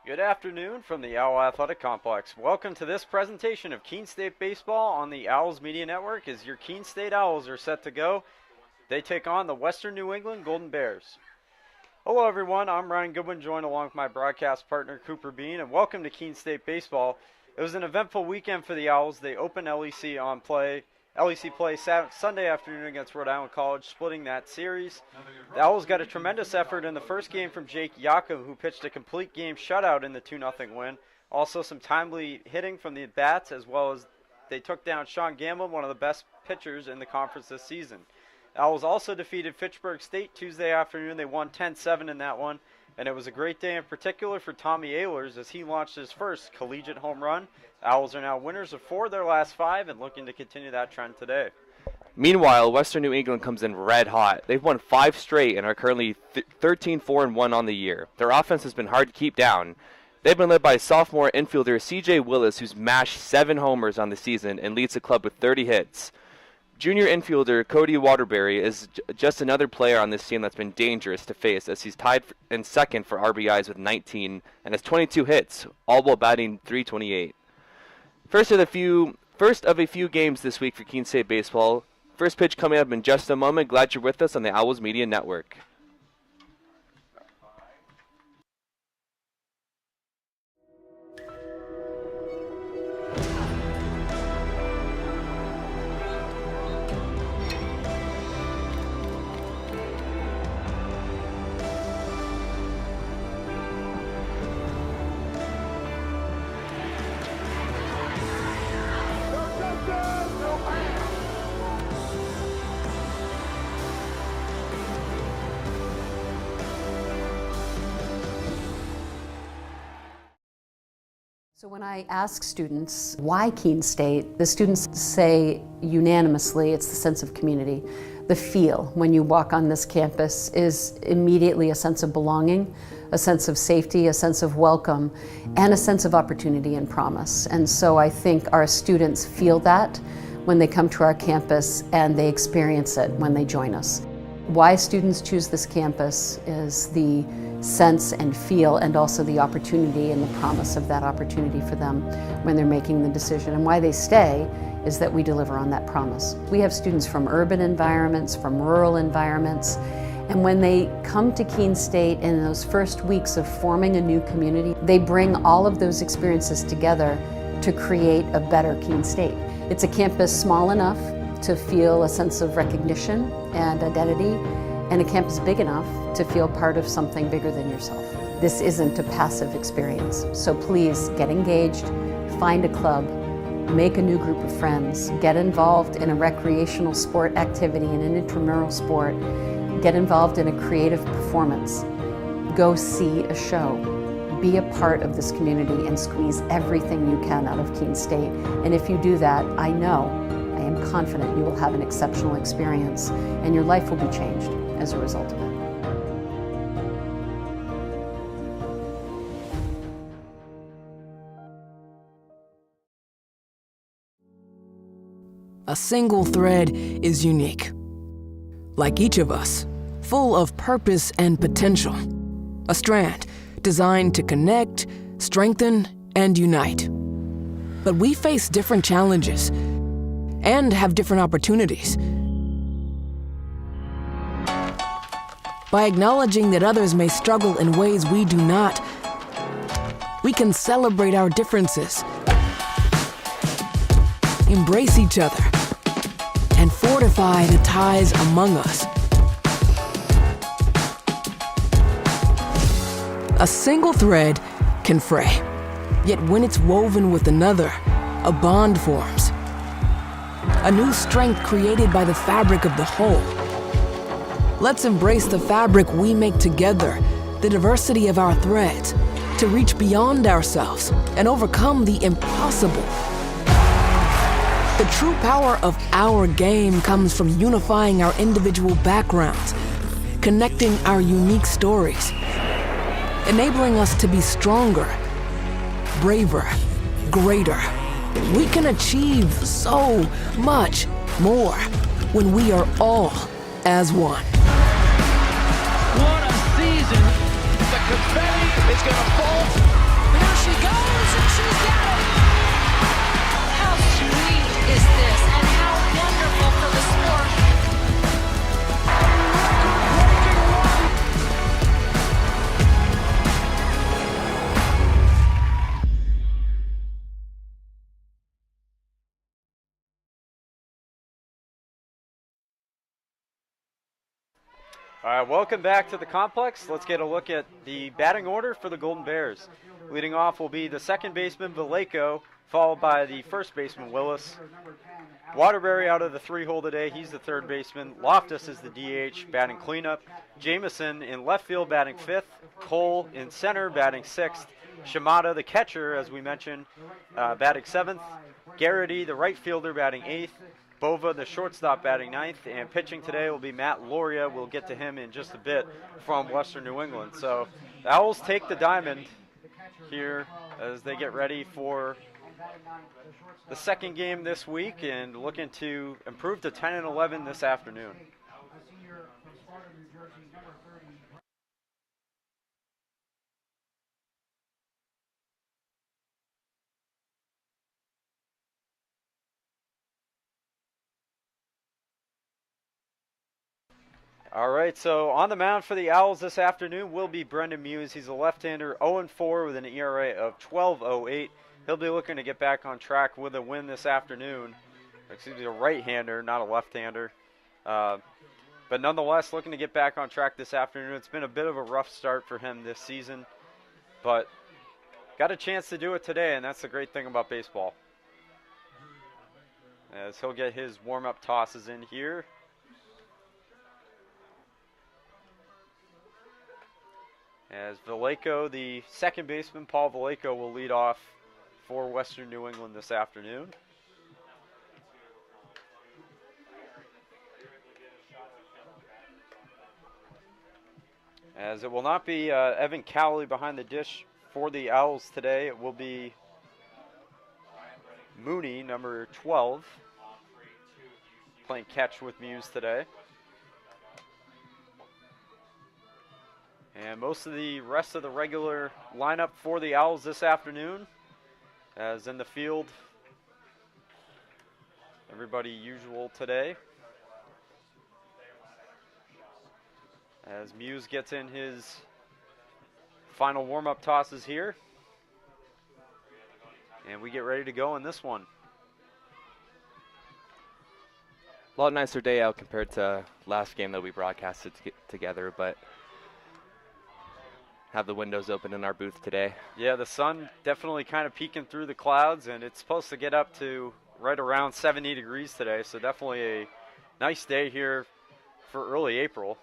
Good afternoon from the Owl Athletic Complex. Welcome to this presentation of Keene State Baseball on the Owls Media Network as your Keene State Owls are set to go. They take on the Western New England Golden Bears. Hello everyone, I'm Ryan Goodwin, joined along with my broadcast partner Cooper Bean, and welcome to Keene State Baseball. It was an eventful weekend for the Owls. They opened LEC play Sunday afternoon against Rhode Island College, splitting that series. The Owls got a tremendous effort in the first game from Jake Yakum, who pitched a complete game shutout in the 2-0 win. Also some timely hitting from the bats, as well as they took down Sean Gamble, one of the best pitchers in the conference this season. The Owls also defeated Fitchburg State Tuesday afternoon. They won 10-7 in that one, and it was a great day in particular for Tommy Ehlers as he launched his first collegiate home run. The Owls are now winners of 4 of their last 5 and looking to continue that trend today. Meanwhile, Western New England comes in red hot. They've won 5 straight and are currently 13-4-1 on the year. Their offense has been hard to keep down. They've been led by sophomore infielder C.J. Willis, who's mashed 7 homers on the season and leads the club with 30 hits. Junior infielder Cody Waterbury is just another player on this team that's been dangerous to face, as he's tied in second for RBIs with 19 and has 22 hits, all while batting .328. First of a few games this week for Keene State Baseball. First pitch coming up in just a moment. Glad you're with us on the Owls Media Network. So when I ask students, why Keene State, the students say unanimously it's the sense of community. The feel when you walk on this campus is immediately a sense of belonging, a sense of safety, a sense of welcome, and a sense of opportunity and promise. And so I think our students feel that when they come to our campus, and they experience it when they join us. Why students choose this campus is the sense and feel, and also the opportunity and the promise of that opportunity for them when they're making the decision. And why they stay is that we deliver on that promise. We have students from urban environments, from rural environments, and when they come to Keene State in those first weeks of forming a new community, they bring all of those experiences together to create a better Keene State. It's a campus small enough to feel a sense of recognition and identity, and a campus big enough to feel part of something bigger than yourself. This isn't a passive experience, so please get engaged, find a club, make a new group of friends, get involved in a recreational sport activity, in an intramural sport, get involved in a creative performance, go see a show, be a part of this community and squeeze everything you can out of Keene State. And if you do that, I am confident you will have an exceptional experience and your life will be changed as a result of it. A single thread is unique. Like each of us, full of purpose and potential. A strand designed to connect, strengthen, and unite. But we face different challenges and have different opportunities. By acknowledging that others may struggle in ways we do not, we can celebrate our differences, embrace each other, and fortify the ties among us. A single thread can fray, yet when it's woven with another, a bond forms. A new strength created by the fabric of the whole. Let's embrace the fabric we make together, the diversity of our threads, to reach beyond ourselves and overcome the impossible. The true power of our game comes from unifying our individual backgrounds, connecting our unique stories, enabling us to be stronger, braver, greater. We can achieve so much more when we are all as one. What a season! The confetti is going to fall. here she goes, and she's got it. How sweet is this, and how wonderful for the sport. All right, welcome back to the complex. Let's get a look at the batting order for the Golden Bears. Leading off will be the second baseman, Vallejo, followed by the first baseman, Willis. Waterbury out of the 3-hole today. He's the third baseman. Loftus is the DH, batting cleanup. Jameson in left field, batting fifth. Cole in center, batting sixth. Shimada, the catcher, as we mentioned, batting seventh. Garrity, the right fielder, batting eighth. Bova, the shortstop, batting ninth, and pitching today will be Matt Loria. We'll get to him in just a bit from Western New England. So the Owls take the diamond here as they get ready for the second game this week and looking to improve to 10-11 this afternoon. All right, so on the mound for the Owls this afternoon will be Brendan Muse. He's a left-hander, 0-4 with an ERA of 12.08. He'll be looking to get back on track with a win this afternoon. Excuse me, a right-hander, not a left-hander. But nonetheless, looking to get back on track this afternoon. It's been a bit of a rough start for him this season, but got a chance to do it today, and that's the great thing about baseball. As he'll get his warm-up tosses in here. As Vallejo, the second baseman, Paul Vallejo, will lead off for Western New England this afternoon. As it will not be Evan Cowley behind the dish for the Owls today. It will be Mooney, number 12, playing catch with Muse today. And most of the rest of the regular lineup for the Owls this afternoon, as in the field, everybody usual today. As Muse gets in his final warm-up tosses here. And we get ready to go in this one. A lot nicer day out compared to last game that we broadcasted together, but have the windows open in our booth today. Yeah, the sun definitely kind of peeking through the clouds, and it's supposed to get up to right around 70 degrees today, so definitely a nice day here for early April.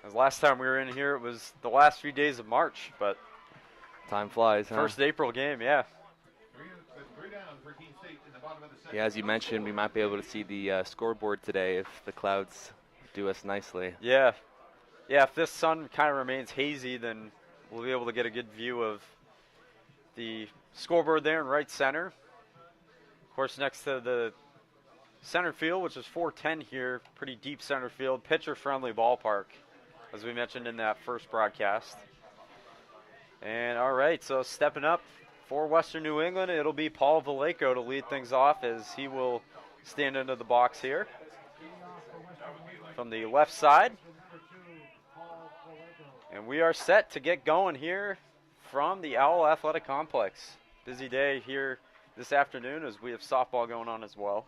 As last time we were in here, it was the last few days of March, but time flies, huh? First April game, yeah. Yeah, as you mentioned, we might be able to see the scoreboard today if the clouds do us nicely. Yeah. Yeah, if this sun kind of remains hazy, then we'll be able to get a good view of the scoreboard there in right center. Of course, next to the center field, which is 410 here, pretty deep center field, pitcher-friendly ballpark, as we mentioned in that first broadcast. And all right, so stepping up for Western New England, it'll be Paul Vallejo to lead things off as he will stand into the box here from the left side. And we are set to get going here from the Owl Athletic Complex. Busy day here this afternoon as we have softball going on as well.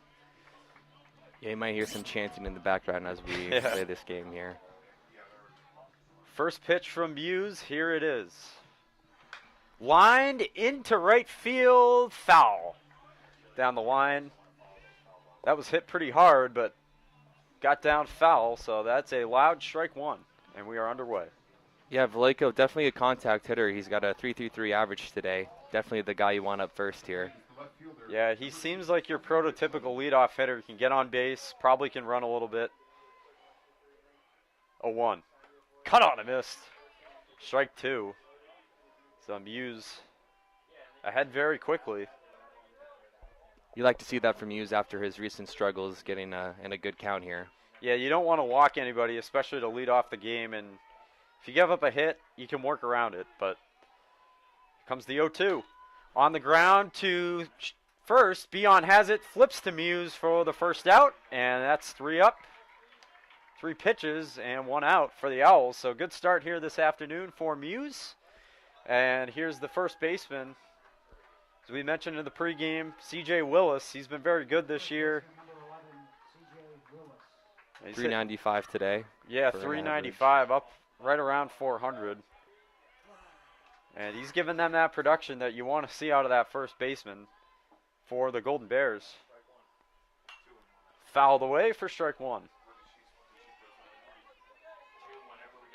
Yeah, you might hear some chanting in the background as we play this game here. First pitch from Muse, here it is. Lined into right field, foul. Down the line. That was hit pretty hard, but got down foul, so that's a loud strike one, and we are underway. Yeah, Vallejo, definitely a contact hitter. He's got a 3.33 average today. Definitely the guy you want up first here. Yeah, he seems like your prototypical leadoff hitter. He can get on base, probably can run a little bit. 0-1. Cut on, a missed. Strike two. So Muse ahead very quickly. You like to see that from Muse after his recent struggles getting in a good count here. Yeah, you don't want to walk anybody, especially to lead off the game. And if you give up a hit, you can work around it. But Comes the 0-2. On the ground to first. Beon has it. Flips to Muse for the first out. And that's 3 up. 3 pitches and 1 out for the Owls. So good start here this afternoon for Muse. And here's the first baseman. As we mentioned in the pregame, CJ Willis. He's been very good this year. 395 today. Yeah, 395, up right around 400. And he's given them that production that you want to see out of that first baseman for the Golden Bears. Fouled away for strike 1.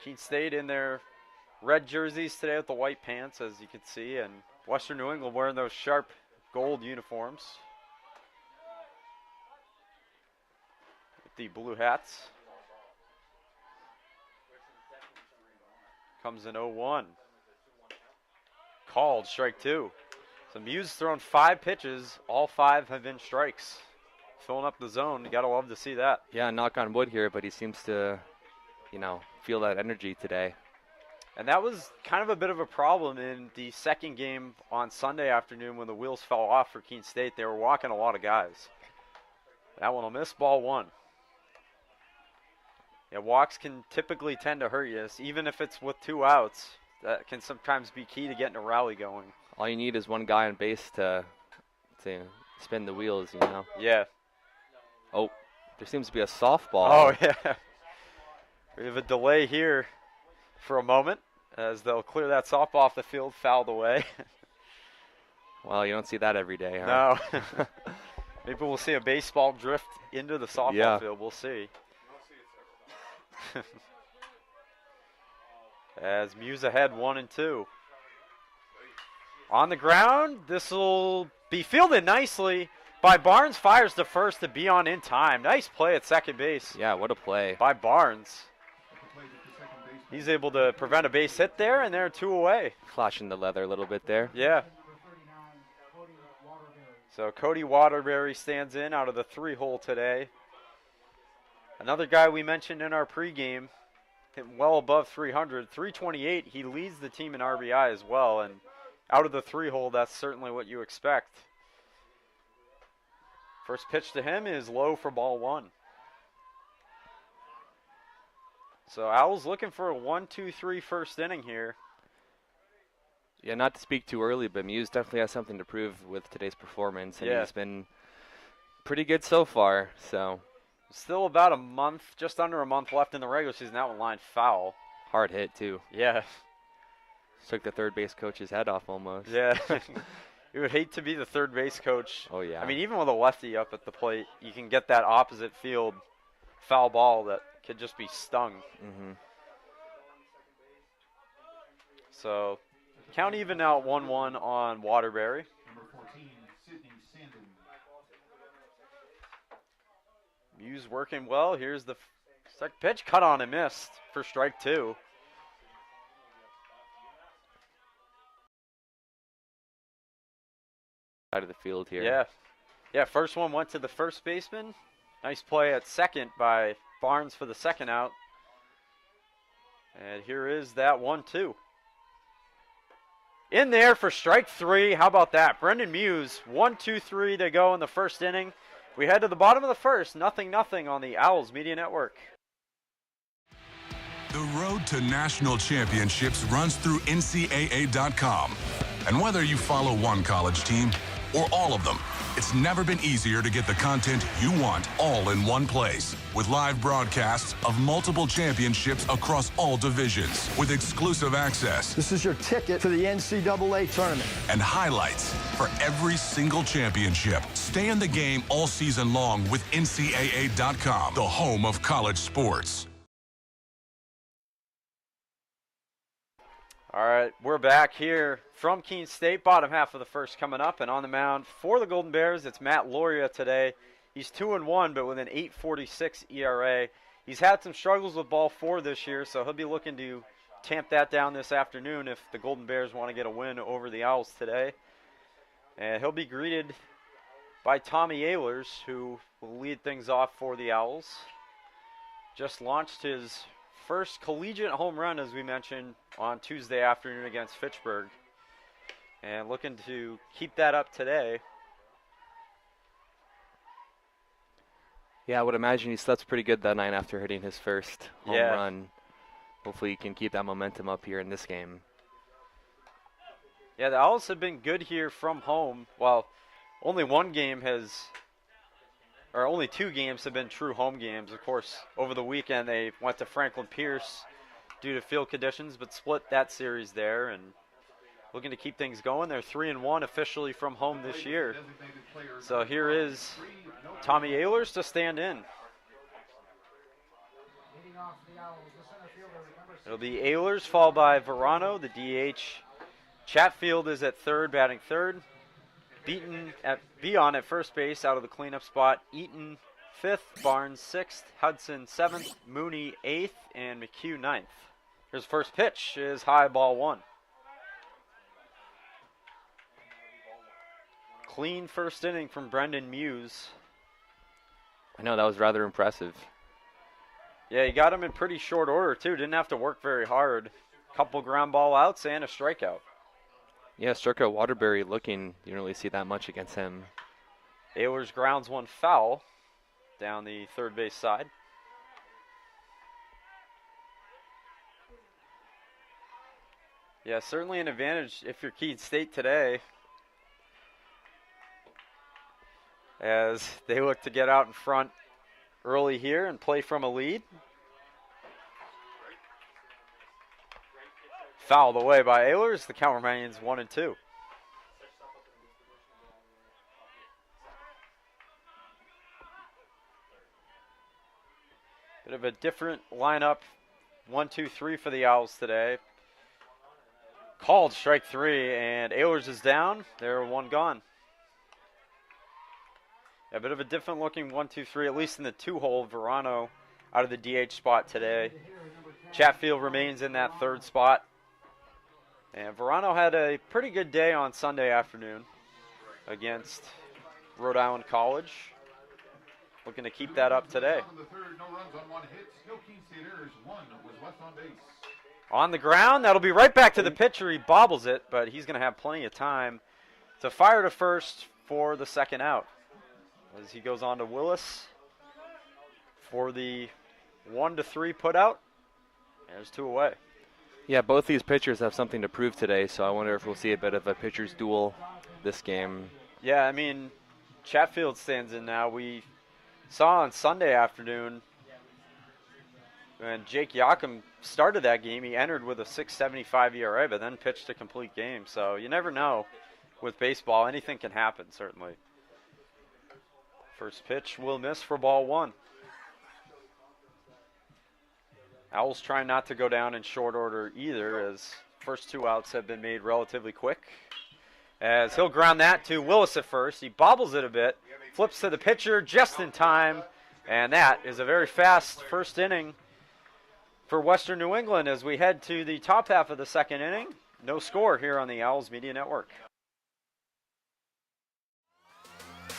Keene State in their red jerseys today with the white pants, as you can see, and Western New England wearing those sharp gold uniforms with the blue hats. Comes in 0-1. Called, strike 2. So Muse thrown 5 pitches. All 5 have been strikes. Filling up the zone. You got to love to see that. Yeah, knock on wood here, but he seems to, feel that energy today. And that was kind of a bit of a problem in the second game on Sunday afternoon when the wheels fell off for Keene State. They were walking a lot of guys. That one will miss, ball 1. Yeah, walks can typically tend to hurt you, even if it's with 2 outs. That can sometimes be key to getting a rally going. All you need is one guy on base to spin the wheels, Yeah. Oh, there seems to be a softball. Oh, yeah. We have a delay here for a moment as they'll clear that softball off the field, fouled away. Well, you don't see that every day, huh? No. Maybe we'll see a baseball drift into the softball field. We'll see. As Muse ahead 1-2. On the ground, this will be fielded nicely by Barnes. Fires to first to Beon in time. Nice play at second base. Yeah, what a play. By Barnes. He's able to prevent a base hit there, and they're 2 away. Flashing the leather a little bit there. Yeah. So Cody Waterbury stands in out of the 3-hole today. Another guy we mentioned in our pregame, hitting well above 300, 328. He leads the team in RBI as well, and out of the 3-hole, that's certainly what you expect. First pitch to him is low for ball 1. So Owls looking for a 1-2-3 first inning here. Yeah, not to speak too early, but Muse definitely has something to prove with today's performance, and he's been pretty good so far. So still about a month, just under a month left in the regular season. That one lined foul. Hard hit too. Yeah. Took the third base coach's head off almost. Yeah. You would hate to be the third base coach. Oh, yeah. I mean, even with a lefty up at the plate, you can get that opposite field foul ball that could just be stung. Mm-hmm. So, count even out 1-1 on Waterbury. Muse working well. Here's the second pitch. Cut on and missed for strike 2. Out of the field here. Yeah. Yeah, first one went to the first baseman. Nice play at second by Barnes for the second out. And here is that 1-2. In there for strike 3. How about that? Brendan Muse, 1-2-3 to go in the first inning. We head to the bottom of the first, 0-0 on the Owls Media Network. The road to national championships runs through NCAA.com. And whether you follow one college team or all of them, it's never been easier to get the content you want all in one place. With live broadcasts of multiple championships across all divisions, with exclusive access. This is your ticket to the NCAA tournament. And highlights for every single championship. Stay in the game all season long with NCAA.com, the home of college sports. All right, we're back here from Keene State. Bottom half of the first coming up, and on the mound for the Golden Bears, it's Matt Loria today. He's 2-1, but with an 8.46 ERA. He's had some struggles with ball 4 this year, so he'll be looking to tamp that down this afternoon if the Golden Bears want to get a win over the Owls today. And he'll be greeted by Tommy Ehlers, who will lead things off for the Owls. Just launched his first collegiate home run, as we mentioned, on Tuesday afternoon against Fitchburg. and looking to keep that up today. Yeah, I would imagine he slept pretty good that night after hitting his first home run. Hopefully he can keep that momentum up here in this game. Yeah, the Owls have been good here from home. Well, only one game has, or only 2 games have been true home games. Of course, over the weekend they went to Franklin Pierce due to field conditions, but split that series there and looking to keep things going. They're 3-1 officially from home this year. So here is Tommy Ehlers to stand in. It'll be Ehlers followed by Verano, the DH. Chatfield is at third, batting third. Beon at first base out of the cleanup spot. Eaton 5th, Barnes 6th, Hudson 7th, Mooney 8th, and McHugh 9th. His first pitch is high, ball 1. Clean first inning from Brendan Muse. I know, that was rather impressive. Yeah, he got him in pretty short order, too. Didn't have to work very hard. Couple ground ball outs and a strikeout. Yeah, struck out Waterbury looking. You don't really see that much against him. Ehlers grounds one foul down the third base side. Yeah, certainly an advantage if you're Keene State today, as they look to get out in front early here and play from a lead. Fouled away by Ehlers. The count remains 1-2. Bit of a different lineup. 1-2-3 for the Owls today. Called strike 3, and Ehlers is down. They're 1 gone. A bit of a different looking 1-2-3, at least in the 2-hole. Verano out of the DH spot today. Chatfield remains in that 3rd spot. And Verano had a pretty good day on Sunday afternoon against Rhode Island College. Looking to keep that up today. On the ground, that'll be right back to the pitcher. He bobbles it, but he's going to have plenty of time to fire to first for the second out. As he goes on to Willis for the 1-3 put out. There's 2 away. Yeah, both these pitchers have something to prove today, so I wonder if we'll see a bit of a pitcher's duel this game. Yeah, I mean, Chatfield stands in now. We saw on Sunday afternoon when Jake Yakum started that game, he entered with a 6.75 ERA, but then pitched a complete game. So you never know with baseball. Anything can happen, certainly. First pitch will miss for ball 1. Owls trying not to go down in short order either, as first 2 outs have been made relatively quick. As he'll ground that to Willis at first. He bobbles it a bit, flips to the pitcher just in time, and that is a very fast first inning for Western New England as we head to the top half of the second inning. No score here on the Owls Media Network.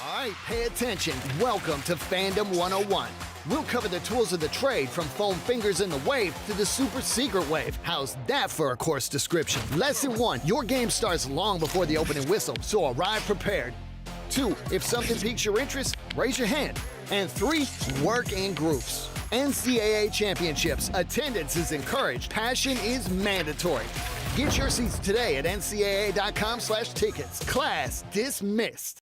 All right, pay attention. Welcome to Fandom 101. We'll cover the tools of the trade from foam fingers in the wave to the super secret wave. How's that for a course description? Lesson 1, your game starts long before the opening whistle, so arrive prepared. 2, if something piques your interest, raise your hand. And 3, work in groups. NCAA championships, attendance is encouraged, passion is mandatory. Get your seats today at ncaa.com/tickets. Class dismissed.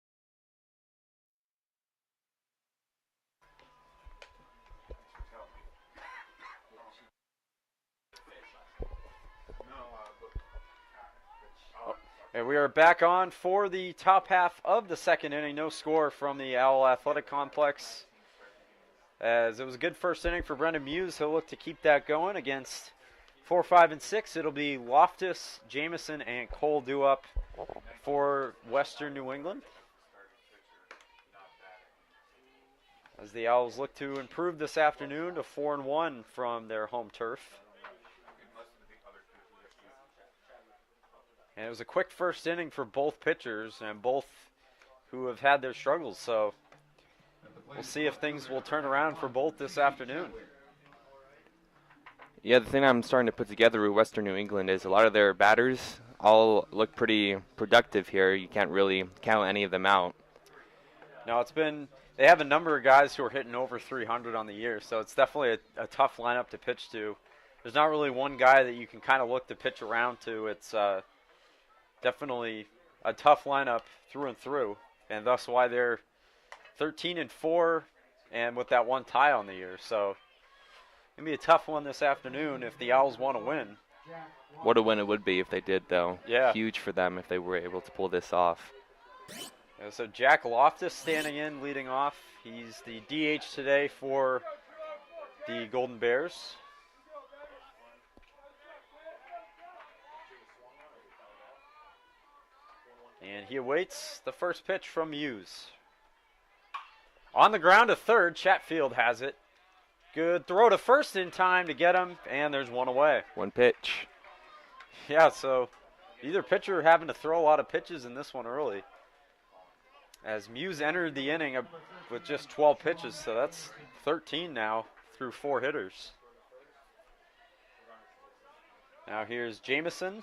And we are back on for the top half of the second inning. No score from the Owl Athletic Complex. As it was a good first inning for Brendan Muse. He'll look to keep that going against 4, 5, and 6. It'll be Loftus, Jamison, and Cole due up for Western New England. As the Owls look to improve this afternoon to 4-1 from their home turf. And it was a quick first inning for both pitchers and both who have had their struggles. So we'll see if things will turn around for both this afternoon. Yeah, the thing I'm starting to put together with Western New England is a lot of their batters all look pretty productive here. You can't really count any of them out. No, they have a number of guys who are hitting over 300 on the year, so it's definitely a tough lineup to pitch to. There's not really one guy that you can kind of look to pitch around to. It's definitely a tough lineup through and through, and thus why they're 13-4 and with that one tie on the year. So it'll be a tough one this afternoon if the Owls want to win. What a win it would be if they did, though. Yeah. Huge for them if they were able to pull this off. Yeah, so Jack Loftus standing in, leading off. He's the DH today for the Golden Bears. And he awaits the first pitch from Muse. On the ground to third, Chatfield has it. Good throw to first in time to get him, and there's one away. One pitch. Yeah, so either pitcher having to throw a lot of pitches in this one early. As Muse entered the inning with just 12 pitches, so that's 13 now through 4 hitters. Now here's Jamison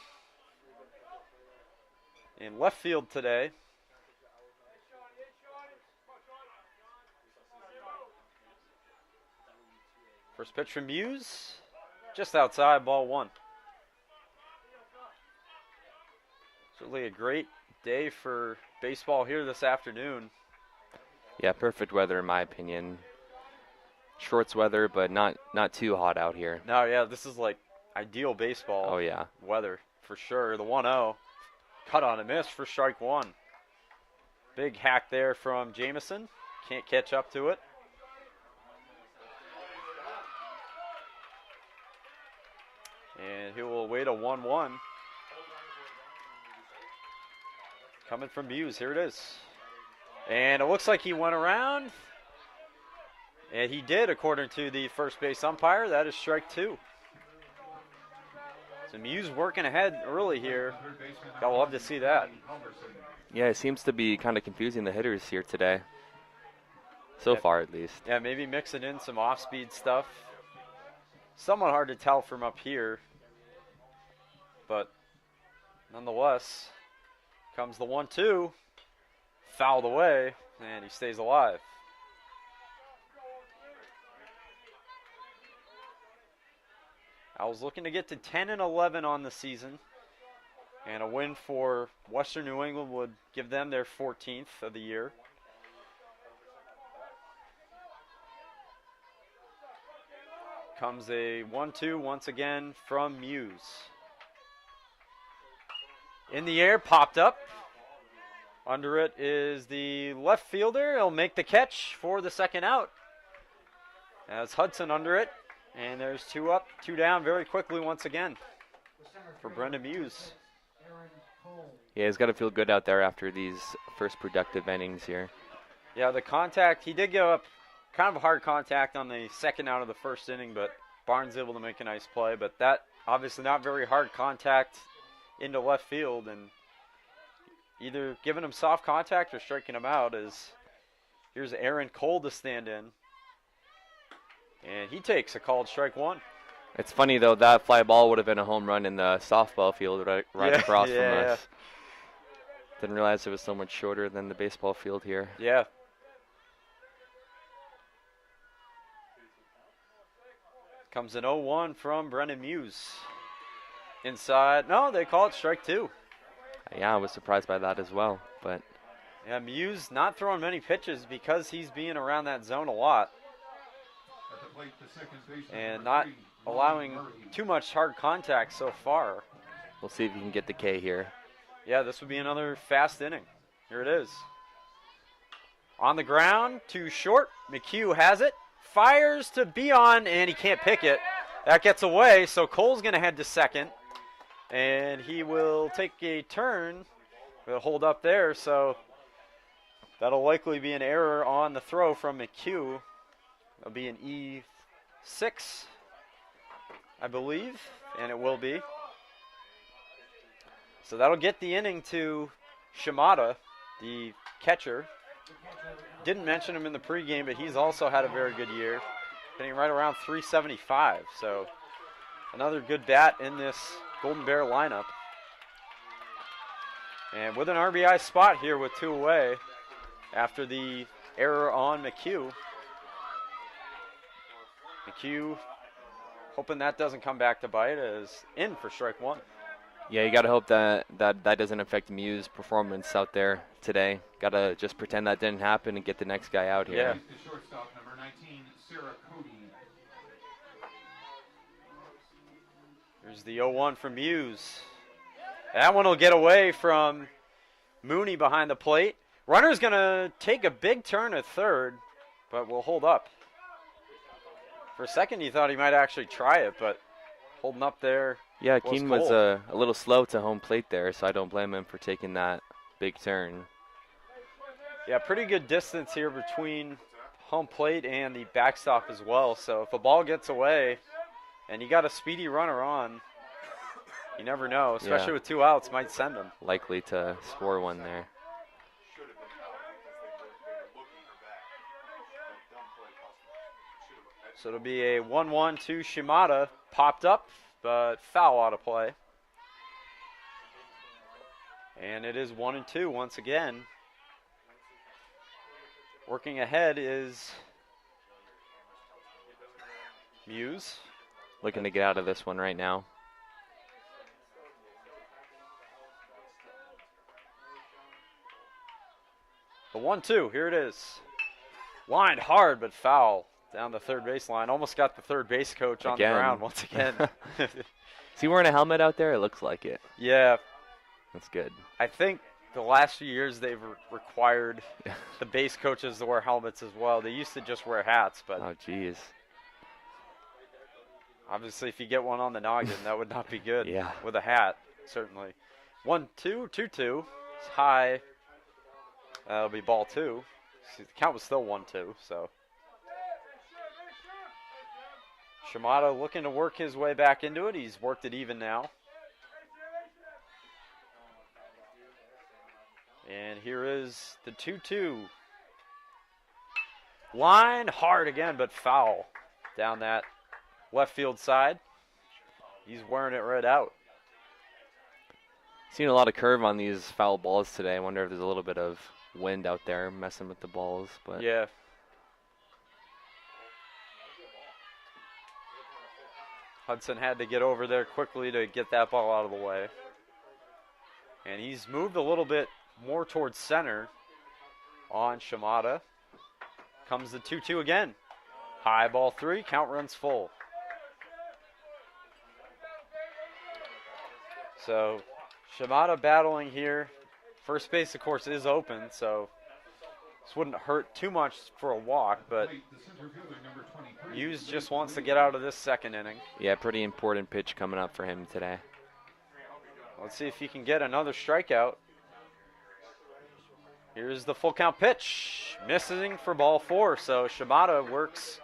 in left field today. First pitch from Muse, just outside, ball 1. Certainly a great day for baseball here this afternoon. Yeah, perfect weather in my opinion. Shorts weather, but not too hot out here. No, yeah, this is like ideal baseball. Oh, yeah. Weather for sure. The 1-0, cut on a miss for strike 1. Big hack there from Jamison. Can't catch up to it. And he will await a 1-1. Coming from Muse. Here it is. And it looks like he went around. And he did, according to the first base umpire. That is strike 2. So Muse working ahead early here. I'll love to see that. Yeah, it seems to be kind of confusing the hitters here today. So far, at least. Yeah, maybe mixing in some off-speed stuff. Somewhat hard to tell from up here. But nonetheless, comes the 1-2. Fouled away, and he stays alive. Owls looking to get to 10-11 on the season. And a win for Western New England would give them their 14th of the year. Comes a 1-2 once again from Muse. In the air, popped up. Under it is the left fielder. He'll make the catch for the second out. As Hudson under it. And there's 2 up, 2 down very quickly once again for Brendan Muse. Yeah, he's got to feel good out there after these first productive innings here. Yeah, the contact, he did give up kind of a hard contact on the second out of the first inning, but Barnes able to make a nice play. But that obviously not very hard contact into left field, and either giving him soft contact or striking him out. As here's Aaron Cole to stand in, and he takes a called strike 1. It's funny though, that fly ball would have been a home run in the softball field right across from us. Didn't realize it was so much shorter than the baseball field here. Yeah. Comes an 0-1 from Brendan Muse. Inside. No, they call it strike 2. Yeah, I was surprised by that as well. But yeah, Muse not throwing many pitches because he's being around that zone a lot. And not allowing too much hard contact so far. We'll see if he can get the K here. Yeah, this would be another fast inning. Here it is. On the ground, too short. McHugh has it. Fires to Beon, and he can't pick it. That gets away, so Cole's going to head to second. And he will take a turn. We'll hold up there, so that'll likely be an error on the throw from McHugh. It'll be an E6, I believe, and it will be. So that'll get the inning to Shimada, the catcher. Didn't mention him in the pregame, but he's also had a very good year, hitting right around 375. So another good bat in this Golden Bear lineup. And with an RBI spot here with 2 away after the error on McHugh. McHugh hoping that doesn't come back to bite, is in for strike 1. Yeah, you got to hope that doesn't affect Mew's performance out there today. Got to just pretend that didn't happen and get the next guy out here. Yeah. The shortstop, number 19, Sarah Cody. There's the 0-1 from Muse. That one will get away from Mooney behind the plate. Runner's going to take a big turn at third, but will hold up. For a second, he thought he might actually try it, but holding up there. Yeah, Keene was a little slow to home plate there, so I don't blame him for taking that big turn. Yeah, pretty good distance here between home plate and the backstop as well. So if a ball gets away and you got a speedy runner on, you never know, especially with 2 outs, might send him. Likely to score one there. So it'll be a 1-1 to Shimada. Popped up, but foul out of play. And it is 1-2 once again. Working ahead is Muse. Looking to get out of this one right now. The 1-2, here it is. Lined hard, but foul down the third base line. Almost got the third base coach on the ground once again. Is he wearing a helmet out there? It looks like it. Yeah. That's good. I think the last few years they've required the base coaches to wear helmets as well. They used to just wear hats, but oh, geez. Obviously, if you get one on the noggin, that would not be good. Yeah. With a hat, certainly. 1-2, 2-2. It's high. That'll be ball 2. See, the count was still 1-2, so. Shimada looking to work his way back into it. He's worked it even now. And here is the 2-2. Line hard again, but foul down that left field side. He's wearing it right out. Seen a lot of curve on these foul balls today. I wonder if there's a little bit of wind out there messing with the balls. But yeah. Hudson had to get over there quickly to get that ball out of the way. And he's moved a little bit more towards center on Shimada. Comes the 2-2 again. High ball 3, count runs full. So Shimada battling here. First base, of course, is open, so this wouldn't hurt too much for a walk, but Hughes just wants to get out of this second inning. yeah, pretty important pitch coming up for him today. Let's see if he can get another strikeout. Here's the full count pitch. Missing for ball 4, so Shimada works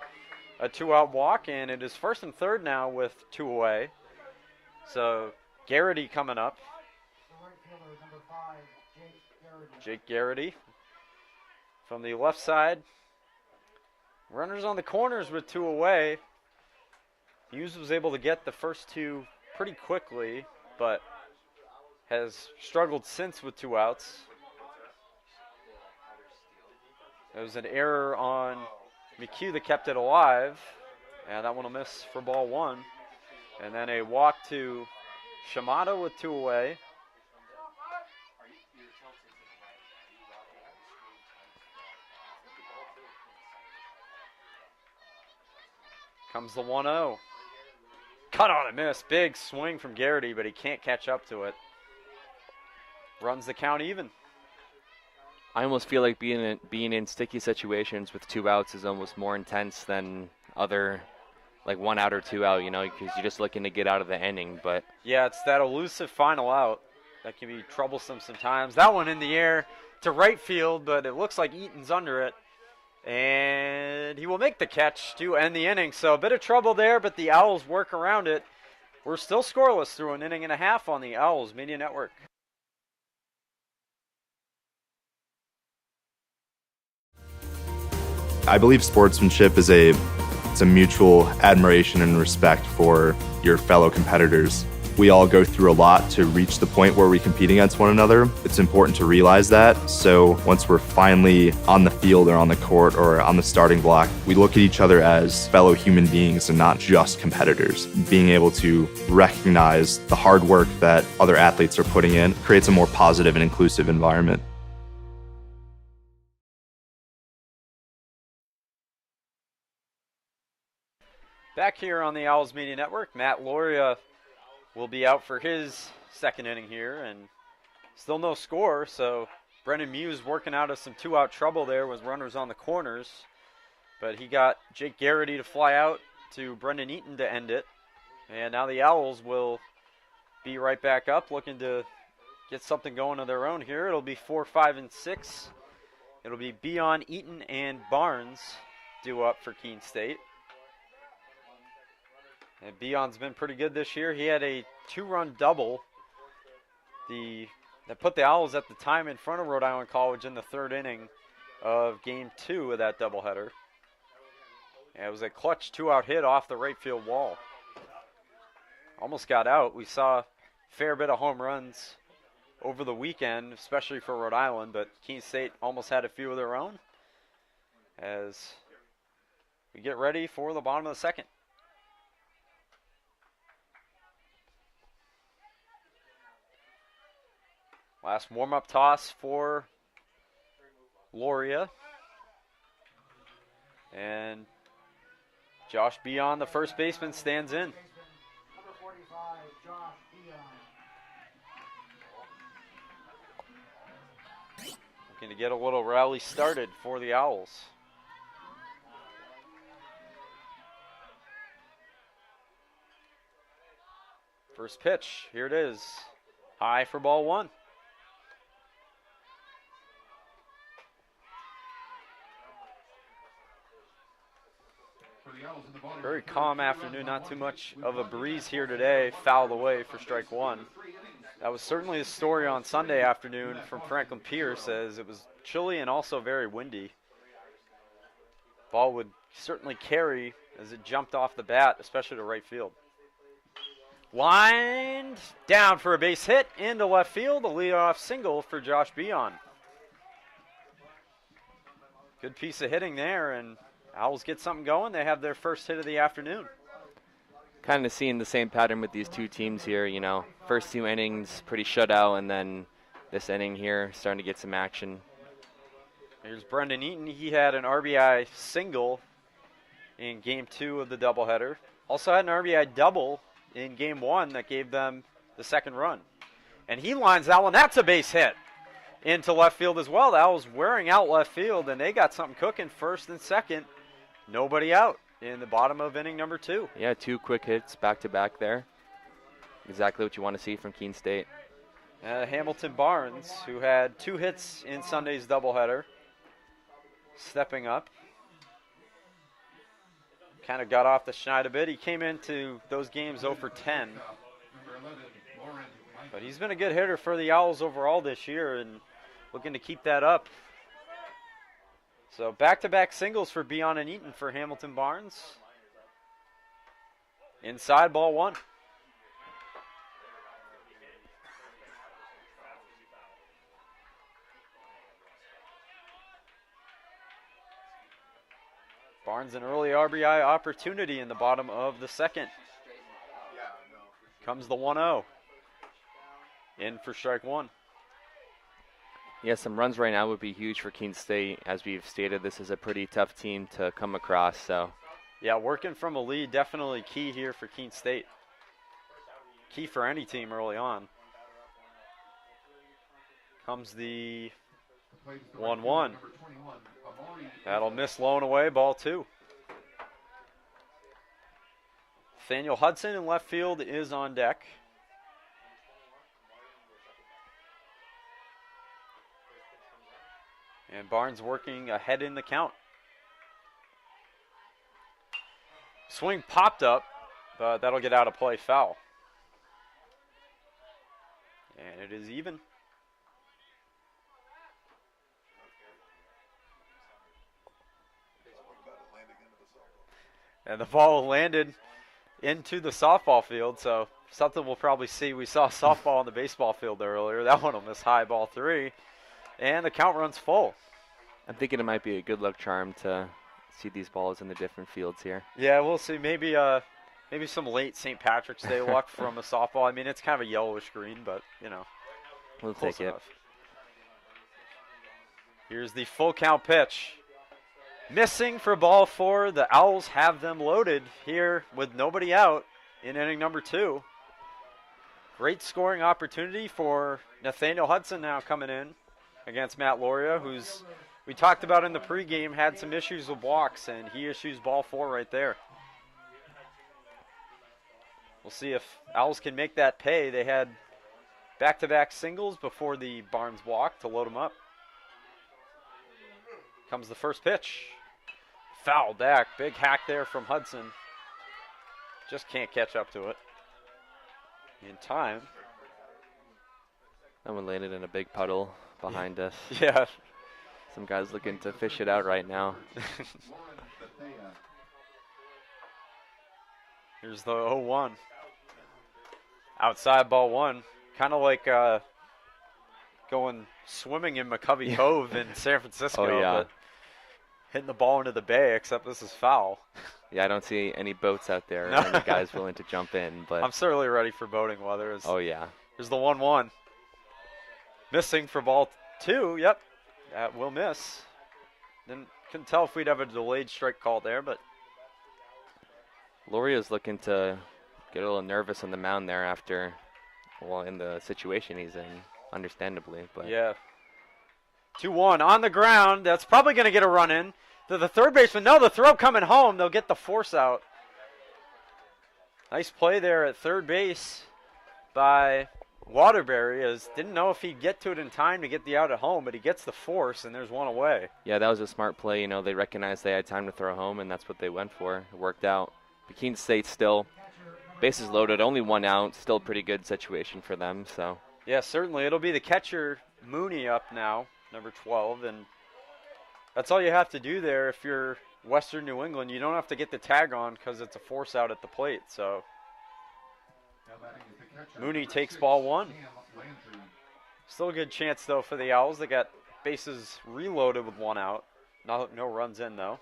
a 2-out walk, and it is first and third now with 2 away. So Garrity coming up. Jake Garrity from the left side. Runners on the corners with 2 away. Hughes was able to get the first 2 pretty quickly, but has struggled since with 2 outs. There was an error on McHugh that kept it alive, and that one will miss for ball 1. And then a walk to Shimada with 2 away. Comes the 1-0. Cut on a miss. Big swing from Garrity, but he can't catch up to it. Runs the count even. I almost feel like being in sticky situations with 2 outs is almost more intense than other, like 1 out or 2 out, you know, because you're just looking to get out of the inning. But yeah, it's that elusive final out that can be troublesome sometimes. That one in the air to right field, but it looks like Eaton's under it. And he will make the catch to end the inning. So a bit of trouble there, but the Owls work around it. We're still scoreless through an inning and a half on the Owls Media Network. I believe sportsmanship is it's a mutual admiration and respect for your fellow competitors. We all go through a lot to reach the point where we compete against one another. It's important to realize that. So once we're finally on the field or on the court or on the starting block, we look at each other as fellow human beings and not just competitors. Being able to recognize the hard work that other athletes are putting in creates a more positive and inclusive environment. Back here on the Owls Media Network, Matt Loria will be out for his second inning here, and still no score, so Brendan Muse working out of some two-out trouble there with runners on the corners, but he got Jake Garrity to fly out to Brendan Eaton to end it, and now the Owls will be right back up, looking to get something going of their own here. It'll be 4, 5, and 6. It'll be Beon, Eaton, and Barnes due up for Keene State. And Beon's been pretty good this year. He had a 2-run double that put the Owls at the time in front of Rhode Island College in the third inning of Game 2 of that doubleheader. And it was a clutch 2-out hit off the right field wall. Almost got out. We saw a fair bit of home runs over the weekend, especially for Rhode Island, but Keene State almost had a few of their own as we get ready for the bottom of the second. Last warm-up toss for Loria. And Josh Beon, the first baseman, stands in. Number 45, Josh Beon. Looking to get a little rally started for the Owls. First pitch, here it is. High for ball one. Very calm afternoon, not too much of a breeze here today. Fouled away for strike one. That was certainly the story on Sunday afternoon from Franklin Pierce, as it was chilly and also very windy. Ball would certainly carry as it jumped off the bat, especially to right field. Lined down for a base hit into left field, a leadoff single for Josh Beon. Good piece of hitting there, and Owls get something going. They have their first hit of the afternoon. Kind of seeing the same pattern with these two teams here, you know. First two innings, pretty shutout, and then this inning here, starting to get some action. Here's Brendan Eaton. He had an RBI single in Game 2 of the doubleheader. Also had an RBI double in Game 1 that gave them the second run. And he lines that one. That's a base hit into left field as well. That was wearing out left field, and they got something cooking first and second. Nobody out in the bottom of inning number 2. Yeah, two quick hits back-to-back there. Exactly what you want to see from Keene State. Hamilton Barnes, who had 2 hits in Sunday's doubleheader, stepping up. Kind of got off the schneid a bit. He came into those games 0 for 10. But he's been a good hitter for the Owls overall this year and looking to keep that up. So back-to-back singles for Beon and Eaton for Hamilton Barnes. Inside, ball one. Barnes an early RBI opportunity in the bottom of the second. Comes the 1-0. In for strike one. Yeah, some runs right now would be huge for Keene State. As we've stated, this is a pretty tough team to come across. So, yeah, working from a lead definitely key here for Keene State. Key for any team early on. Comes the 1-1. That'll miss low and away, ball 2. Nathaniel Hudson in left field is on deck. And Barnes working ahead in the count. Swing popped up, but that'll get out of play, foul. And it is even. And the ball landed into the softball field, so something we'll probably see. We saw softball on the baseball field earlier. That one will miss high, ball 3. And the count runs full. I'm thinking it might be a good luck charm to see these balls in the different fields here. Yeah, we'll see. Maybe some late St. Patrick's Day luck from a softball. I mean, it's kind of a yellowish green, but, We'll close take it. enough. Here's the full count pitch. Missing for ball 4. The Owls have them loaded here with nobody out in inning number 2. Great scoring opportunity for Nathaniel Hudson now coming in against Matt Loria, who's, we talked about in the pregame, had some issues with walks, and he issues ball 4 right there. We'll see if Owls can make that pay. They had back-to-back singles before the Barnes walk to load them up. Comes the first pitch. Foul back. Big hack there from Hudson. Just can't catch up to it in time. That one landed in a big puddle behind us. Yeah. Some guys looking to fish it out right now. Here's the 0-1. Outside ball 1. Kind of like going swimming in McCovey Cove in San Francisco. Oh, yeah. But hitting the ball into the bay, except this is foul. Yeah, I don't see any boats out there or any guys willing to jump in. But I'm certainly ready for boating weather. Oh, yeah. Here's the 1-1. Missing for ball 2. Yep. That will miss. Couldn't tell if we'd have a delayed strike call there, but Loria's looking to get a little nervous on the mound there after, well, in the situation he's in, understandably. But yeah. 2-1 on the ground. That's probably going to get a run in. To the third baseman. No, the throw coming home. They'll get the force out. Nice play there at third base by Waterbury. Didn't know if he'd get to it in time to get the out at home, but he gets the force, and there's one away. Yeah, that was a smart play. They recognized they had time to throw home, and that's what they went for. It worked out. But Keene State still, bases loaded, only 1 out. Still a pretty good situation for them. So yeah, certainly. It'll be the catcher, Mooney, up now, number 12, and that's all you have to do there if you're Western New England. You don't have to get the tag on because it's a force out at the plate. So Mooney takes ball 1. Still a good chance, though, for the Owls. They got bases reloaded with 1 out. No runs in, though.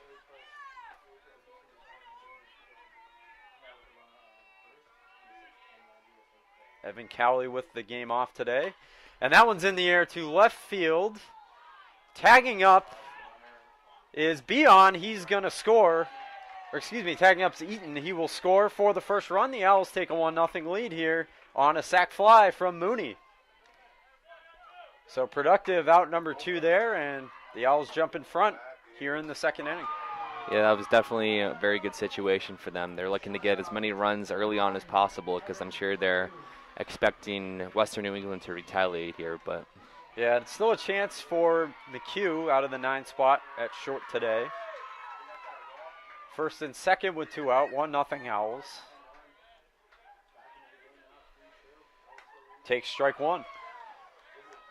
Evan Cowley with the game off today. And that one's in the air to left field. Tagging up is Beon. He's going to score. Tagging up is Eaton. He will score for the first run. The Owls take a 1-0 lead here on a sac fly from Mooney. So productive out number 2 there, and the Owls jump in front here in the second inning. yeah, that was definitely a very good situation for them. They're looking to get as many runs early on as possible because I'm sure they're expecting Western New England to retaliate here. But yeah, it's still a chance for McHugh out of the 9 spot at short today. First and second with 2 out, 1-0 Owls. Takes strike 1.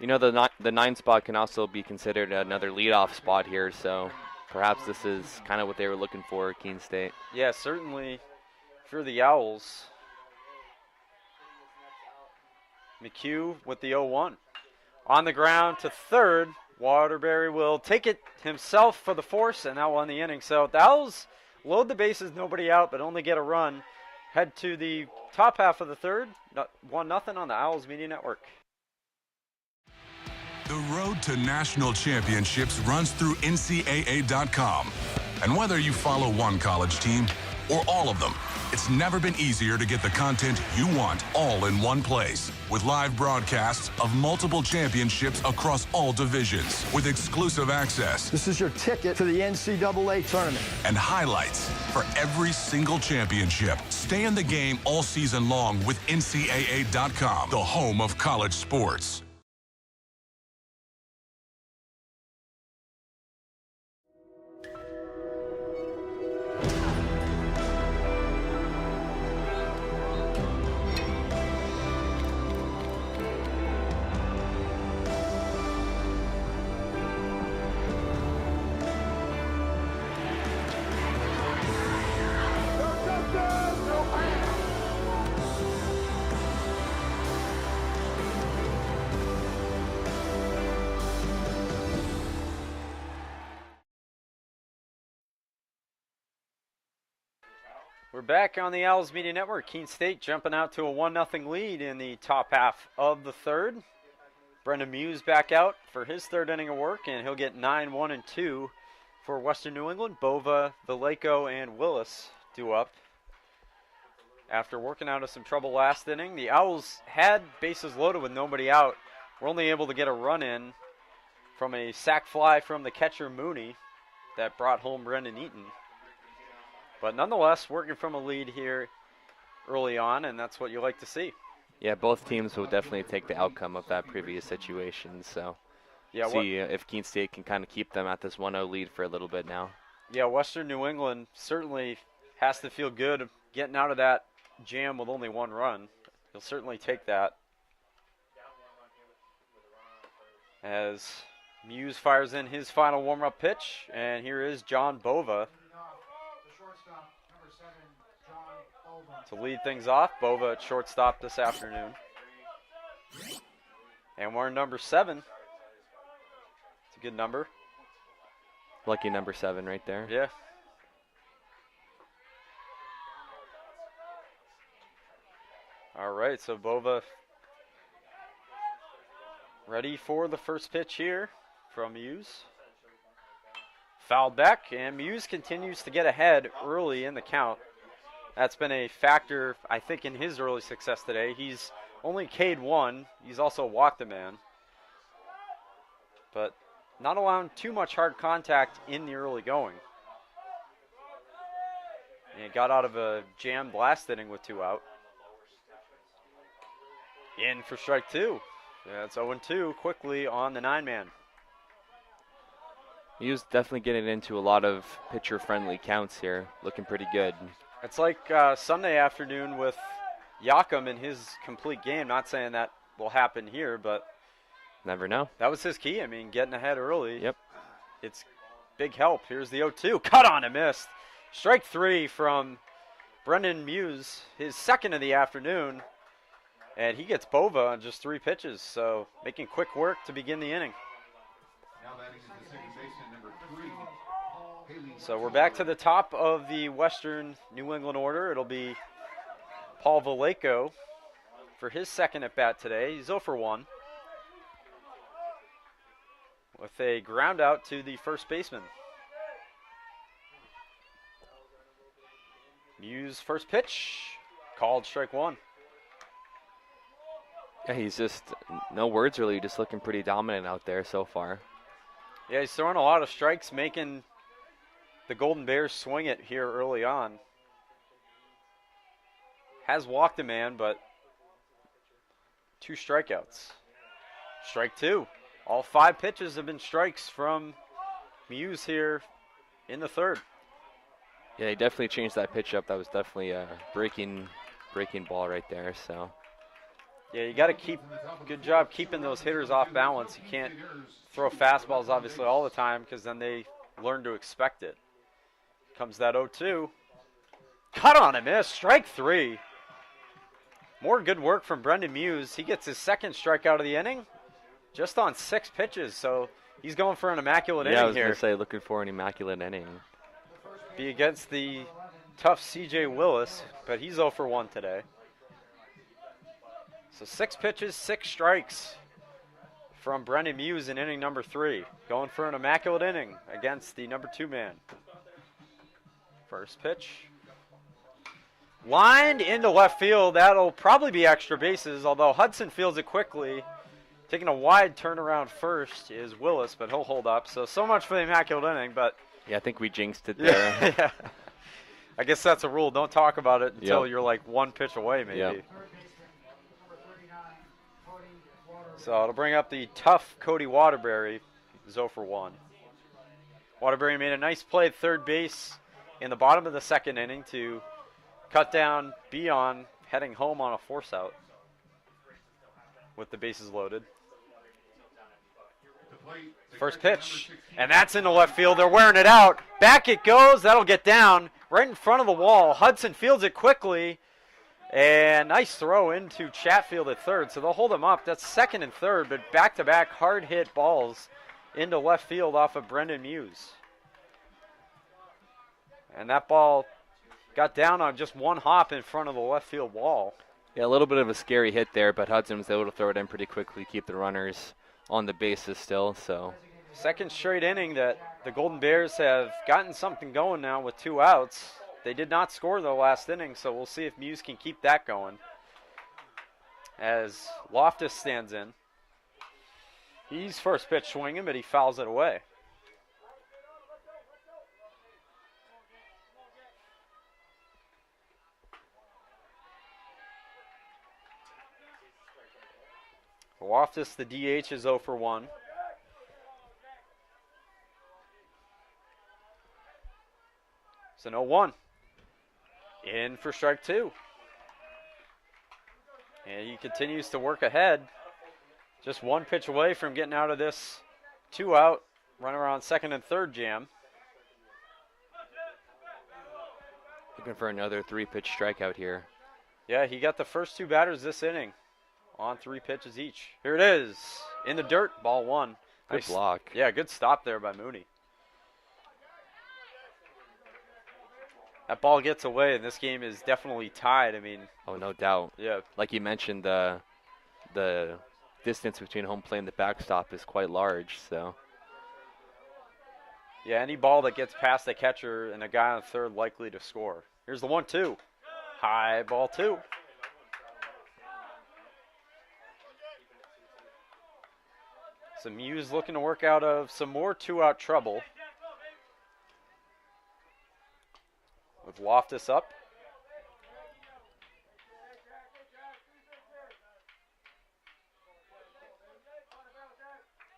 The 9 spot can also be considered another leadoff spot here, so perhaps this is kind of what they were looking for, Keene State. Yeah, certainly for the Owls. McHugh with the 0-1. On the ground to third. Waterbury will take it himself for the force, and that will end the inning. So the Owls load the bases, nobody out, but only get a run. Head to the top half of the third. 1-0 on the Owls Media Network. The road to national championships runs through NCAA.com. And whether you follow one college team or all of them, it's never been easier to get the content you want all in one place. With live broadcasts of multiple championships across all divisions, with exclusive access. This is your ticket to the NCAA tournament. And highlights for every single championship. Stay in the game all season long with NCAA.com, the home of college sports. We're back on the Owls Media Network. Keene State jumping out to a 1-0 lead in the top half of the third. Brendan Muse back out for his third inning of work, and he'll get 9, 1, and 2 for Western New England. Bova, Vallejo, and Willis due up. After working out of some trouble last inning, the Owls had bases loaded with nobody out. We're only able to get a run in from a sac fly from the catcher Mooney that brought home Brendan Eaton. But nonetheless, working from a lead here early on, and that's what you like to see. Yeah, both teams will definitely take the outcome of that previous situation. So yeah, see if Keene State can kind of keep them at this 1-0 lead for a little bit now. Yeah, Western New England certainly has to feel good getting out of that jam with only one run. He'll certainly take that. As Muse fires in his final warm-up pitch, and here is John Bova to lead things off. Bova at shortstop this afternoon. And we're in number 7. It's a good number. Lucky number 7 right there. Yeah. All right, so Bova ready for the first pitch here from Muse. Fouled back, and Muse continues to get ahead early in the count. That's been a factor, I think, in his early success today. He's only K'd 1. He's also walked a man. But not allowing too much hard contact in the early going. And he got out of a jammed last inning with 2 out. In for strike 2. Yeah, it's 0-2 quickly on the 9-man. He was definitely getting into a lot of pitcher-friendly counts here. Looking pretty good. It's like Sunday afternoon with Yakum in his complete game. Not saying that will happen here, but never know. That was his key. I mean, getting ahead early. Yep. It's big help. Here's the 0-2. Cut on and missed. Strike 3 from Brendan Muse, his second of the afternoon. And he gets Bova on just 3 pitches, so making quick work to begin the inning. Now batting is the second baseman, number 3. So we're back to the top of the Western New England order. It'll be Paul Vallejo for his second at bat today. He's 0 for 1 with a ground out to the first baseman. Muse first pitch, called strike 1. Yeah, he's just, no words really, just looking pretty dominant out there so far. Yeah, he's throwing a lot of strikes, making the Golden Bears swing it here early on. Has walked a man, but 2 strikeouts. Strike 2. All 5 pitches have been strikes from Muse here in the third. Yeah, he definitely changed that pitch up. That was definitely a breaking ball right there. So. Yeah, you got to good job keeping those hitters off balance. You can't throw fastballs, obviously, all the time because then they learn to expect it. Comes that 0-2. Cut on a miss. Strike 3. More good work from Brendan Muse. He gets his second strikeout of the inning just on 6 pitches. So he's going for an immaculate inning here. Yeah, I was going to say, looking for an immaculate inning. Be against the tough C.J. Willis, but he's 0 for 1 today. So 6 pitches, 6 strikes from Brendan Muse in inning number 3. Going for an immaculate inning against the number 2 man. First pitch. Lined into left field. That'll probably be extra bases, although Hudson fields it quickly. Taking a wide turnaround first is Willis, but he'll hold up. So much for the immaculate inning, but... Yeah, I think we jinxed it there. Yeah. I guess that's a rule. Don't talk about it until you're like 1 pitch away, maybe. Yep. So it'll bring up the tough Cody Waterbury, 0 for 1. Waterbury made a nice play at third base in the bottom of the second inning to cut down Beon heading home on a force out with the bases loaded. First pitch, and that's into left field. They're wearing it out. Back it goes. That'll get down right in front of the wall. Hudson fields it quickly. And nice throw into Chatfield at third. So they'll hold him up. That's second and third, but back-to-back hard-hit balls into left field off of Brendan Muse. And that ball got down on just one hop in front of the left field wall. Yeah, a little bit of a scary hit there, but Hudson was able to throw it in pretty quickly, keep the runners on the bases still. So second straight inning that the Golden Bears have gotten something going now with 2 outs. They did not score the last inning, so we'll see if Muse can keep that going. As Loftus stands in. He's first pitch swinging, but he fouls it away. Loftus, the DH, is 0 for 1. It's an 0-1. In for strike 2. And he continues to work ahead. Just one pitch away from getting out of this 2-out, run around second and third jam. Looking for another 3-pitch strikeout here. Yeah, he got the first 2 batters this inning on 3 pitches each. Here it is, in the dirt, ball 1. Good block. Yeah, good stop there by Mooney. That ball gets away, and this game is definitely tied. I mean, oh, no doubt. Yeah. Like you mentioned, the distance between home plate and the backstop is quite large. So. Yeah, any ball that gets past the catcher and a guy on third likely to score. Here's the 1-2. High ball 2. So Muse looking to work out of some more 2-out trouble. With Loftus up.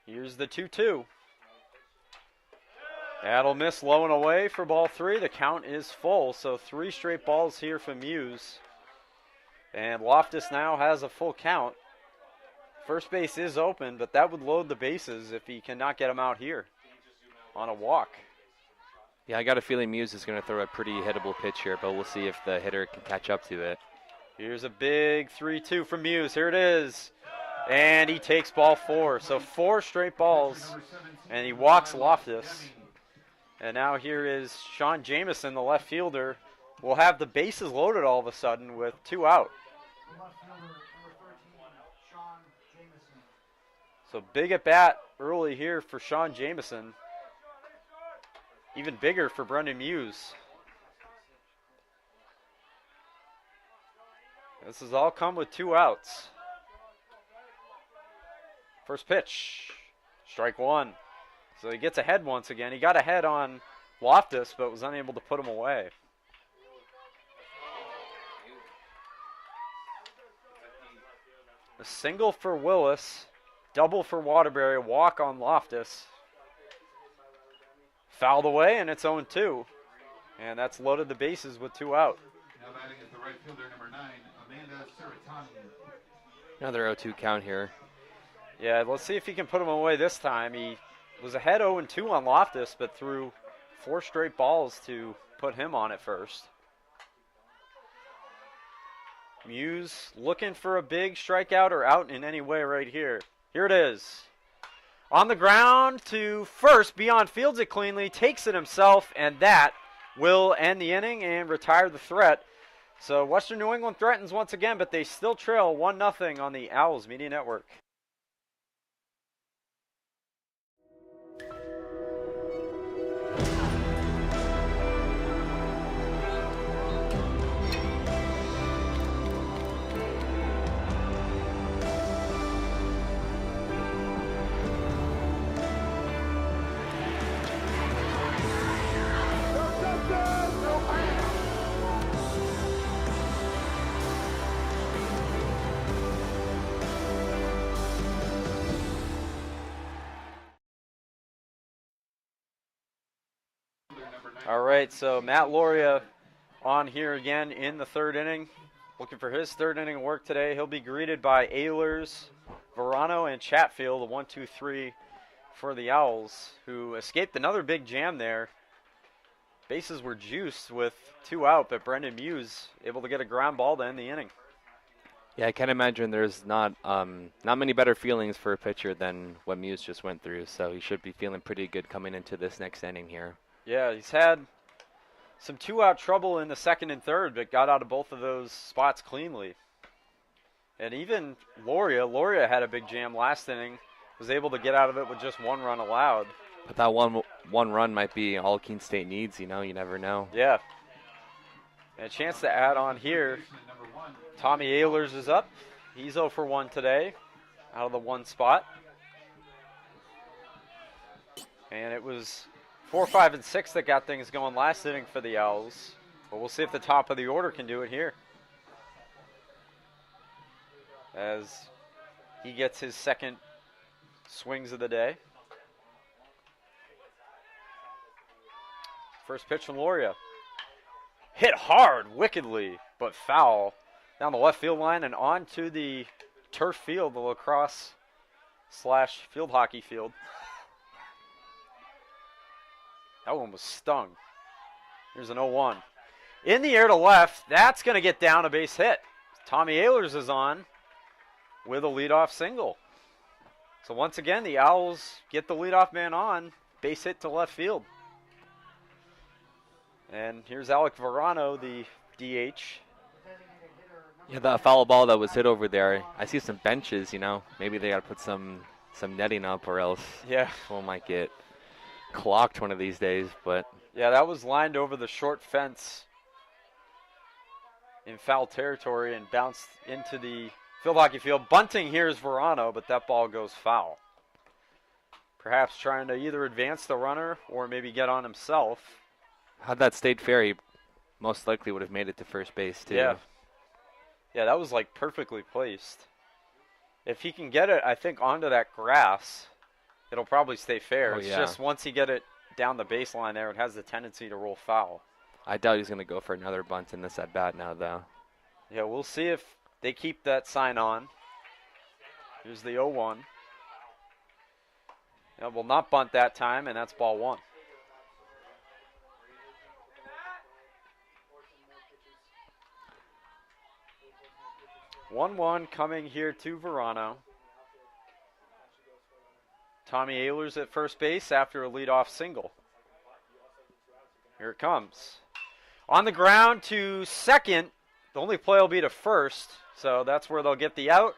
Here's the 2-2. That'll miss low and away for ball 3. The count is full, so 3 straight balls here for Muse. And Loftus now has a full count. First base is open, but that would load the bases if he cannot get him out here on a walk. Yeah, I got a feeling Muse is going to throw a pretty hittable pitch here, but we'll see if the hitter can catch up to it. Here's a big 3-2 from Muse. Here it is. And he takes ball 4. So 4 straight balls, and he walks Loftus. And now here is Sean Jamison, the left fielder. Will have the bases loaded all of a sudden with 2 out. So big at bat early here for Sean Jamison. Even bigger for Brendan Muse. This has all come with 2 outs. First pitch, strike 1. So he gets ahead once again. He got ahead on Loftus, but was unable to put him away. A single for Willis, double for Waterbury, walk on Loftus. Fouled away, and it's 0-2. And that's loaded the bases with 2 out. Now batting is the right fielder, number 9, Amanda Saratani. Another 0-2 count here. Yeah, let's see if he can put him away this time. He was ahead 0-2 on Loftus, but threw 4 straight balls to put him on at first. Muse looking for a big strikeout or out in any way right here. Here it is. On the ground to first, beyond fields it cleanly, takes it himself, and that will end the inning and retire the threat. So Western New England threatens once again, but they still trail 1-0 on the Owls Media Network. All right, so Matt Loria on here again in the 3rd inning. Looking for his 3rd inning work today. He'll be greeted by Ehlers, Verano, and Chatfield, the 1-2-3 for the Owls, who escaped another big jam there. Bases were juiced with 2 out, but Brendan Muse able to get a ground ball to end the inning. Yeah, I can't imagine there's not many better feelings for a pitcher than what Muse just went through, so he should be feeling pretty good coming into this next inning here. Yeah, he's had some two-out trouble in the second and third, but got out of both of those spots cleanly. And even Loria had a big jam last inning, was able to get out of it with just one run allowed. But that one run might be all Keene State needs, you know, you never know. Yeah. And a chance to add on here. Tommy Ehlers is up. He's 0 for 1 today, out of the one spot. And it was 4, 5, and 6 that got things going last inning for the Owls. But we'll see if the top of the order can do it here, as he gets his second swings of the day. First pitch from Loria. Hit hard, wickedly, but foul. Down the left field line and onto the turf field, the lacrosse / field hockey field. That one was stung. Here's an 0-1. In the air to left, that's going to get down a base hit. Tommy Ehlers is on with a leadoff single. So once again, the Owls get the leadoff man on, base hit to left field. And here's Alec Verano, the DH. Yeah, that foul ball that was hit over there, I see some benches, you know. Maybe they got to put some netting up, or else someone might get clocked one of these days. But yeah, that was lined over the short fence in foul territory and bounced into the field hockey field. Bunting here is Verano, but that ball goes foul. Perhaps trying to either advance the runner or maybe get on himself. Had that stayed fair, he most likely would have made it to first base, too. Yeah, that was like perfectly placed. If he can get it, I think, onto that grass, it'll probably stay fair. It's just once he get it down the baseline there, it has the tendency to roll foul. I doubt he's going to go for another bunt in this at-bat now, though. Yeah, we'll see if they keep that sign on. Here's the 0-1. Yeah, will not bunt that time, and that's ball one. One coming here to Verano. Tommy Ehlers at first base after a leadoff single. Here it comes. On the ground to second. The only play will be to first, so that's where they'll get the out.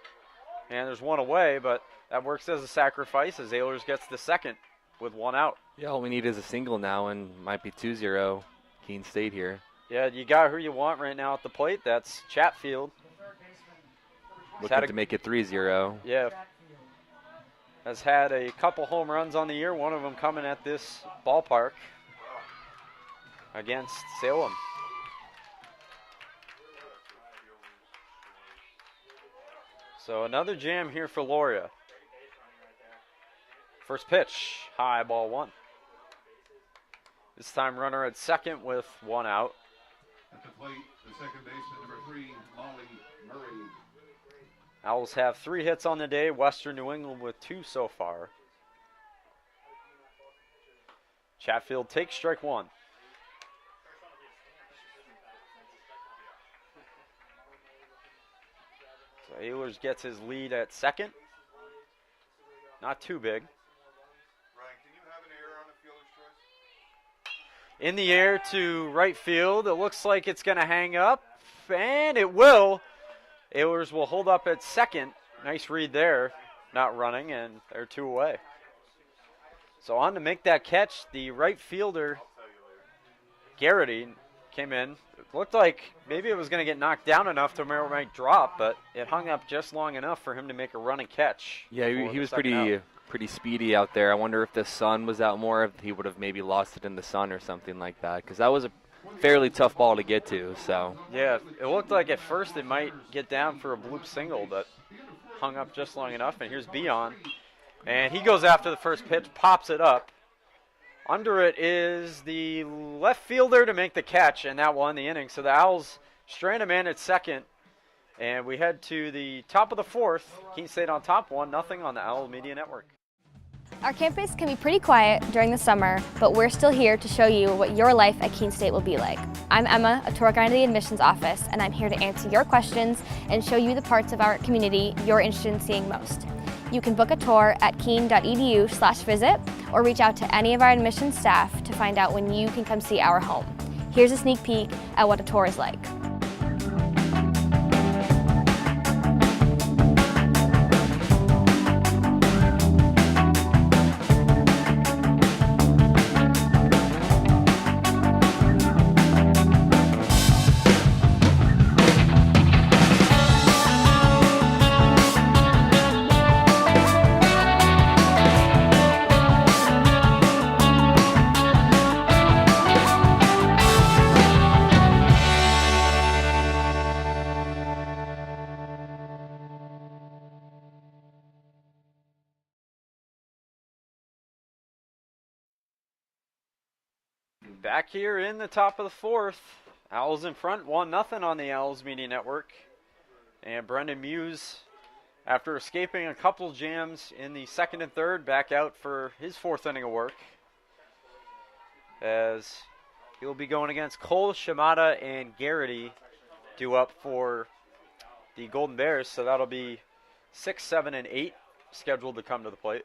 And there's one away, but that works as a sacrifice as Ehlers gets the second with one out. Yeah, all we need is a single now, and might be 2-0 Keene State here. Yeah, you got who you want right now at the plate. That's Chatfield. Looking to make it 3-0. Yeah. Has had a couple home runs on the year, one of them coming at this ballpark against Salem. So another jam here for Loria. First pitch, high, ball one. This time runner at second with one out. At the plate, the second baseman, number 3, Molly Murray. Owls have 3 hits on the day. Western New England with 2 so far. Chatfield takes strike one. So Ehlers gets his lead at second. Not too big. Ryan, can you have an error on the fielder's choice? In the air to right field. It looks like it's going to hang up, and it will. Ehlers will hold up at second. Nice read there. Not running, and they're 2 away. So on to make that catch, the right fielder, Garrity, came in. It looked like maybe it was going to get knocked down enough to where it might drop, but it hung up just long enough for him to make a running catch. Yeah, he was pretty speedy out there. I wonder if the sun was out more, if he would have maybe lost it in the sun or something like that, because that was a fairly tough ball to get to. So yeah, it looked like at first it might get down for a bloop single, but hung up just long enough. And here's Bion, and he goes after the first pitch, pops it up. Under it is the left fielder to make the catch, and that won the inning. So the Owls strand a man at second, and we head to the top of the fourth. Keene State on top, 1-0 on the Owl Media Network. Our campus can be pretty quiet during the summer, but we're still here to show you what your life at Keene State will be like. I'm Emma, a tour guide of the admissions office, and I'm here to answer your questions and show you the parts of our community you're interested in seeing most. You can book a tour at keene.edu/visit or reach out to any of our admissions staff to find out when you can come see our home. Here's a sneak peek at what a tour is like. Back here in the top of the fourth, Owls in front, 1-0 on the Owls Media Network. And Brendan Muse, after escaping a couple jams in the second and third, back out for his fourth inning of work, as he'll be going against Cole, Shimada, and Garrity, due up for the Golden Bears. So that'll be 6, 7, and 8 scheduled to come to the plate.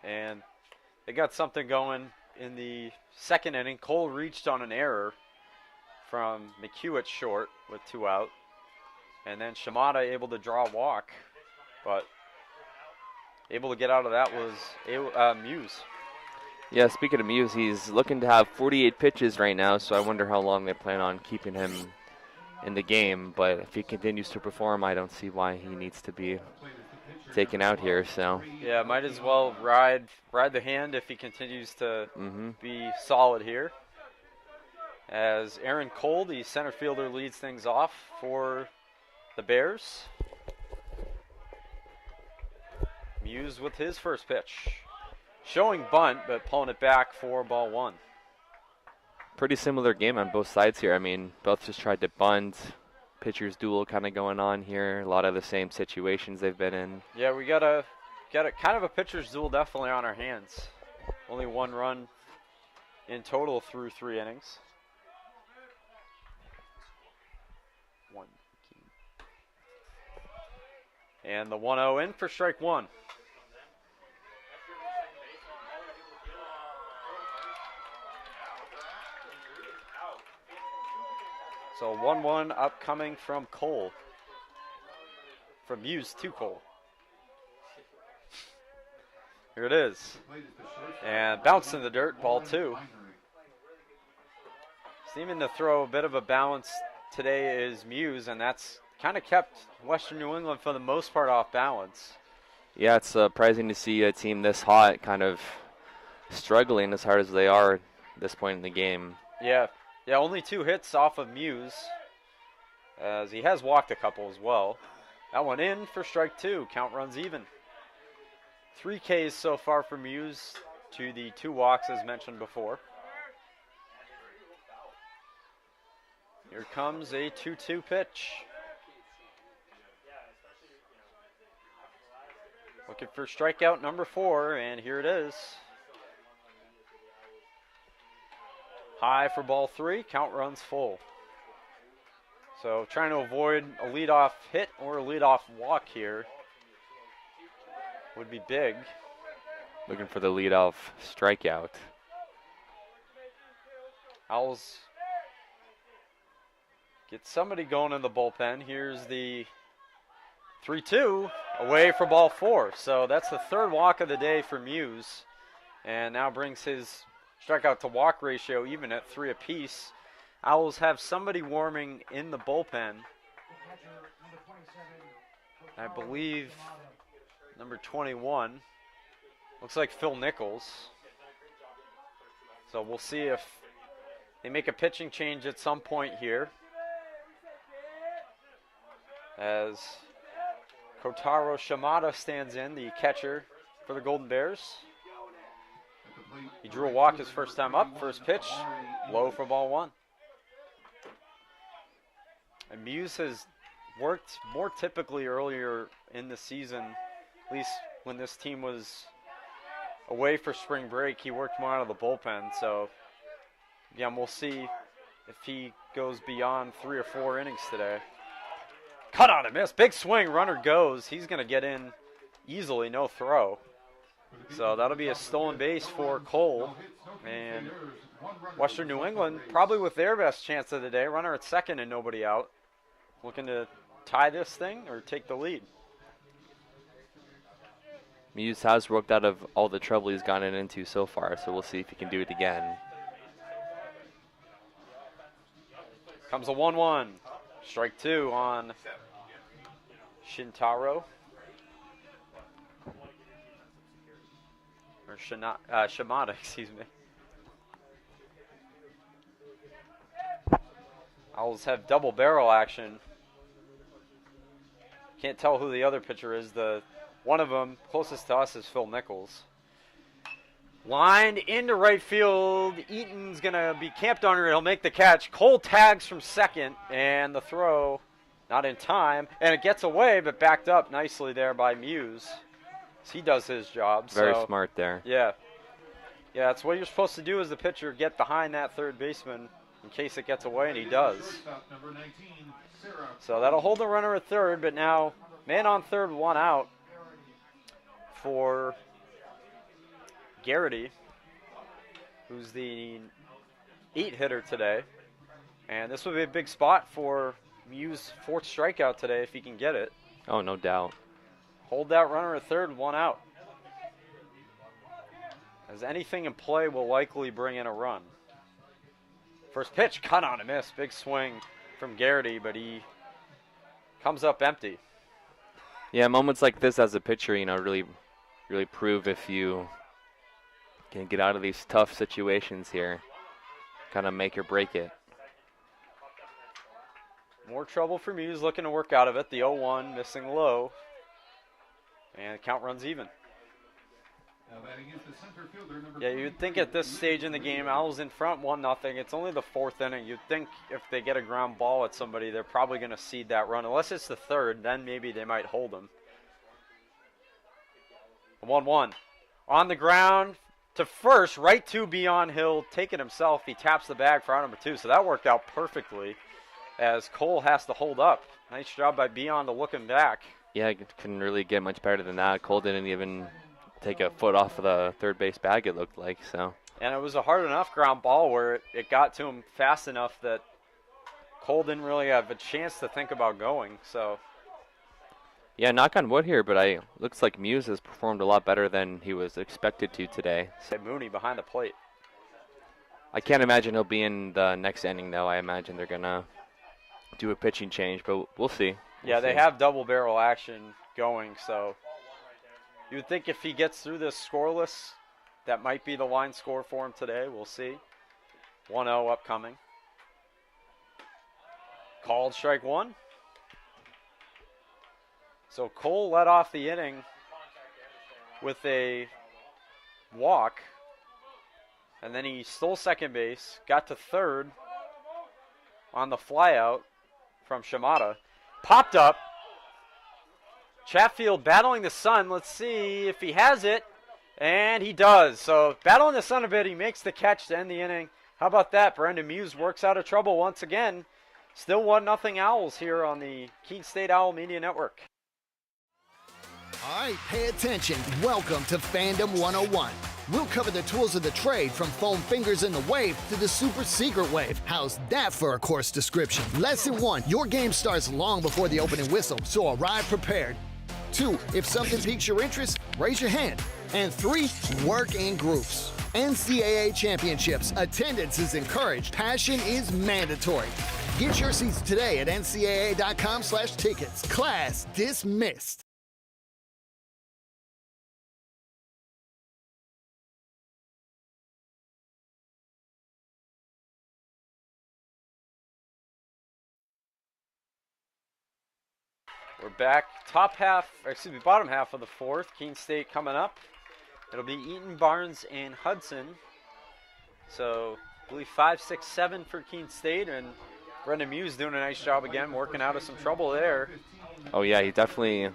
And they got something going in the second inning. Cole reached on an error from McHugh short with 2 out. And then Shimada able to draw a walk, but able to get out of that was Muse. Yeah, speaking of Muse, he's looking to have 48 pitches right now, so I wonder how long they plan on keeping him in the game. But if he continues to perform, I don't see why he needs to be taken out here. So yeah, might as well ride the hand if he continues to be solid here. As Aaron Cole, the center fielder, leads things off for the Bears. Muse with his first pitch, showing bunt but pulling it back for ball 1. Pretty similar game on both sides here. I mean, both just tried to bunt. Pitcher's duel kind of going on here. A lot of the same situations they've been in. Yeah, we got a kind of a pitcher's duel definitely on our hands. Only 1 run in total through 3 innings. 1. And the 1-0 in for strike 1. So 1-1 upcoming from Cole. From Muse to Cole. Here it is. And bounced in the dirt, ball 2. Seeming to throw a bit of a balance today is Muse, and that's kind of kept Western New England for the most part off balance. Yeah, it's surprising to see a team this hot kind of struggling as hard as they are at this point in the game. Yeah, only 2 hits off of Muse, as he has walked a couple as well. That one in for strike 2. Count runs even. 3 Ks so far for Muse to the 2 walks as mentioned before. Here comes a 2-2 pitch. Looking for strikeout number 4, and here it is. High for ball 3, count runs full. So trying to avoid a leadoff hit or a leadoff walk here would be big. Looking for the leadoff strikeout. Owls get somebody going in the bullpen. Here's the 3-2 away for ball 4. So that's the 3rd walk of the day for Muse, and now brings his strikeout to walk ratio even at 3 apiece. Owls have somebody warming in the bullpen. I believe number 21. Looks like Phil Nichols. So we'll see if they make a pitching change at some point here, as Kotaro Shimada stands in, the catcher for the Golden Bears. He drew a walk his first time up. First pitch, low for ball 1. And Muse has worked more typically earlier in the season, at least when this team was away for spring break. He worked more out of the bullpen. So, again, we'll see if he goes beyond 3 or 4 innings today. Cut on a miss. Big swing. Runner goes. He's going to get in easily. No throw. So that'll be a stolen base for Cole. And Western New England, probably with their best chance of the day, runner at second and nobody out, looking to tie this thing or take the lead. Muse has worked out of all the trouble he's gotten into so far, so we'll see if he can do it again. Comes a 1-1. Strike two on Shintaro. Or Shimada, excuse me. Owls have double barrel action. Can't tell who the other pitcher is. One of them closest to us is Phil Nichols. Lined into right field. Eaton's going to be camped under it. He'll make the catch. Cole tags from second, and the throw not in time. And it gets away, but backed up nicely there by Muse. He does his job. Very smart there. Yeah. Yeah, that's what you're supposed to do as the pitcher, get behind that third baseman in case it gets away, and he does. So that'll hold the runner at third, but now man on third, one out for Garrity, who's the 8 hitter today. And this would be a big spot for Muse' 4th strikeout today if he can get it. Oh, no doubt. Hold that runner at third, one out. As anything in play will likely bring in a run. First pitch, cut on a miss. Big swing from Garrity, but he comes up empty. Yeah, moments like this as a pitcher, really prove if you can get out of these tough situations here. Kind of make or break it. More trouble for Muse, looking to work out of it. The 0-1, missing low. And the count runs even. Yeah, you'd think at this stage in the game, Owls in front 1-0. It's only the 4th inning. You'd think if they get a ground ball at somebody, they're probably going to cede that run. Unless it's the 3rd, then maybe they might hold them. 1-1. On the ground to first, right to Beyond Hill, take it himself. He taps the bag for out number 2. So that worked out perfectly as Cole has to hold up. Nice job by Beyond to look him back. Yeah, it couldn't really get much better than that. Cole didn't even take a foot off of the third base bag, it looked like. So. And it was a hard enough ground ball where it got to him fast enough that Cole didn't really have a chance to think about going. So. Yeah, knock on wood here, but looks like Muse has performed a lot better than he was expected to today. Mooney behind the plate. I can't imagine he'll be in the next inning, though. I imagine they're going to do a pitching change, but we'll see. Yeah, they have double barrel action going, so you would think if he gets through this scoreless, that might be the line score for him today. We'll see. 1-0 upcoming. Called strike one. So Cole led off the inning with a walk, and then he stole second base, got to third on the flyout from Shimada. Popped up. Chatfield battling the sun. Let's see if he has it. And he does. So battling the sun a bit. He makes the catch to end the inning. How about that? Brendan Muse works out of trouble once again. Still 1-0 Owls here on the Keene State Owl Media Network. All right, pay attention. Welcome to Fandom 101. We'll cover the tools of the trade from foam fingers in the wave to the super secret wave. How's that for a course description? Lesson 1, your game starts long before the opening whistle, so arrive prepared. 2, if something piques your interest, raise your hand. And 3, work in groups. NCAA championships, attendance is encouraged, passion is mandatory. Get your seats today at ncaa.com/tickets. Class dismissed. We're back. Bottom half of the 4th. Keene State coming up. It'll be Eaton, Barnes, and Hudson. So, I believe 5, 6, 7 for Keene State, and Brendan Muse doing a nice job again, working out of some trouble there. Oh yeah, he definitely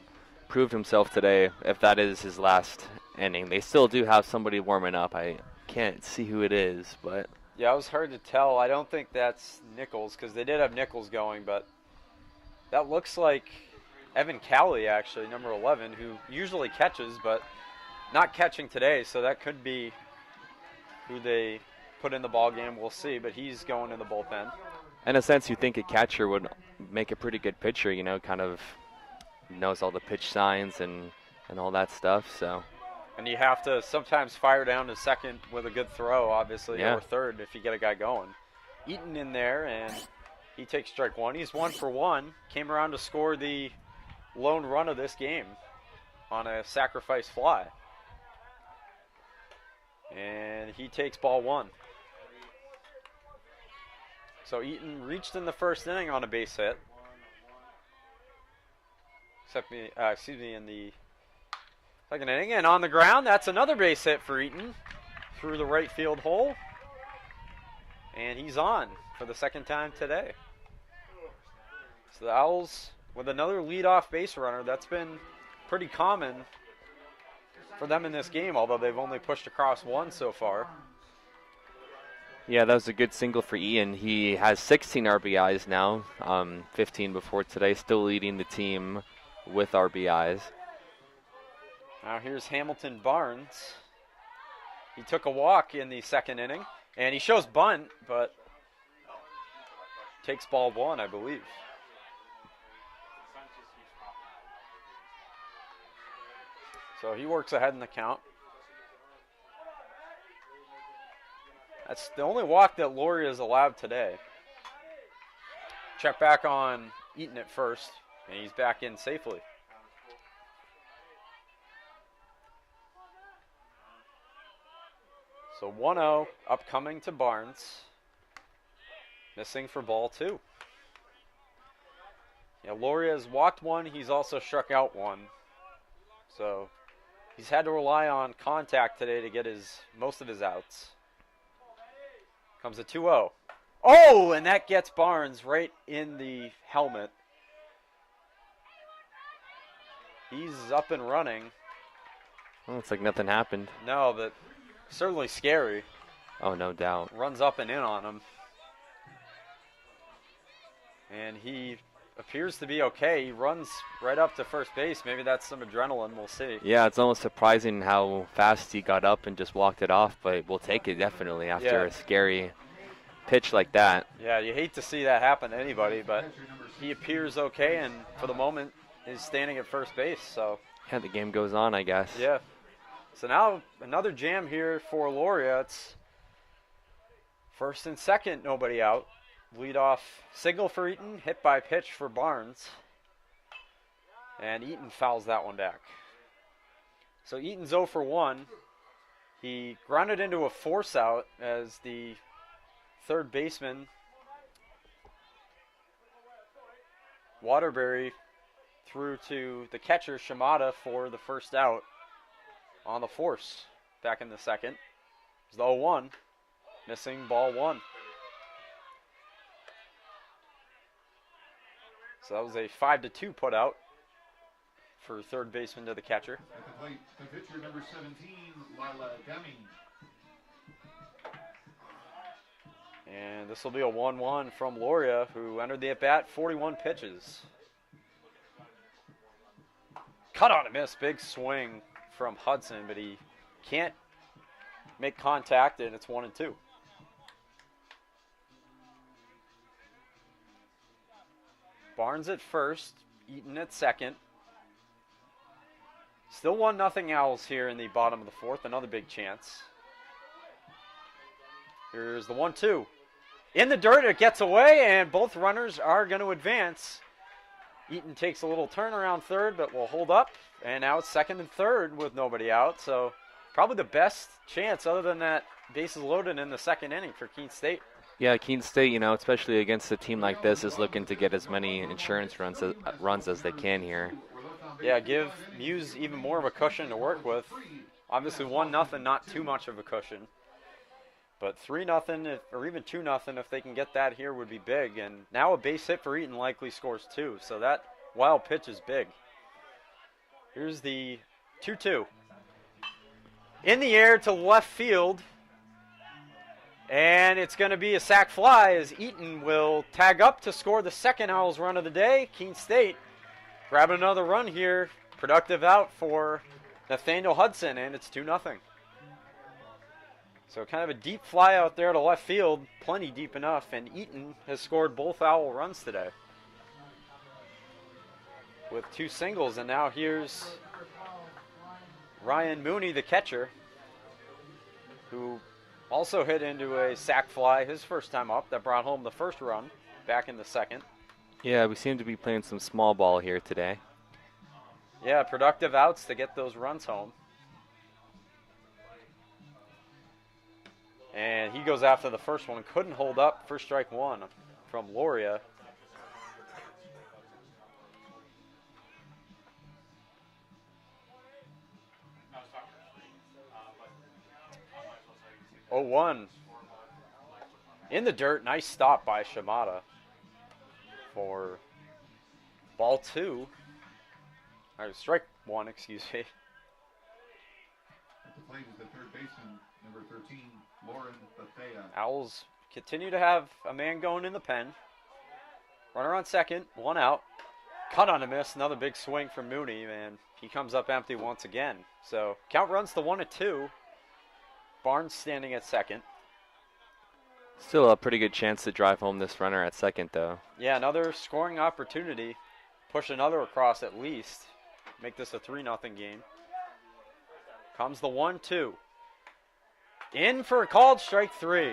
proved himself today, if that is his last inning. They still do have somebody warming up. I can't see who it is, but... Yeah, it was hard to tell. I don't think that's Nichols, because they did have Nichols going, but that looks like Evan Cowley, actually, number 11, who usually catches, but not catching today, so that could be who they put in the ball game. We'll see, but he's going in the bullpen. In a sense, you think a catcher would make a pretty good pitcher, kind of knows all the pitch signs and all that stuff. So. And you have to sometimes fire down to second with a good throw, obviously, Yeah. or third if you get a guy going. Eaton in there, and he takes strike one. He's 1 for 1. Came around to score the lone run of this game on a sacrifice fly. And he takes ball 1. So Eaton reached in the first inning on a base hit. In the second inning. And on the ground, that's another base hit for Eaton through the right field hole. And he's on for the second time today. So the Owls with another leadoff base runner. That's been pretty common for them in this game, although they've only pushed across one so far. Yeah, that was a good single for Ian. He has 16 RBIs now, 15 before today, still leading the team with RBIs. Now here's Hamilton Barnes. He took a walk in the second inning, and he shows bunt, but takes ball 1, I believe. So he works ahead in the count. That's the only walk that Laurie is allowed today. Check back on Eaton at first, and he's back in safely. So 1-0 upcoming to Barnes. Missing for ball 2. Yeah, Laurie has walked 1. He's also struck out 1. So he's had to rely on contact today to get most of his outs. Comes a 2-0. Oh, and that gets Barnes right in the helmet. He's up and running. Well, it's like nothing happened. No, but certainly scary. Oh, no doubt. Runs up and in on him. And he appears to be okay. He runs right up to first base. Maybe that's some adrenaline. We'll see. Yeah, it's almost surprising how fast he got up and just walked it off, but we'll take it definitely after a scary pitch like that. Yeah, you hate to see that happen to anybody, but he appears okay, and for the moment is standing at first base. So yeah, the game goes on, I guess. Yeah. So now another jam here for Lauria. It's first and second, nobody out. Leadoff single for Eaton, hit by pitch for Barnes. And Eaton fouls that one back. So Eaton's 0 for 1. He grounded into a force out as the third baseman, Waterbury, threw to the catcher, Shimada, for the first out on the force back in the second. It's the 0-1, missing ball 1. So that was a 5-2 put out for third baseman to the catcher. At the plate, the pitcher number 17, Lila Deming. And this will be a 1-1 from Lauria, who entered the at-bat, 41 pitches. Cut on a miss, big swing from Hudson, but he can't make contact, and it's 1-2. Barnes at first, Eaton at second. Still 1-0 Owls here in the bottom of the fourth, another big chance. Here's the 1-2. In the dirt, it gets away, and both runners are going to advance. Eaton takes a little turn around third, but will hold up. And now it's second and third with nobody out. So probably the best chance other than that bases loaded in the second inning for Keene State. Yeah, Keene State, especially against a team like this, is looking to get as many insurance runs as they can here. Yeah, give Muse even more of a cushion to work with. Obviously 1-0, not too much of a cushion. But 3-0 or even 2-0, if they can get that here, would be big. And now a base hit for Eaton likely scores 2. So that wild pitch is big. Here's the 2-2. In the air to left field. And it's going to be a sac fly as Eaton will tag up to score the second Owls run of the day. Keene State grabbing another run here. Productive out for Nathaniel Hudson, and it's 2-0. So kind of a deep fly out there to left field, plenty deep enough, and Eaton has scored both Owl runs today with 2 singles, and now here's Ryan Mooney, the catcher, who also hit into a sac fly his first time up that brought home the first run back in the second. Yeah, we seem to be playing some small ball here today. Yeah, productive outs to get those runs home. And he goes after the first one. Couldn't hold up for strike 1 from Loria. Oh, 1 in the dirt. Nice stop by Shimada for ball 2. All right, strike 1, excuse me. At the plate is the third baseman, number 13, Lauren Bethea. Owls continue to have a man going in the pen. Runner on second, 1 out. Cut on a miss, another big swing from Mooney, and he comes up empty once again. So count runs to 1-2. Barnes standing at second. Still a pretty good chance to drive home this runner at second, though. Yeah, another scoring opportunity. Push another across at least. Make this a 3-0 game. Comes the 1-2. In for a called strike 3.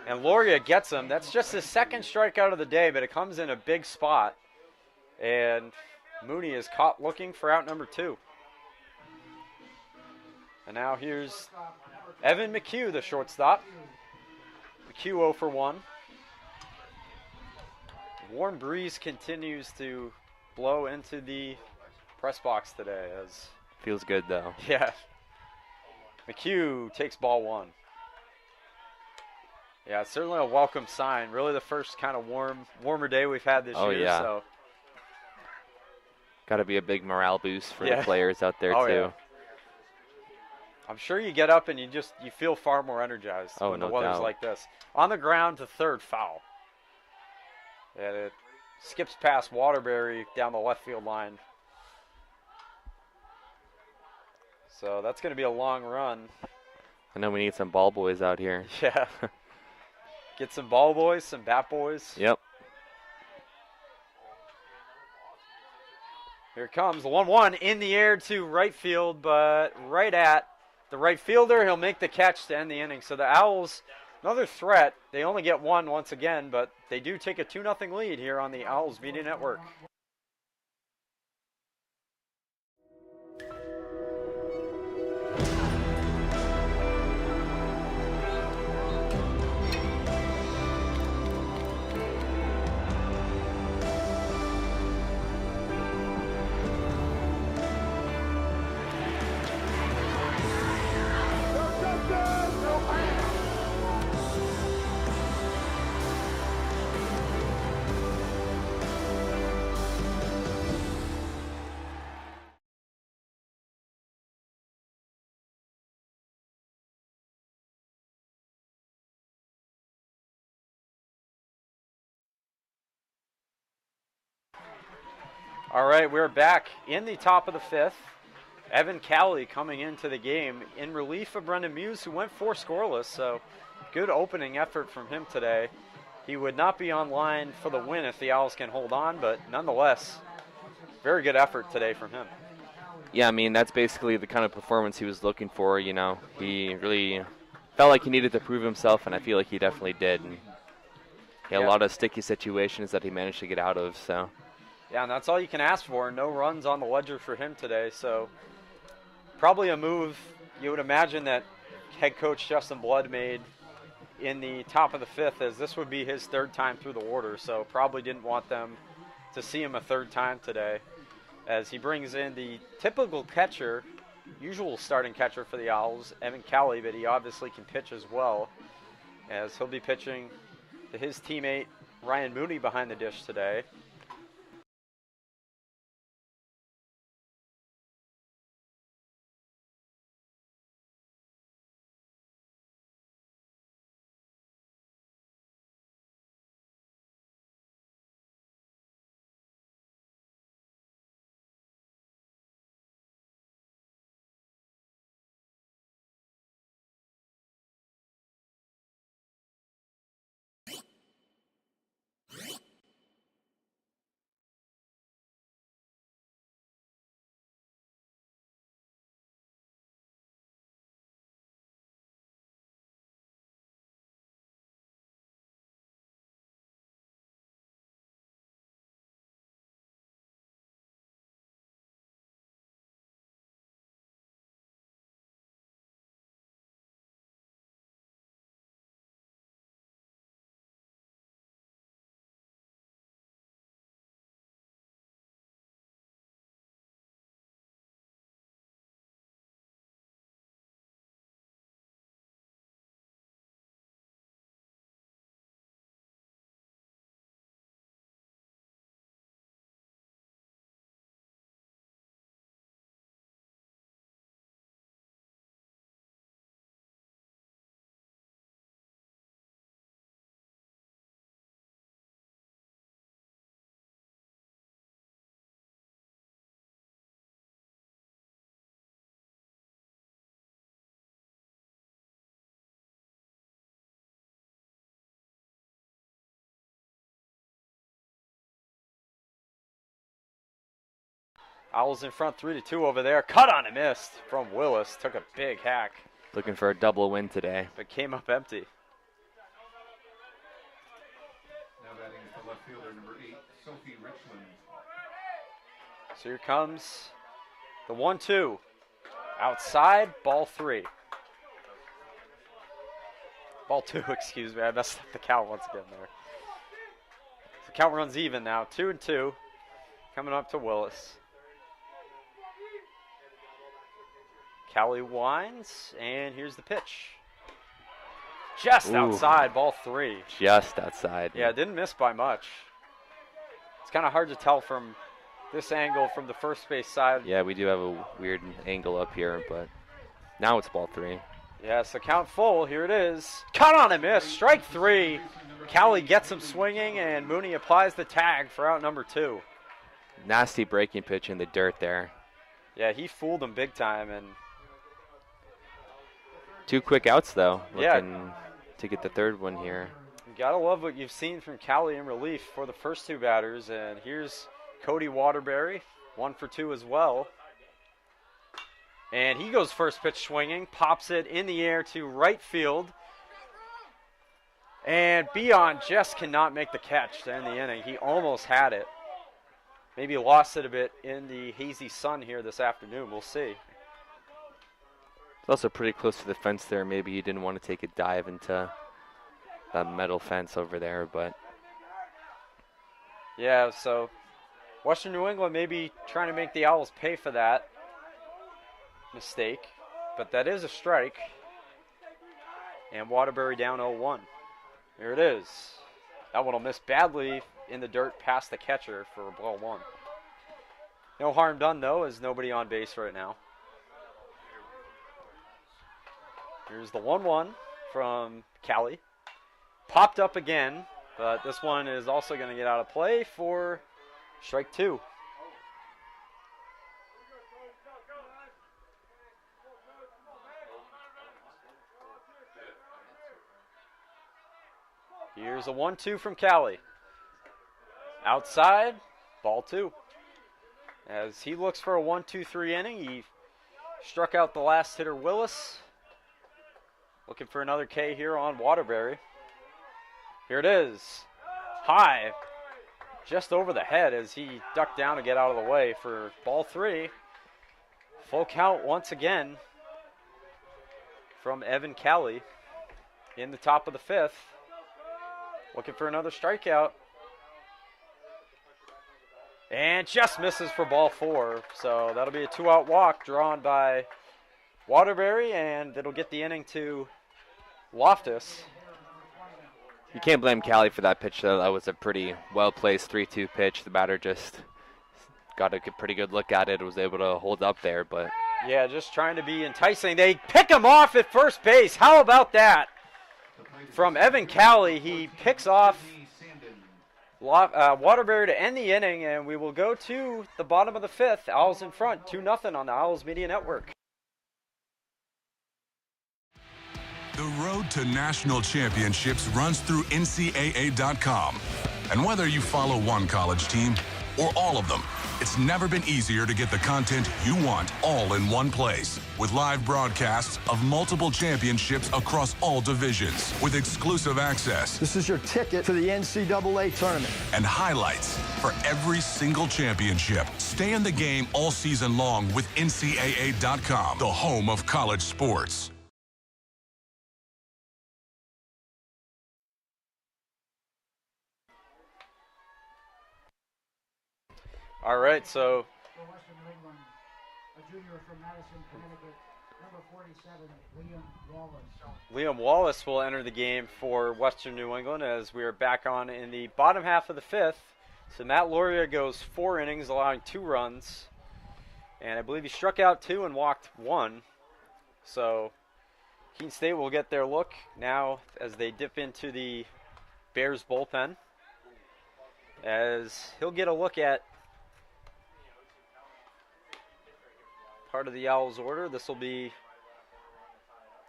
And Loria gets him. That's just his second strikeout of the day, but it comes in a big spot. And Mooney is caught looking for out number 2. And now here's Evan McHugh, the shortstop. McHugh 0 for 1. Warm breeze continues to blow into the press box today. As Feels good, though. yeah. McHugh takes ball 1. Yeah, it's certainly a welcome sign. Really the first kind of warmer day we've had this year. Yeah. So Got to be a big morale boost for the players out there, too. Yeah. I'm sure you get up and you feel far more energized when the weather's like this. On the ground to third, foul. And it skips past Waterbury down the left field line. So that's going to be a long run. I know we need some ball boys out here. Yeah. Get some ball boys, some bat boys. Yep. Here it comes, the 1-1 in the air to right field, but right at the right fielder. He'll make the catch to end the inning. So the Owls, another threat. They only get 1 once again, but they do take a 2-0 lead here on the Owls Media Network. All right, we're back in the top of the 5th. Evan Cowley coming into the game in relief of Brendan Muse, who went 4 scoreless, so good opening effort from him today. He would not be on line for the win if the Owls can hold on, but nonetheless, very good effort today from him. Yeah, I mean, that's basically the kind of performance he was looking for, you know. He really felt like he needed to prove himself, and I feel like he definitely did. And he had a lot of sticky situations that he managed to get out of, so. Yeah, and that's all you can ask for. No runs on the ledger for him today, so probably a move you would imagine that head coach Justin Blood made in the top of the 5th, as this would be his 3rd time through the order, so probably didn't want them to see him a 3rd time today, as he brings in the typical catcher, usual starting catcher for the Owls, Evan Cowley, but he obviously can pitch as well, as he'll be pitching to his teammate Ryan Mooney behind the dish today. Owls in front 3-2 over there. Cut on and missed from Willis. Took a big hack, Looking for a double win today. but came up empty. Now batting is the left fielder, number 8, Sophie Richland. So here comes the 1-2. Outside, ball 3. Ball 2, excuse me. I messed up the count once again there. The count runs even now. 2-2. Coming up to Willis. Callie winds, and here's the pitch. Just Ooh. outside, ball 3. Just outside. Yeah, didn't miss by much. It's kind of hard to tell from this angle from the first base side. Yeah, we do have a weird angle up here, but now it's ball 3. Yeah, so count full. Here it is. Cut on and miss. Strike 3. Callie gets him swinging, and Mooney applies the tag for out number 2. Nasty breaking pitch in the dirt there. Yeah, he fooled him big time, and 2 quick outs, though. Yeah. Looking to get the third one here. you gotta love what you've seen from Callie in relief for the first 2 batters. And here's Cody Waterbury, 1 for 2 as well. And he goes first pitch swinging, pops it in the air to right field. And Beyond just cannot make the catch to end the inning. He almost had it. Maybe lost it a bit in the hazy sun here this afternoon. We'll see. It's also pretty close to the fence there. Maybe he didn't want to take a dive into that metal fence over there, but Yeah, so Western New England may be trying to make the Owls pay for that mistake, but that is a strike. And Waterbury down 0-1. Here it is. That one will miss badly in the dirt past the catcher for ball 1. No harm done, though, as nobody on base right now. Here's the 1-1 from Callie. Popped up again, but this one is also going to get out of play for strike 2. Here's a 1-2 from Callie. Outside, ball 2. As he looks for a 1-2-3 inning, he struck out the last hitter, Willis. Looking for another K here on Waterbury. Here it is. High. Just over the head as he ducked down to get out of the way for ball 3. Full count once again from Evan Callie in the top of the 5th. Looking for another strikeout. And just misses for ball 4. So that'll be a 2-out walk drawn by Waterbury, and it'll get the inning to Loftus. you can't blame Callie for that pitch, though. That was a pretty well-placed 3-2 pitch. The batter just got a pretty good look at it, was able to hold up there, but Yeah, just trying to be enticing. They pick him off at first base. How about that? From Evan Callie, he picks off Waterbury to end the inning, and we will go to the bottom of the 5th. Owls in front, 2-0 on the Owls Media Network. The road to national championships runs through NCAA.com. And whether you follow one college team or all of them, it's never been easier to get the content you want all in one place. With live broadcasts of multiple championships across all divisions, with exclusive access This is your ticket to the NCAA tournament. and highlights for every single championship. Stay in the game all season long with NCAA.com, the home of college sports. All right, so For Western New England, a junior from Madison, Connecticut, number 47, Liam Wallace. Liam Wallace will enter the game for Western New England as we are back on in the bottom half of the 5th. So Matt Loria goes 4 innings, allowing 2 runs. And I believe he struck out 2 and walked 1. So Keene State will get their look now as they dip into the Bears bullpen. As he'll get a look at part of the Owls order. This will be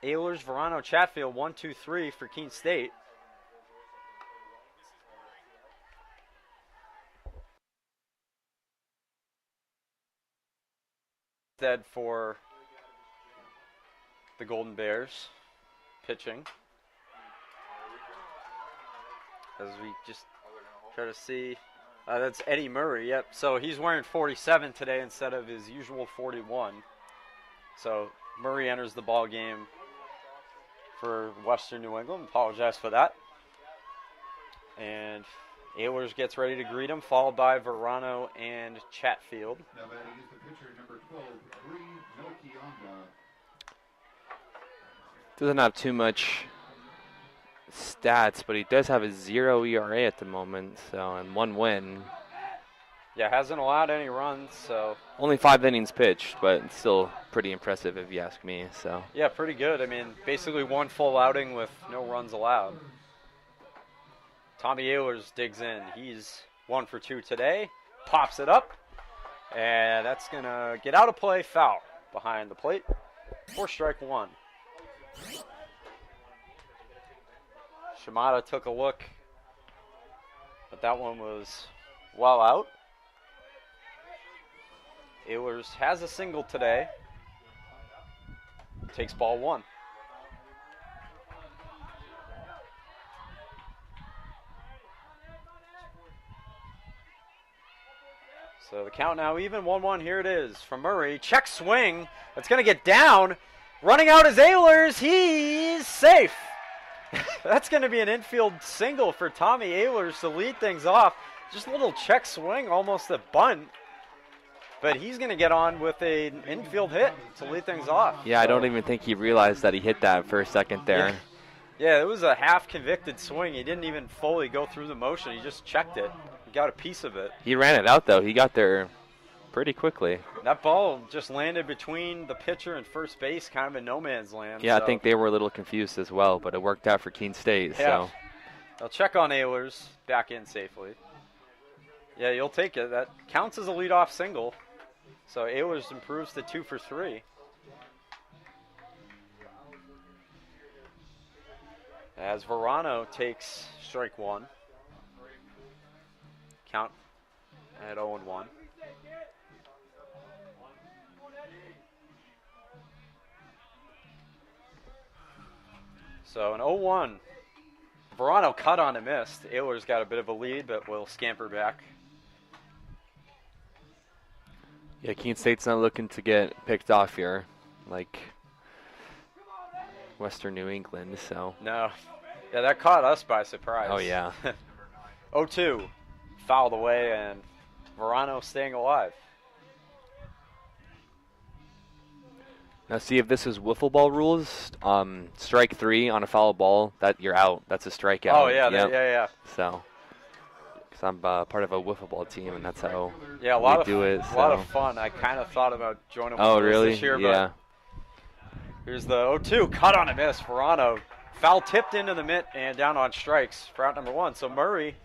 Ehlers, Verano, Chatfield, 1, 2, 3 for Keene State. instead for the Golden Bears pitching. As we just try to see, that's Eddie Murray. Yep. So he's wearing 47 today instead of his usual 41. So Murray enters the ball game for Western New England. Apologize for that. And Ehlers gets ready to greet him, followed by Verano and Chatfield. Now batting is the pitcher, number 12, Bree Nokianda. Doesn't have too much stats, but he does have a 0 ERA at the moment, so, and 1 win. Yeah, hasn't allowed any runs, so. Only 5 innings pitched, but it's still pretty impressive if you ask me. So. Yeah, pretty good. I mean, basically one full outing with no runs allowed. Tommy Ehlers digs in. He's 1 for 2 today. Pops it up, and that's going to get out of play, foul behind the plate for strike 1. Shimada took a look, but that one was well out. Ehlers has a single today. Takes ball 1. So the count now even, 1-1. Here it is from Murray. Check swing. That's going to get down. Running out is Ehlers. He's safe. That's going to be an infield single for Tommy Ehlers to lead things off. Just a little check swing, almost a bunt. But he's going to get on with an infield hit to lead things off. Yeah, so I don't even think he realized that he hit that for a second there. Yeah, it was a half-convicted swing. He didn't even fully go through the motion. He just checked it. He got a piece of it. He ran it out, though. He got there pretty quickly. That ball just landed between the pitcher and first base, kind of in no man's land. Yeah, so. I think they were a little confused as well, but it worked out for Keene State. Yeah. So they'll check on Ehlers, back in safely. Yeah, you'll take it. That counts as a leadoff single. So Ehlers improves to 2 for 3. As Verano takes strike 1. Count at 0-1. So an 0-1. Verano cut on and missed. Ehlers got a bit of a lead, but will scamper back. yeah, Keene State's not looking to get picked off here, like Western New England. So no, yeah, that caught us by surprise. Oh yeah. 0-2, fouled away, and Verano staying alive. Now see if this is wiffle ball rules. Strike 3 on a foul ball, that you're out. That's a strikeout. Oh yeah, yep. yeah. So, because I'm part of a wiffle ball team, and that's how yeah, a lot we of do it. A lot of fun. I kind of thought about joining. Oh really? This year, yeah. But here's the 0-2, cut on a miss. Verano foul tipped into the mitt and down on strikes for out number 1. So Murray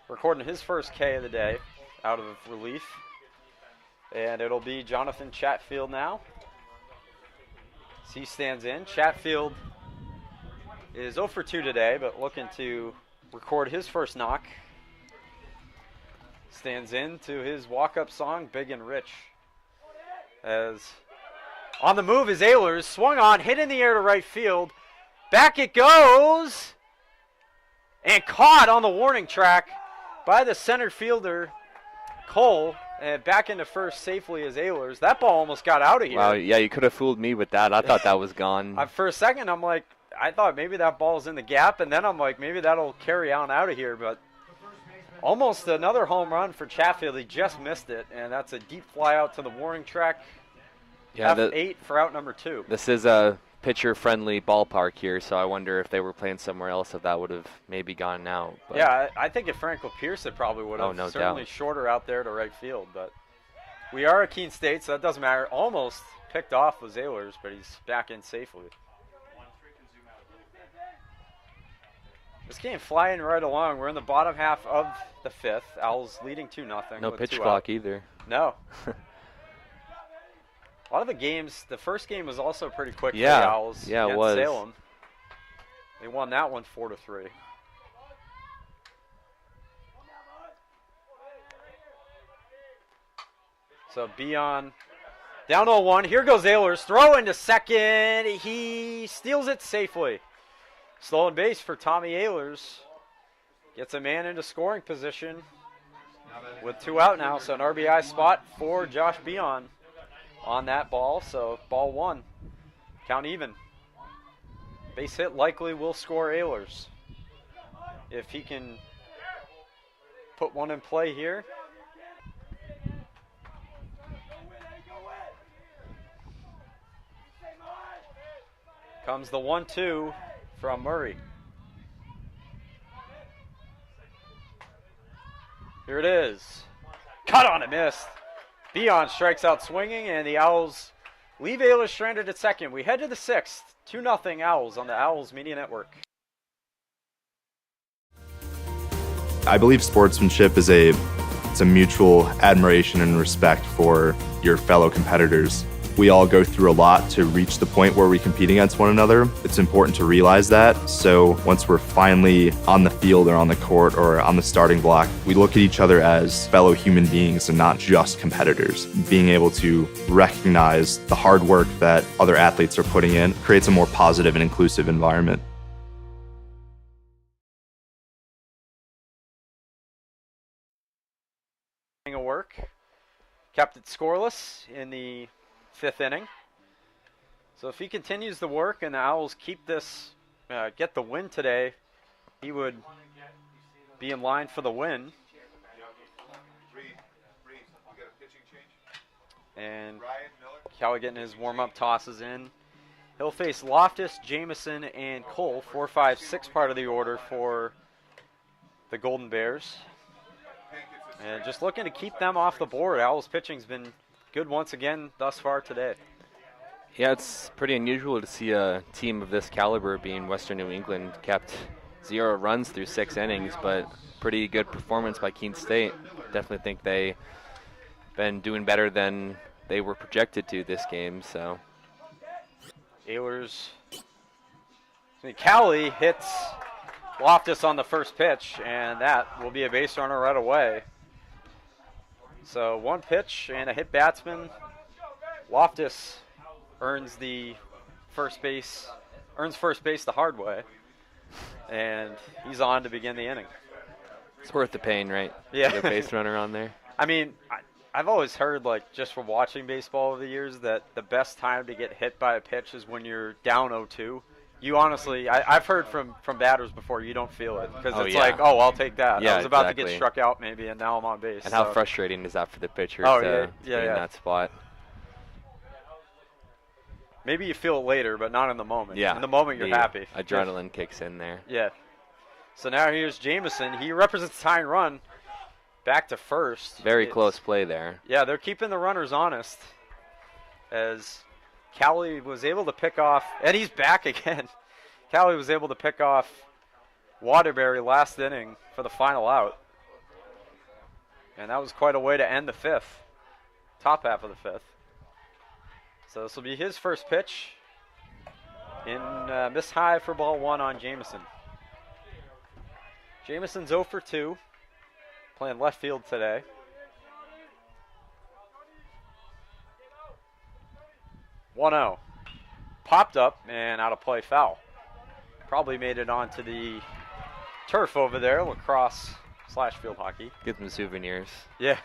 recording his first K of the day out of relief, and it'll be Jonathan Chatfield now. As he stands in. Chatfield is 0 for 2 today, but looking to record his first knock. Stands in to his walk-up song, Big and Rich. As on the move is Ehlers, swung on, hit in the air to right field. Back it goes, and caught on the warning track by the center fielder, Cole. And back into first safely as Ehlers. That ball almost got out of here. Wow, yeah, you could have fooled me with that. I thought that was gone. For a second, I'm like, I thought maybe that ball's in the gap, and then I'm like, maybe that'll carry on out of here. But almost another home run for Chatfield. He just missed it, and that's a deep fly out to the warning track. Yeah, F8 for out number 2. This is a pitcher-friendly ballpark here, so I wonder if they were playing somewhere else if that would have maybe gone out. But yeah, I think if Franklin Pierce, it probably would have. Oh, no Certainly doubt. Shorter out there to right field, but we are at Keene State, so that doesn't matter. Almost picked off was Ehlers, but he's back in safely. This game flying right along. We're in the bottom half of the 5th. Owls leading 2-0. no with pitch 2 clock out. either. No. A lot of the games, the first game was also pretty quick for Yeah. the Owls Yeah, it against was. Salem. They won that one 4-3. So be on Down 0-1. Here goes Ehlers. Throw into second. He steals it safely. Stolen base for Tommy Ehlers. Gets a man into scoring position with 2 out now. So an RBI spot for Josh Beon on that ball. So ball 1. Count even. Base hit likely will score Ehlers. If he can put one in play here. Comes the 1-2 from Murray. Here it is. Cut on it, missed. Beon strikes out swinging, and the Owls leave Ehlers stranded at second. We head to the 6th. 2-0 Owls on the Owls Media Network. I believe sportsmanship is it's a mutual admiration and respect for your fellow competitors. We all go through a lot to reach the point where we compete against one another. It's important to realize that. So once we're finally on the field or on the court or on the starting block, we look at each other as fellow human beings and not just competitors. Being able to recognize the hard work that other athletes are putting in creates a more positive and inclusive environment. Work. Kept it scoreless in the 5th inning. So if he continues the work and the Owls keep this, get the win today, he would be in line for the win. And Kelly getting his warm-up tosses in. He'll face Loftus, Jamison, and Cole, 4, 5, 6 part of the order for the Golden Bears. And just looking to keep them off the board. Owls pitching's been good once again thus far today. Yeah, it's pretty unusual to see a team of this caliber being Western New England kept 0 runs through 6 innings, but pretty good performance by Keene State. Definitely think they've been doing better than they were projected to this game. So Ehlers, Cowley hits Loftus on the first pitch, and that will be a base runner right away. So 1 pitch and a hit batsman. Loftus earns first base the hard way, and he's on to begin the inning. It's worth the pain, right? Yeah. Get a base runner on there. I mean, I've always heard, like, just from watching baseball over the years, that the best time to get hit by a pitch is when you're down 0-2. You honestly, I've heard from batters before, you don't feel it. Because it's like, oh, I'll take that. Yeah, I was about exactly. to get struck out maybe, and now I'm on base. And how frustrating is that for the pitcher to be in that spot? Maybe you feel it later, but not in the moment. Yeah. In the moment, you're happy. Adrenaline kicks in there. Yeah. So now here's Jamison. He represents the tying run back to first. Very close play there. Yeah, they're keeping the runners honest, as Cowley was able to pick off, and he's back again. Cowley was able to pick off Waterbury last inning for the final out. And that was quite a way to end the 5th, top half of the 5th. So this will be his first pitch in miss high for ball 1 on Jamison. Jamison's 0 for 2, playing left field today. (1-0). Popped up and out of play, foul. Probably made it onto the turf over there, lacrosse / field hockey. Get some souvenirs. Yeah.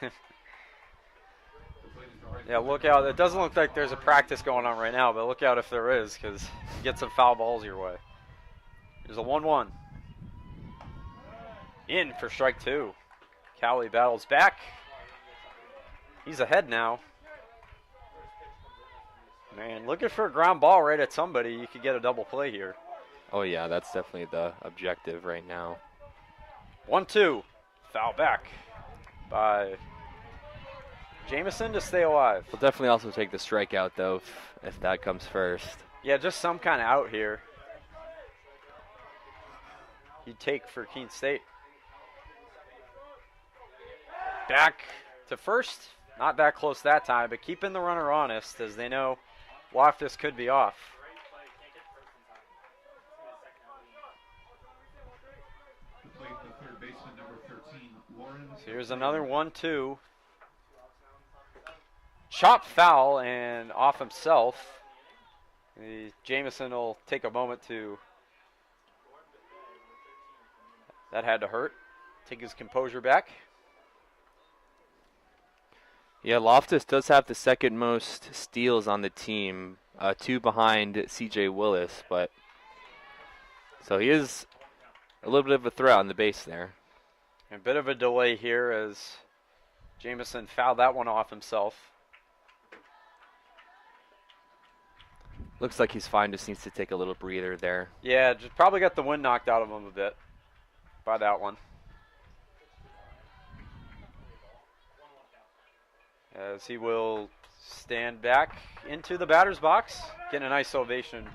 Yeah, look out. It doesn't look like there's a practice going on right now, but look out if there is, because you get some foul balls your way. There's a 1-1. In for strike 2. Cowley battles back. He's ahead now. Man, looking for a ground ball right at somebody. You could get a double play here. Oh, yeah, that's definitely the objective right now. 1-2. Foul back by Jamison to stay alive. We'll definitely also take the strikeout, though, if that comes first. Yeah, just some kind of out here. You'd take for Keene State. Back to first. Not that close that time, but keeping the runner honest, as they know Loftus could be off. So here's another 1-2. chop foul and off himself. Jamison will take a moment to. That had to hurt. Take his composure back. Yeah, Loftus does have the second most steals on the team, 2 behind CJ Willis, but so he is a little bit of a threat on the base there. A bit of a delay here as Jamison fouled that one off himself. Looks like he's fine, just needs to take a little breather there. Yeah, just probably got the wind knocked out of him a bit by that one. As he will stand back into the batter's box, getting a nice ovation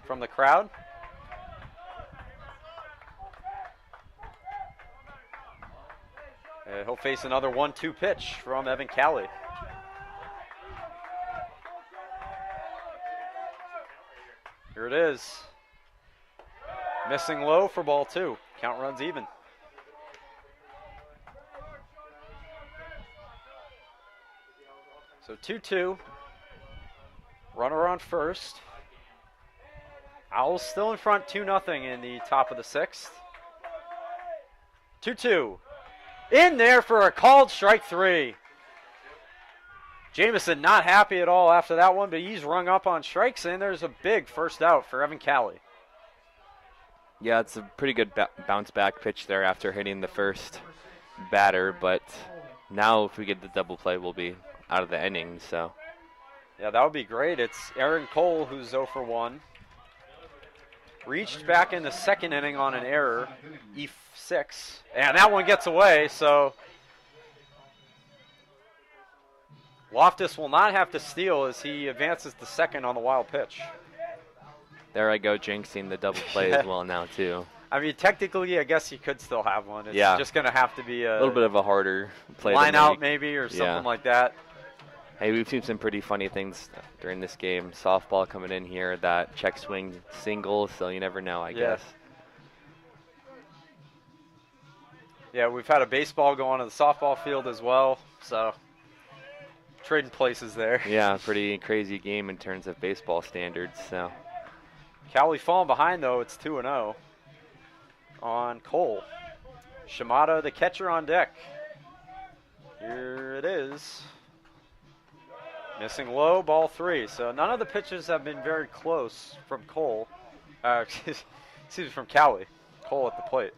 from the crowd. He'll face another 1-2 pitch from Evan Calley. Here it is. Missing low for ball 2. Count runs even. So 2-2. Runner on first. Owls still in front 2-0 in the top of the 6th. 2-2. In there for a called strike 3. Jamison not happy at all after that one, but he's rung up on strikes, and there's a big first out for Evan Calley. Yeah, it's a pretty good bounce back pitch there after hitting the first batter, but now if we get the double play, we'll be out of the inning. So yeah, that would be great. It's Aaron Cole who's 0 for 1. Reached back in the second inning on an error, E6, and that one gets away, so Loftus will not have to steal as he advances to second on the wild pitch. There I go, jinxing the double play as well now, too. I mean, technically, I guess you could still have one. It's just going to have to be a little bit of a harder play. Line out maybe or something like that. Hey, we've seen some pretty funny things during this game. Softball coming in here, that check swing single, so you never know, I guess. Yeah, we've had a baseball go on to the softball field as well, so trading places there. Yeah, pretty crazy game in terms of baseball standards. So Cowley falling behind, though. It's 2-0 on Cole. Shimada, the catcher, on deck. Here it is. Missing low, ball 3. So none of the pitches have been very close from Cole. Excuse me, from Cowley. Cole at the plate.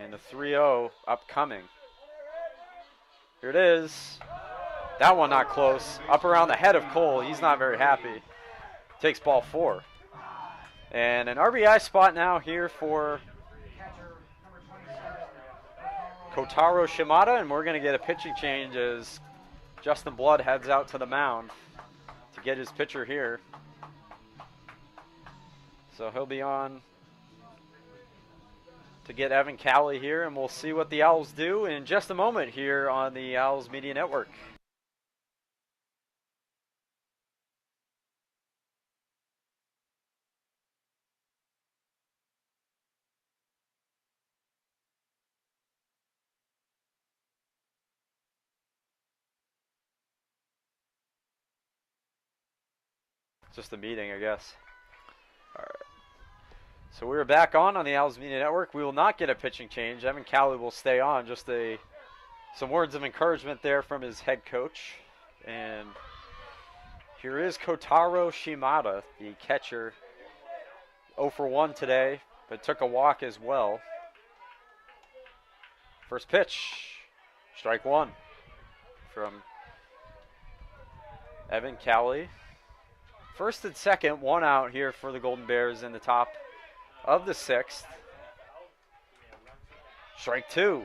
And the 3-0 upcoming. Here it is. That one not close. Up around the head of Cole. He's not very happy. Takes ball 4. And an RBI spot now here for Kotaro Shimada, and we're going to get a pitching change as Justin Blood heads out to the mound to get his pitcher here. So he'll be on to get Evan Cowley here, and we'll see what the Owls do in just a moment here on the Owls Media Network. Just a meeting, I guess. All right. So we're back on the Owls Media Network. We will not get a pitching change. Evan Cowley will stay on. Just some words of encouragement there from his head coach. And here is Kotaro Shimada, the catcher. 0 for 1 today, but took a walk as well. First pitch, strike 1 from Evan Cowley. First and second, 1 out here for the Golden Bears in the top of the 6th. Strike 2.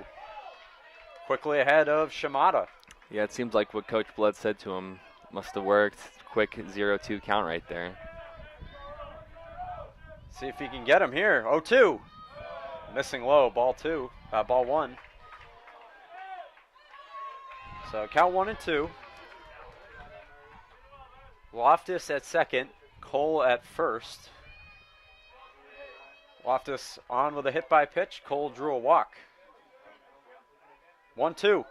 Quickly ahead of Shimada. Yeah, it seems like what Coach Blood said to him must have worked. Quick 0-2 count right there. See if he can get him here. 0-2. Missing low, ball 1. So count 1 and 2. Loftus at second, Cole at first. Loftus on with a hit by pitch. Cole drew a walk. 1-2.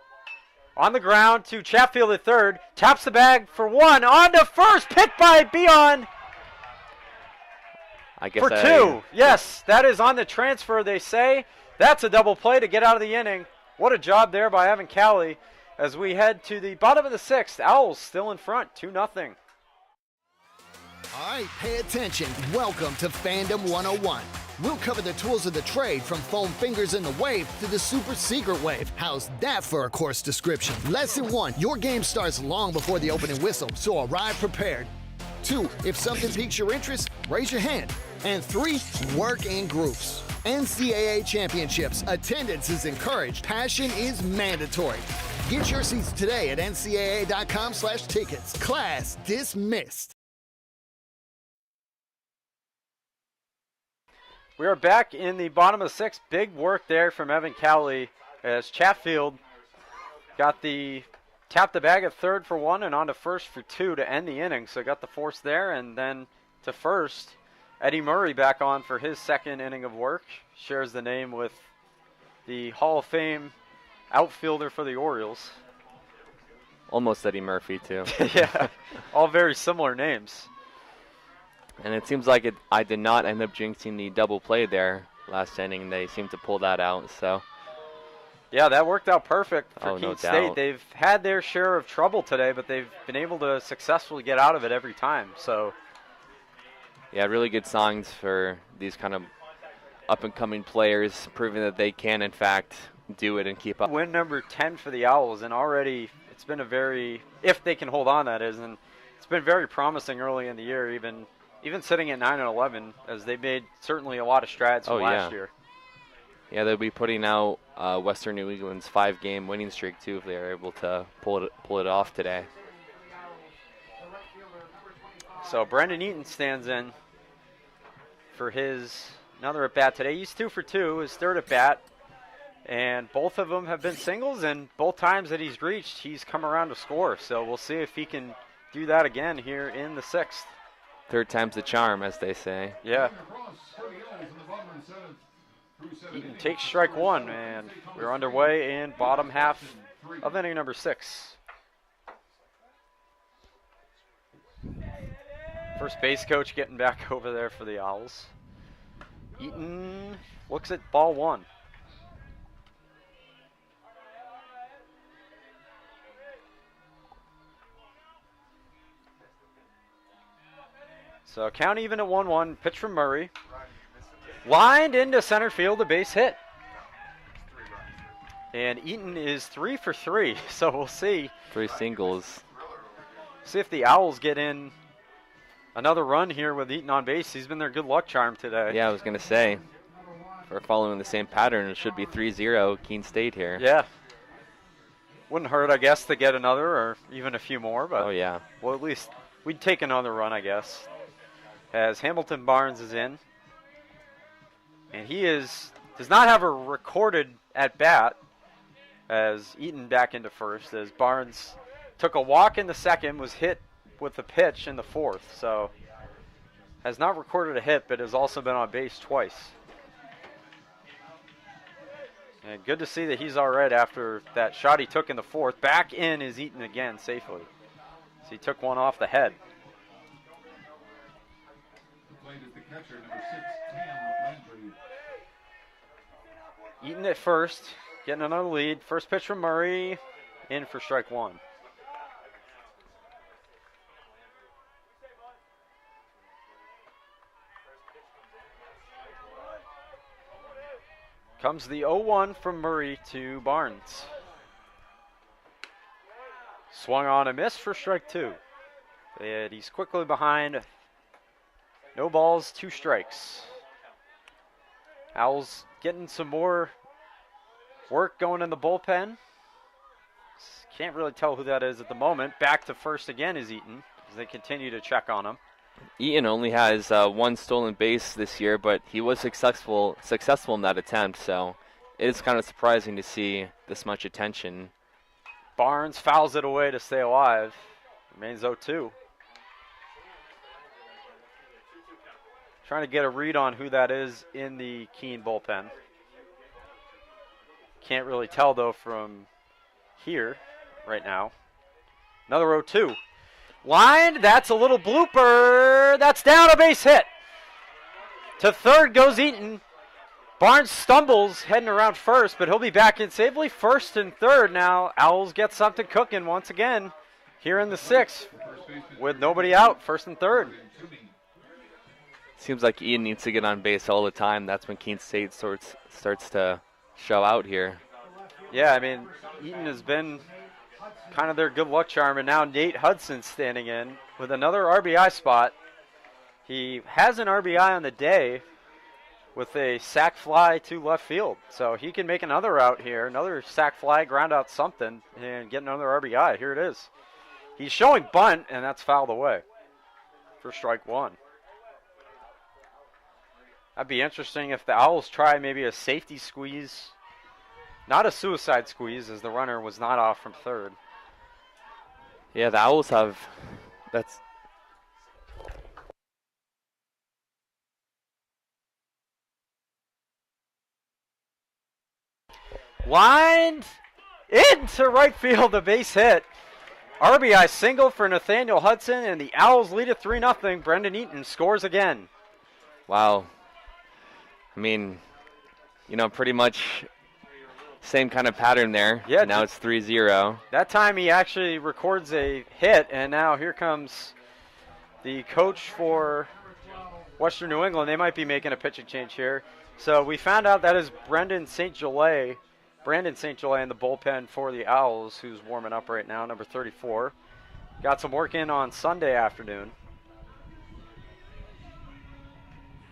On the ground to Chatfield at third. Taps the bag for one. On to first. Picked by Beyond for two. Yes, that is on the transfer, they say. That's a double play to get out of the inning. What a job there by Evan Cowley as we head to the bottom of the sixth. Owls still in front, 2-0. All right, pay attention. Welcome to Fandom 101. We'll cover the tools of the trade from foam fingers in the wave to the super secret wave. How's that for a course description? Lesson 1, your game starts long before the opening whistle, so arrive prepared. 2, if something piques your interest, raise your hand. And 3, work in groups. NCAA championships, attendance is encouraged, passion is mandatory. Get your seats today at ncaa.com/tickets. Class dismissed. We are back in the bottom of the sixth. Big work there from Evan Cowley as Chatfield got tapped the bag at third for one and on to first for two to end the inning. So got the force there, and then to first, Eddie Murray back on for his second inning of work. Shares the name with the Hall of Fame outfielder for the Orioles. Almost Eddie Murphy, too. Yeah, all very similar names. And it seems like I did not end up jinxing the double play there last inning. They seemed to pull that out. So, yeah, that worked out perfect for Keene no State. doubt. They've had their share of trouble today, but they've been able to successfully get out of it every time. So, yeah, really good signs for these kind of up-and-coming players, proving that they can, in fact, do it and keep up. Win number 10 for the Owls, and already it's been a very, if they can hold on, that is, and it's been very promising early in the year, even sitting at 9-11, as they made certainly a lot of strides from last year. Yeah, they'll be putting out Western New England's 5-game winning streak, too, if they are able to pull it off today. So Brendan Eaton stands in for his another at-bat today. He's 2 for 2, his third at-bat, and both of them have been singles, and both times that he's reached, he's come around to score. So we'll see if he can do that again here in the sixth. Third time's the charm, as they say. Yeah. Eaton takes strike one, and we're underway in bottom half of inning number 6. First base coach getting back over there for the Owls. Eaton looks at ball one. So count even at 1-1. Pitch from Murray. Lined into center field, a base hit. And Eaton is 3 for 3, so we'll see. 3 singles. See if the Owls get in another run here with Eaton on base. He's been their good luck charm today. Yeah, I was going to say, if we're following the same pattern, it should be 3-0 Keene State here. Yeah. Wouldn't hurt, I guess, to get another or even a few more. But oh, yeah. Well, at least we'd take another run, I guess. As Hamilton Barnes is in. And he does not have a recorded at-bat as Eaton back into first, as Barnes took a walk in the second, was hit with a pitch in the fourth. So has not recorded a hit, but has also been on base twice. And good to see that he's all right after that shot he took in the fourth. Back in is Eaton again safely. So he took one off the head. Eaton at first, getting another lead. First pitch from Murray, in for strike one. Comes the 0-1 from Murray to Barnes. Swung on a miss for strike two. And he's quickly behind. No balls, 2 strikes. Owls getting some more work going in the bullpen. Can't really tell who that is at the moment. Back to first again is Eaton as they continue to check on him. Eaton only has 1 stolen base this year, but he was successful in that attempt, so it is kind of surprising to see this much attention. Barnes fouls it away to stay alive. Remains 0-2. Trying to get a read on who that is in the Keene bullpen. Can't really tell, though, from here right now. Another 0-2. Line, that's a little blooper. That's down, a base hit. To third goes Eaton. Barnes stumbles heading around first, but he'll be back in safely. First and third now. Owls get something cooking once again here in the sixth with nobody out, first and third. Seems like Ian needs to get on base all the time. That's when Keene State starts to show out here. Yeah, I mean, Eaton has been kind of their good luck charm, and now Nate Hudson standing in with another RBI spot. He has an RBI on the day with a sac fly to left field. So he can make another out here, another sac fly, ground out something, and get another RBI. Here it is. He's showing bunt, and that's fouled away for strike one. That'd be interesting if the Owls try maybe a safety squeeze. Not a suicide squeeze, as the runner was not off from third. Yeah, the Owls have... That's... Lined into right field, a base hit. RBI single for Nathaniel Hudson, and the Owls lead it 3-0. Brendan Eaton scores again. Wow. I mean, you know, pretty much same kind of pattern there. Yeah. Now it's 3-0. That time he actually records a hit, and now here comes the coach for Western New England. They might be making a pitching change here. So we found out that is Brandon St. Gelais in the bullpen for the Owls, who's warming up right now, number 34. Got some work in on Sunday afternoon.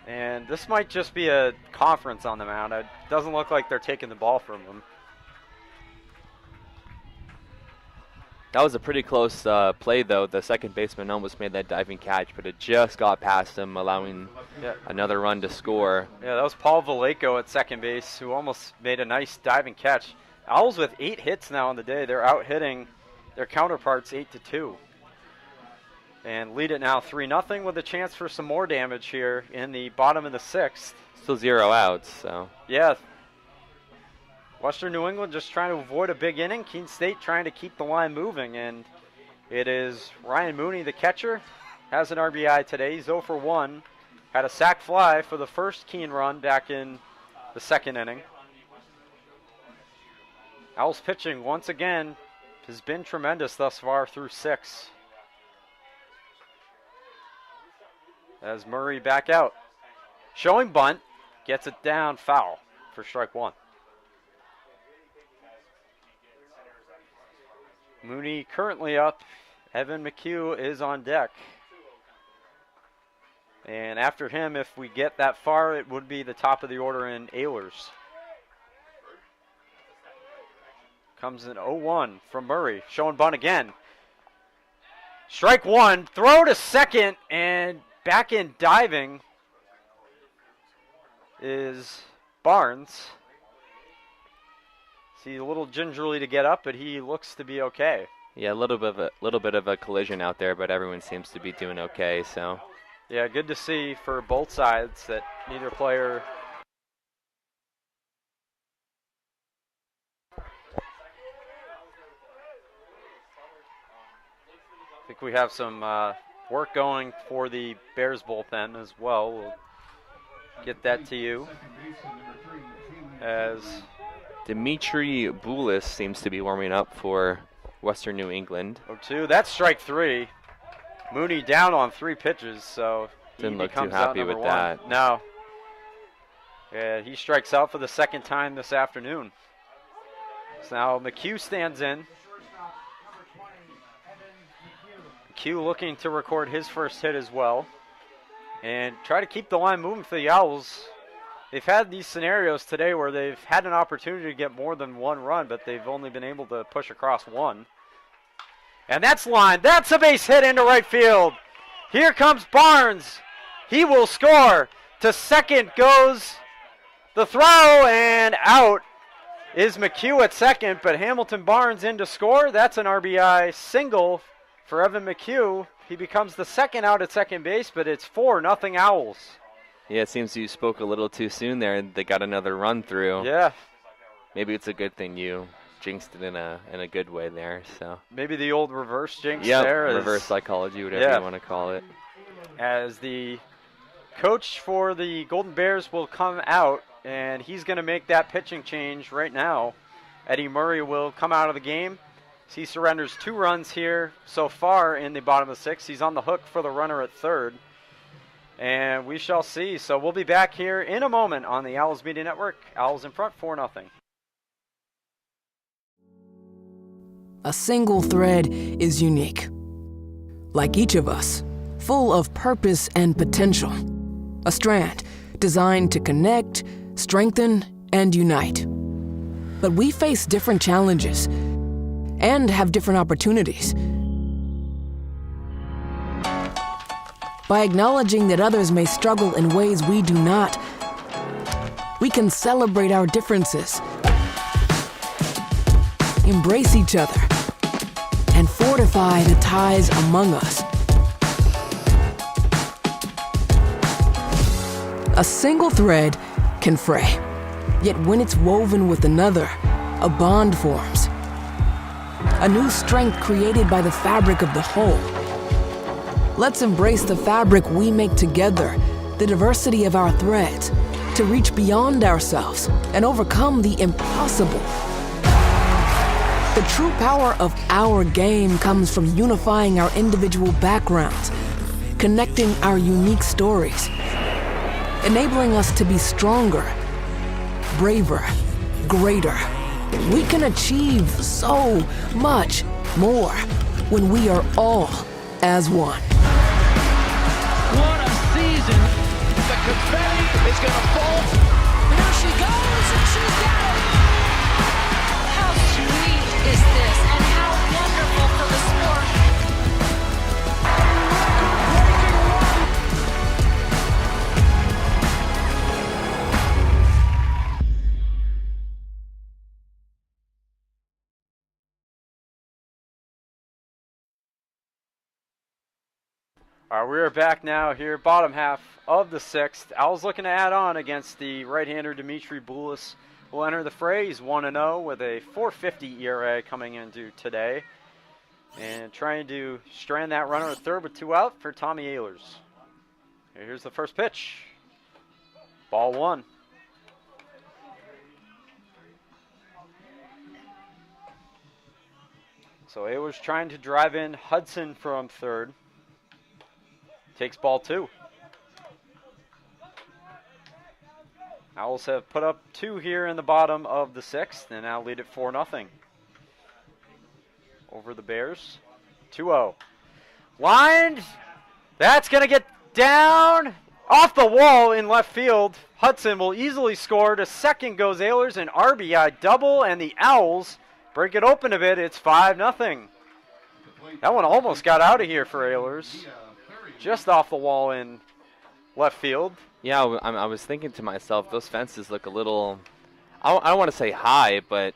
And this might just be a conference on the mound. It doesn't look like they're taking the ball from him. That was a pretty close play, though. The second baseman almost made that diving catch, but it just got past him, allowing another run to score. Yeah, that was Paul Vallejo at second base, who almost made a nice diving catch. Owls with 8 hits now on the day. They're out hitting their counterparts 8-2. And lead it now 3-0 with a chance for some more damage here in the bottom of the sixth. Still 0 outs, so. Yeah. Western New England just trying to avoid a big inning. Keene State trying to keep the line moving. And it is Ryan Mooney, the catcher, has an RBI today. He's 0 for 1. Had a sac fly for the first Keene run back in the second inning. Owls pitching once again has been tremendous thus far through 6. As Murray back out. Showing bunt. Gets it down, foul for strike one. Mooney currently up. Evan McHugh is on deck. And after him, if we get that far, it would be the top of the order in Ehlers. Comes in 0-1 from Murray. Showing bunt again. Strike one. Throw to second, and back in diving is Barnes. See, a little gingerly to get up, but he looks to be okay. Yeah, a little bit of a collision out there, but everyone seems to be doing okay. So. Yeah, good to see for both sides that neither player. I think we have some work going for the Bears bullpen as well. We'll get that to you as Dimitri Boulis seems to be warming up for Western New England. 0-2. That's strike 3. Mooney down on 3 pitches, so didn't look too happy with that. No. Yeah, he strikes out for the second time this afternoon. So now McHugh stands in. McHugh looking to record his first hit as well. And try to keep the line moving for the Owls. They've had these scenarios today where they've had an opportunity to get more than 1 run, but they've only been able to push across 1. And that's lined. That's a base hit into right field. Here comes Barnes. He will score. To second goes the throw, and out is McHugh at second, but Hamilton Barnes in to score. That's an RBI single for Evan McHugh. He becomes the second out at second base, but it's 4-0 Owls. Yeah, it seems you spoke a little too soon there. They got another run through. Yeah. maybe it's a good thing you jinxed it in a good way there. So maybe the old reverse jinx yeah, there. reverse psychology, whatever you want to call it. As the coach for the Golden Bears will come out, and he's going to make that pitching change right now. Eddie Murray will come out of the game. He surrenders 2 runs here so far in the bottom of the 6th. He's on the hook for the runner at third. And we shall see. So we'll be back here in a moment on the Owls Media Network. Owls in front, 4-0. A single thread is unique. Like each of us, full of purpose and potential. A strand designed to connect, strengthen, and unite. But we face different challenges and have different opportunities. By acknowledging that others may struggle in ways we do not, we can celebrate our differences, embrace each other, and fortify the ties among us. A single thread can fray, yet when it's woven with another, a bond forms. A new strength created by the fabric of the whole. Let's embrace the fabric we make together, the diversity of our threads, to reach beyond ourselves and overcome the impossible. The true power of our game comes from unifying our individual backgrounds, connecting our unique stories, enabling us to be stronger, braver, greater. We can achieve so much more when we are all as one. What a season. The confetti is going to fall. There she goes, and she's got it. How sweet is this, and how wonderful for the sport. All right, we're back now here, bottom half of the 6th. Owls looking to add on against the right-hander Dimitri Boulis. Will enter the fray. He's 1-0 with a 4.50 ERA coming into today. And trying to strand that runner at third with 2 out for Tommy Ehlers. Here's the first pitch. Ball 1. So Ehlers trying to drive in Hudson from third. Takes ball 2. Owls have put up 2 here in the bottom of the 6th and now lead it 4-0 over the Bears. 2-0. Lined. That's going to get down off the wall in left field. Hudson will easily score. To second goes Ehlers, an RBI double, and the Owls break it open a bit. It's 5-0. That one almost got out of here for Ehlers. Just off the wall in left field. Yeah, I was thinking to myself, those fences look a little, I don't want to say high, but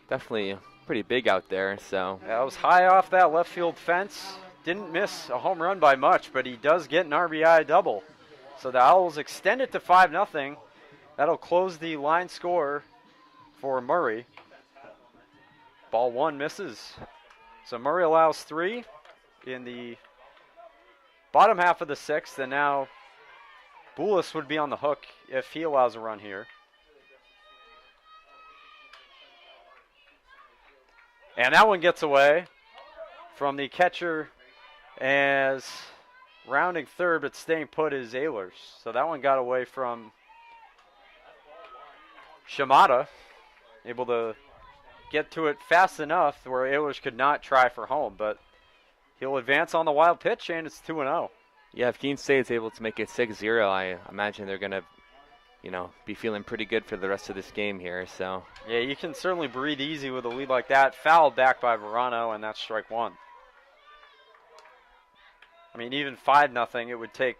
definitely pretty big out there. So that was high off that left field fence. Didn't miss a home run by much, but he does get an RBI double. So the Owls extend it to 5-0. That'll close the line score for Murray. Ball 1 misses. So Murray allows 3 in the bottom half of the 6th, and now Boulis would be on the hook if he allows a run here. And that one gets away from the catcher as rounding third, but staying put is Ehlers. So that one got away from Shimada, able to get to it fast enough where Ehlers could not try for home, but he'll advance on the wild pitch, and it's 2-0. Yeah, if Keene State is able to make it 6-0, I imagine they're going to, be feeling pretty good for the rest of this game here. So yeah, you can certainly breathe easy with a lead like that. Fouled back by Verano, and that's strike 1. I mean, even 5-0, it would take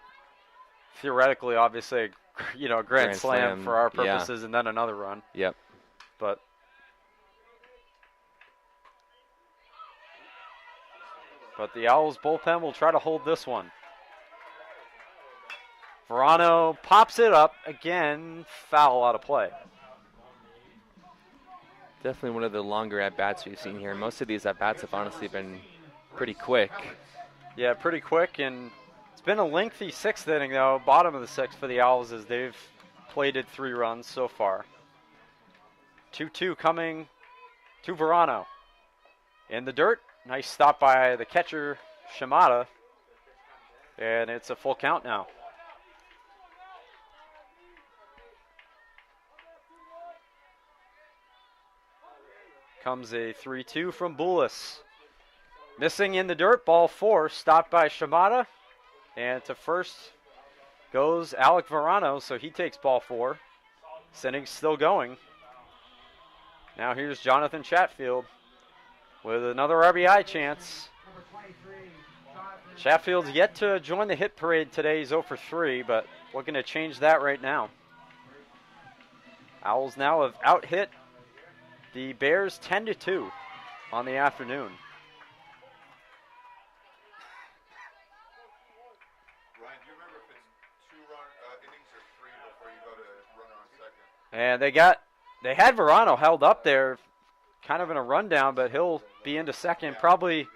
theoretically, obviously, a grand slam for our purposes, and then another run. Yep. But the Owls bullpen will try to hold this one. Verano pops it up. Again, foul out of play. Definitely one of the longer at-bats we've seen here. Most of these at-bats have honestly been pretty quick. Yeah, pretty quick, and it's been a lengthy sixth inning, though. Bottom of the sixth for the Owls as they've plated 3 runs so far. 2-2 coming to Verano. In the dirt, nice stop by the catcher, Shimada. And it's a full count now. Comes a 3-2 from Boulis. Missing in the dirt, ball 4, stopped by Shimada. And to first goes Alec Verano, so he takes ball 4. This inning's still going. Now here's Jonathan Chatfield with another RBI chance. Chatfield's yet to join the hit parade today. He's 0 for 3, but looking to change that right now. Owls now have out-hit the Bears 10-2 on the afternoon. Ryan, do you remember if it's 2 innings or 3 before you go to runner on second? And they had Verano held up there, kind of in a rundown, but he'll be into second, probably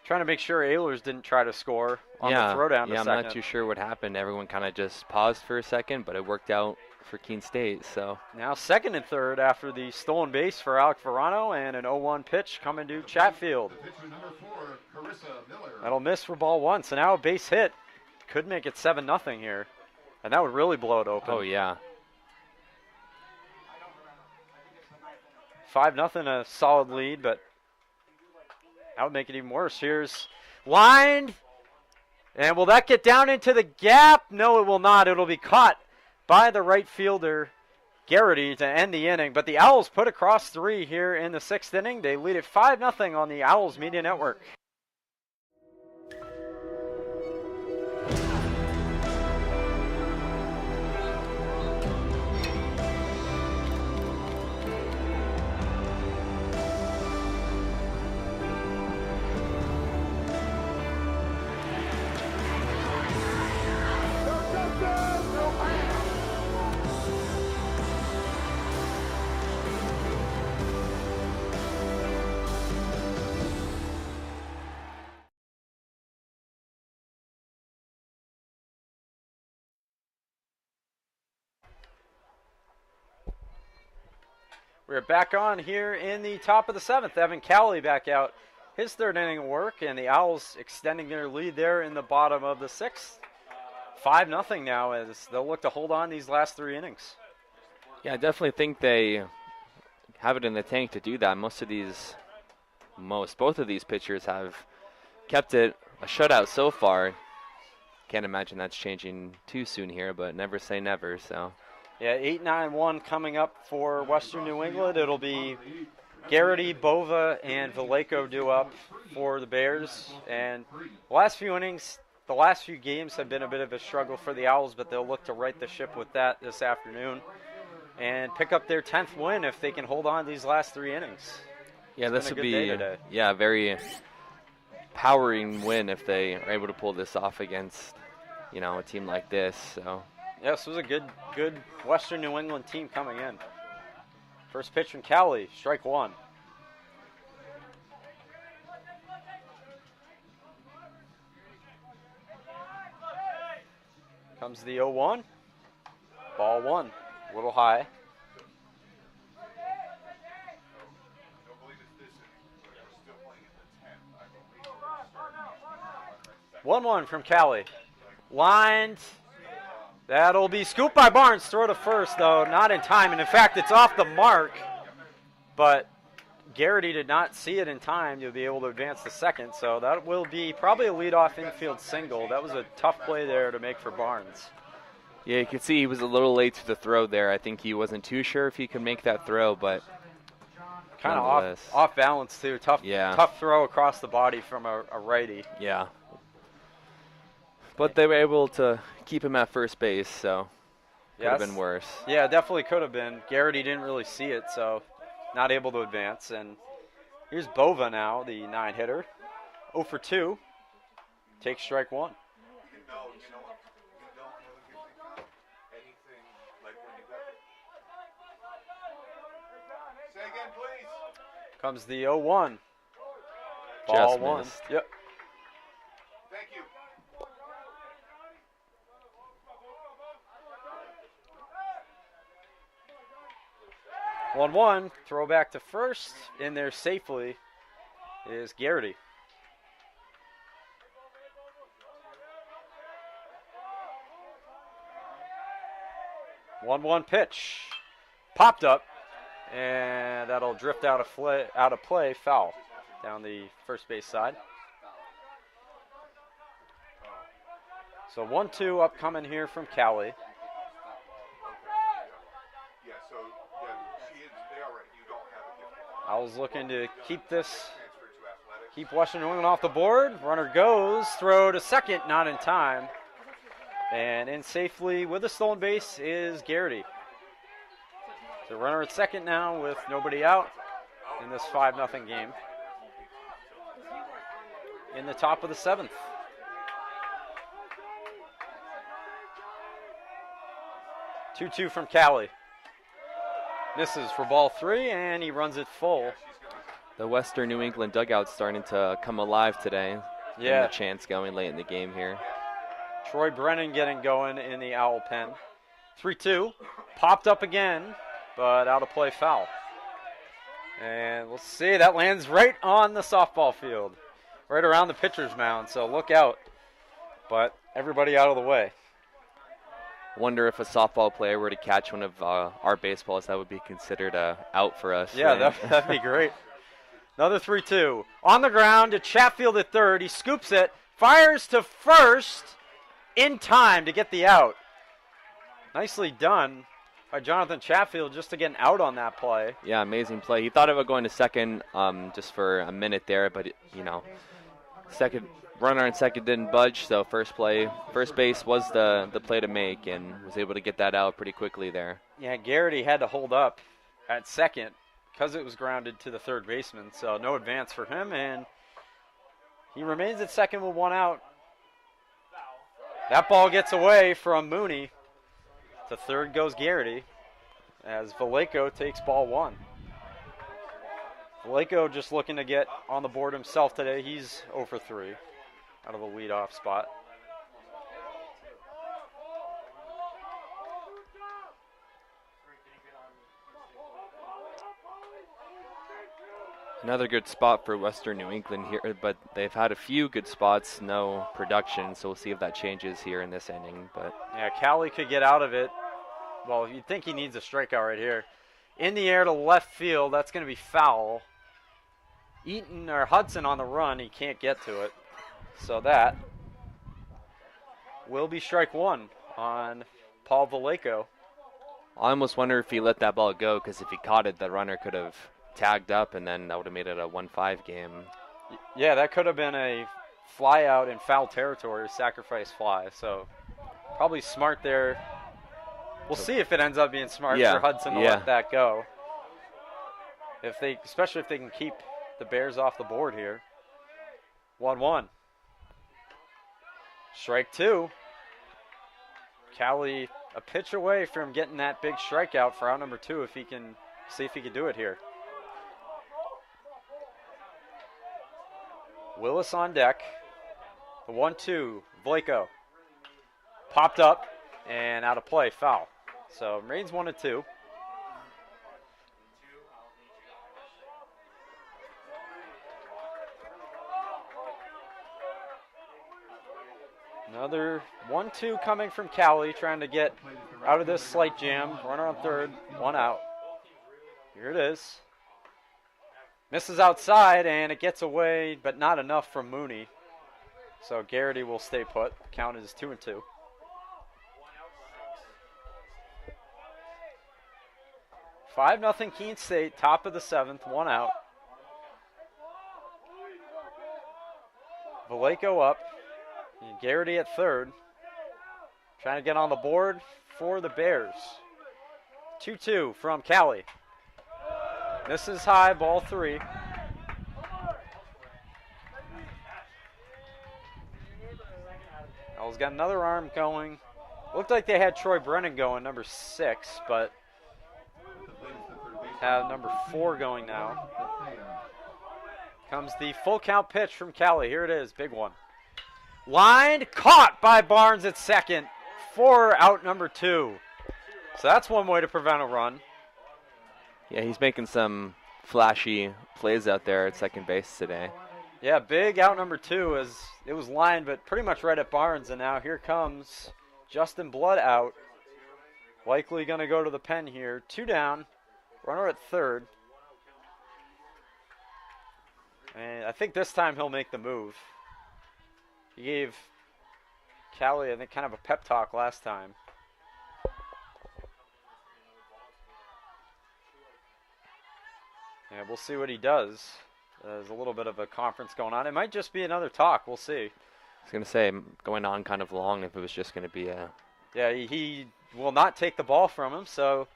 trying to make sure Ehlers didn't try to score on the throwdown to second. I'm not too sure what happened. Everyone kind of just paused for a second, but it worked out for Keene State. So now second and third after the stolen base for Alec Verano and an 0-1 pitch coming to Chatfield. Number 4, Carissa Miller. That'll miss for ball 1. So now a base hit could make it 7-0 here, and that would really blow it open. Oh yeah. 5-0, a solid lead, but that would make it even worse. Here's lined, and will that get down into the gap? No, it will not. It'll be caught by the right fielder, Garrity, to end the inning. But the Owls put across 3 here in the 6th inning. They lead it 5-0 on the Owls Media Network. We're back on here in the top of the 7th. Evan Cowley back out his 3rd inning of work, and the Owls extending their lead there in the bottom of the 6th. 5-0 now as they'll look to hold on these last 3 innings. Yeah, I definitely think they have it in the tank to do that. Both of these pitchers have kept it a shutout so far. Can't imagine that's changing too soon here, but never say never, so. Yeah, 8-9-1 coming up for Western New England. It'll be Garrity, Bova, and Vallejo due up for the Bears. And the last few innings, the last few games have been a bit of a struggle for the Owls, but they'll look to right the ship with that this afternoon and pick up their 10th win if they can hold on these last 3 innings. Yeah, this would be a very powering win if they are able to pull this off against, a team like this. So. Yes, it was a good Western New England team coming in. First pitch from Cowley, strike 1. Comes the 0-1. Ball 1, a little high. One 1 from Cowley. Lined. That'll be scooped by Barnes. Throw to first, though, not in time. And in fact, it's off the mark. But Garrity did not see it in time to be able to advance to second. So that will be probably a leadoff infield single. That was a tough play there to make for Barnes. Yeah, you can see he was a little late to the throw there. I think he wasn't too sure if he could make that throw, but kind of off balance too. Tough throw across the body from a righty. Yeah. But they were able to keep him at first base, so could have been worse. Yeah, definitely could have been. Garrity didn't really see it, so not able to advance. And here's Bova now, the 9-hitter. 0 for 2. Takes strike 1. Say again. Comes the 0-1. Ball Just one. missed. Yep. Thank you. 1-1. Throw back to first. In there safely is Garrity. One pitch. Popped up. And that'll drift out of play. Foul down the first base side. So 1-2 upcoming here from Callie. Yeah, so yeah, they are right. You don't have a gift. I was looking to keep this, Transfer to athletic. keep Western New England off the board. Runner goes, throw to second, not in time. And in safely with a stolen base is Garrity. So runner at second now with nobody out in this 5-0 game. In the top of the 7th. Two from Callie. Misses for ball 3, and he runs it full. The Western New England dugout's starting to come alive today. Yeah. And the chants going late in the game here. Troy Brennan getting going in the Owl pen. 3-2. Popped up again, but out of play foul. And we'll see. That lands right on the softball field. Right around the pitcher's mound, so look out. But everybody out of the way. Wonder if a softball player were to catch one of our baseballs, that would be considered out for us. Yeah, right? that'd be great. Another 3-2. On the ground to Chatfield at third. He scoops it, fires to first in time to get the out. Nicely done by Jonathan Chatfield just to get an out on that play. Yeah, amazing play. He thought about going to second just for a minute there, but, second runner on second didn't budge, so first base was the play to make and was able to get that out pretty quickly there. Yeah, Garrity had to hold up at second because it was grounded to the third baseman, so no advance for him, and he remains at second with one out. That ball gets away from Mooney. To third goes Garrity as Vallejo takes ball 1. Vallejo just looking to get on the board himself today. He's 0 for 3 out of a leadoff spot. Another good spot for Western New England here, but they've had a few good spots, no production, so we'll see if that changes here in this inning. But yeah, Callie could get out of it. Well, you'd think he needs a strikeout right here. In the air to left field, that's going to be foul. Eaton or Hudson on the run, he can't get to it. So that will be strike 1 on Paul Vallejo. I almost wonder if he let that ball go, because if he caught it, the runner could have tagged up, and then that would have made it a 1-5 game. Yeah, that could have been a fly out in foul territory, sacrifice fly. So probably smart there. We'll see if it ends up being smart for Hudson to let that go. Especially if they can keep the Bears off the board here. 1-1. Strike 2. Callie a pitch away from getting that big strikeout for out number 2 if he can see if he can do it here. Willis on deck. The 1-2. Vallejo. Popped up and out of play. Foul. So remains 1-2. Another 1-2 coming from Callie, trying to get out of this slight jam. Runner on third, 1 out. Here it is. Misses outside, and it gets away, but not enough from Mooney. So Garrity will stay put. Count is 2-2. Five 0 Keene State, top of the 7th, 1 out. Vallejo up. And Garrity at third. Trying to get on the board for the Bears. 2-2 from Callie. This is high, ball 3. Owls got another arm going. Looked like they had Troy Brennan going, number 6, but have number 4 going now. Comes the full count pitch from Callie. Here it is, big one. Lined, caught by Barnes at second for out number 2. So that's one way to prevent a run. Yeah, he's making some flashy plays out there at second base today. Yeah, big out number 2 as it was lined, but pretty much right at Barnes. And now here comes Justin Blood out. Likely going to go to the pen here. 2 down, runner at third. And I think this time he'll make the move. He gave Callie, I think, kind of a pep talk last time. Yeah, we'll see what he does. There's a little bit of a conference going on. It might just be another talk. We'll see. I was going to say, going on kind of long if it was just going to be a... Yeah, he will not take the ball from him, so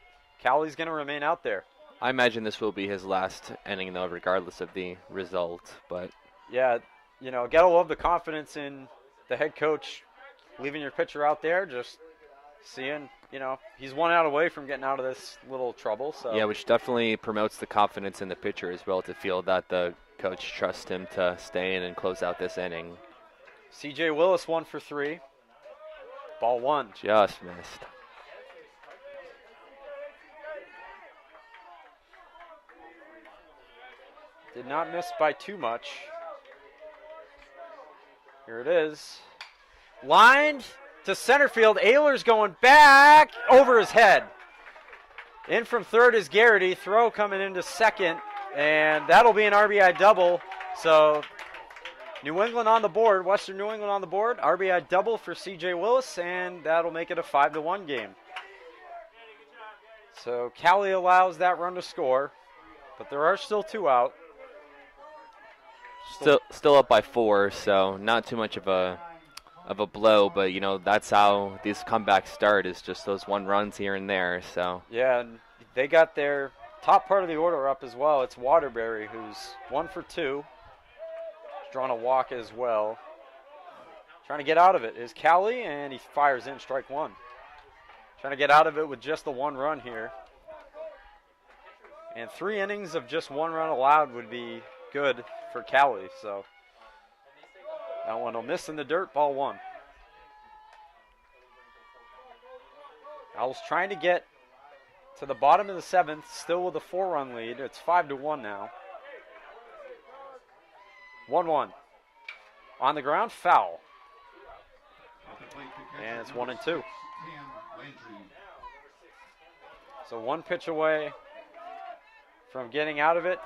Callie's going to remain out there. I imagine this will be his last inning, though, regardless of the result. But yeah, you know, gotta love the confidence in the head coach leaving your pitcher out there, just seeing, you know, he's 1 out away from getting out of this little trouble. So yeah, which definitely promotes the confidence in the pitcher as well, to feel that the coach trusts him to stay in and close out this inning. CJ Willis 1 for 3. Ball 1. Just missed. Did not miss by too much. Here it is. Lined to center field. Ehlers going back over his head. In from third is Garrity. Throw coming into second. And that'll be an RBI double. So New England on the board. Western New England on the board. RBI double for CJ Willis. And that'll make it a 5-1 game. So Callie allows that run to score. But there are still 2 out. Still up by 4, so not too much of a blow, but you know that's how these comebacks start, is just those 1 runs here and there. So yeah, and they got their top part of the order up as well. It's Waterbury, who's 1 for 2. He's drawn a walk as well. Trying to get out of it is Callie, and he fires in strike 1. Trying to get out of it with just the 1 run here. And 3 innings of just 1 run allowed would be good for Callie, so that one will miss in the dirt, ball 1. Owls trying to get to the bottom of the 7th, still with a 4-run lead. It's 5-1 now. 1-1. On the ground, foul. And it's 1-2. So 1 pitch away from getting out of it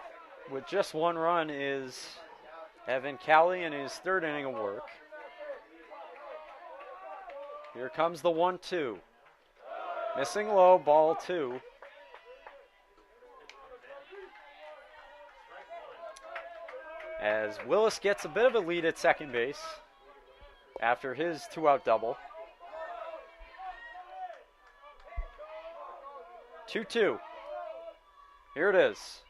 with just 1 run is Evan Callie in his 3rd inning of work. Here comes the 1-2. Missing low, ball 2. As Willis gets a bit of a lead at second base after his 2-out double. 2-2. Here it is.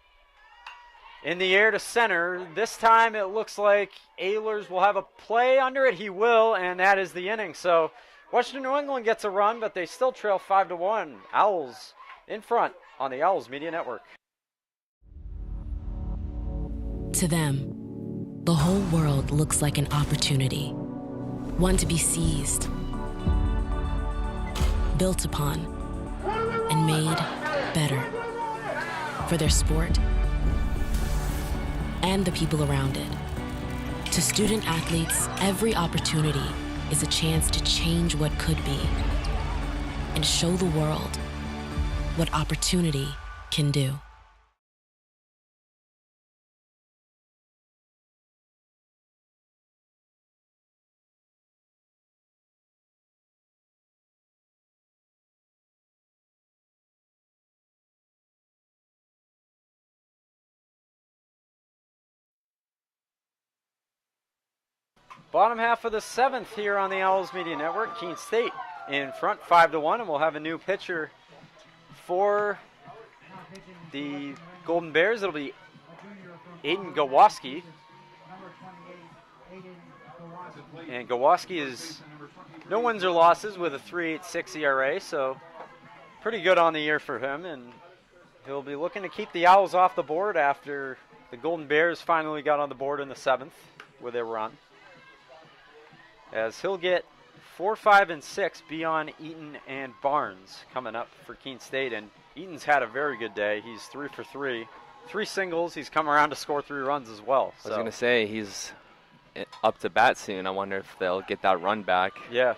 In the air to center. This time it looks like Ehlers will have a play under it. He will, and that is the inning. So Western New England gets a run, but they still trail 5-1. Owls in front on the Owls Media Network. To them, the whole world looks like an opportunity. One to be seized, built upon, and made better. For their sport and the people around it. To student athletes, every opportunity is a chance to change what could be and show the world what opportunity can do. Bottom half of the 7th here on the Owls Media Network. Keene State in front 5-1, and we'll have a new pitcher for the Golden Bears. It'll be Aiden Gawoski. And Gawoski is no wins or losses with a 3.86 ERA, so pretty good on the year for him. And he'll be looking to keep the Owls off the board after the Golden Bears finally got on the board in the 7th with their run. As he'll get 4, 5, and 6 beyond Eaton and Barnes coming up for Keene State. And Eaton's had a very good day. He's 3 for 3. 3 singles. He's come around to score 3 runs as well. I was going to say, he's up to bat soon. I wonder if they'll get that run back. Yeah.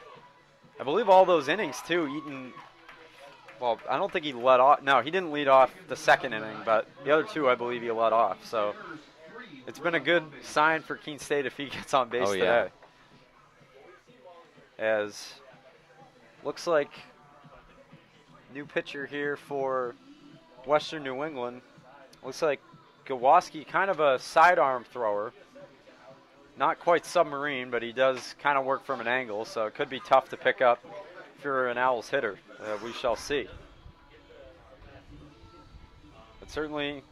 I believe all those innings, too, Eaton, well, I don't think he led off. No, he didn't lead off the 2nd inning, but the other 2, I believe he led off. So it's been a good sign for Keene State if he gets on base today. As looks like new pitcher here for Western New England. Looks like Gawoski, kind of a sidearm thrower. Not quite submarine, but he does kind of work from an angle, so it could be tough to pick up if you're an Owls hitter. We shall see. But certainly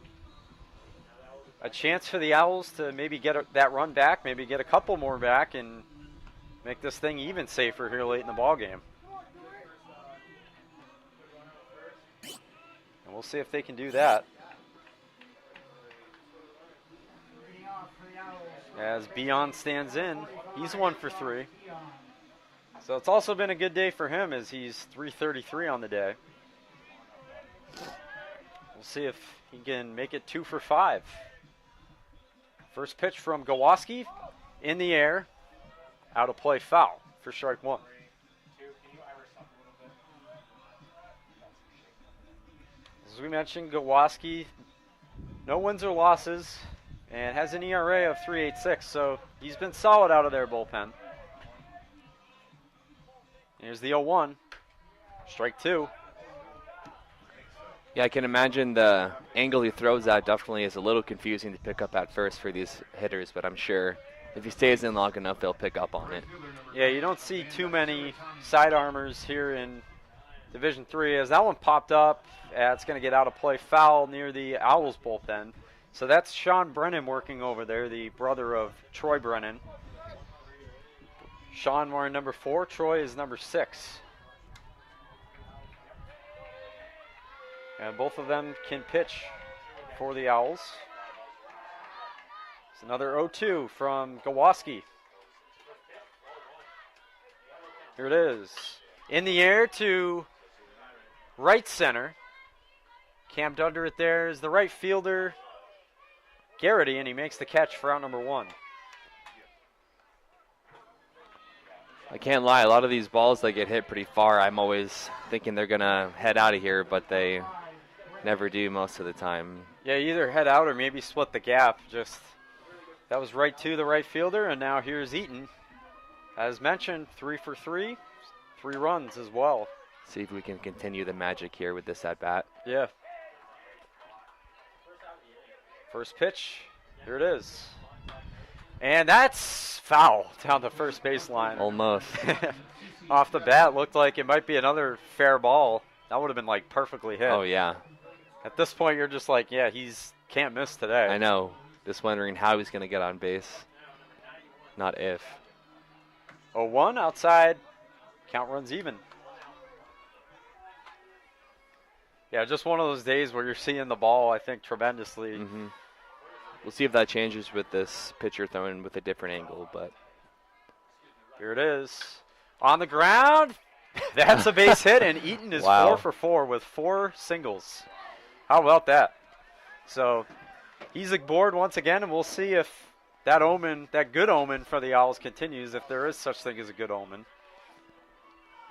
a chance for the Owls to maybe get that run back, maybe get a couple more back, and make this thing even safer here late in the ball game. And we'll see if they can do that. As Beyond stands in, he's 1 for 3. So it's also been a good day for him as he's 333 on the day. We'll see if he can make it 2 for 5. First pitch from Gawoski in the air. Out of play, foul for strike 1. As we mentioned, Gawoski, no wins or losses, and has an ERA of 3.86, so he's been solid out of their bullpen. Here's the 0-1, strike 2. Yeah, I can imagine the angle he throws at definitely is a little confusing to pick up at first for these hitters, but I'm sure if he stays in long enough, they'll pick up on it. Yeah, you don't see too many side armors here in Division III. As that one popped up, it's going to get out of play, foul near the Owls bullpen. So that's Sean Brennan working over there, the brother of Troy Brennan. Sean wearing number 4, Troy is number 6. And both of them can pitch for the Owls. It's another 0-2 from Gawoski. Here it is. In the air to right center. Camped under it there is the right fielder, Garrity, and he makes the catch for out number 1. I can't lie, a lot of these balls that get hit pretty far, I'm always thinking they're going to head out of here, but they never do most of the time. Yeah, either head out or maybe split the gap. Just that was right to the right fielder, and now here's Eaton. As mentioned, 3 for 3, 3 runs as well. See if we can continue the magic here with this at-bat. Yeah. First pitch, here it is. And that's foul down the first baseline. Almost. Off the bat, looked like it might be another fair ball. That would have been like perfectly hit. Oh, yeah. At this point, you're just like, yeah, can't miss today. I know. Just wondering how he's going to get on base. Not if. 0-1 outside. Count runs even. Yeah, just one of those days where you're seeing the ball, I think, tremendously. Mm-hmm. We'll see if that changes with this pitcher throwing with a different angle, but here it is. On the ground. That's a base hit, and Eaton is 4 for 4 with 4 singles. How about that? So he's aboard once again, and we'll see if that omen, that good omen for the Owls continues, if there is such thing as a good omen.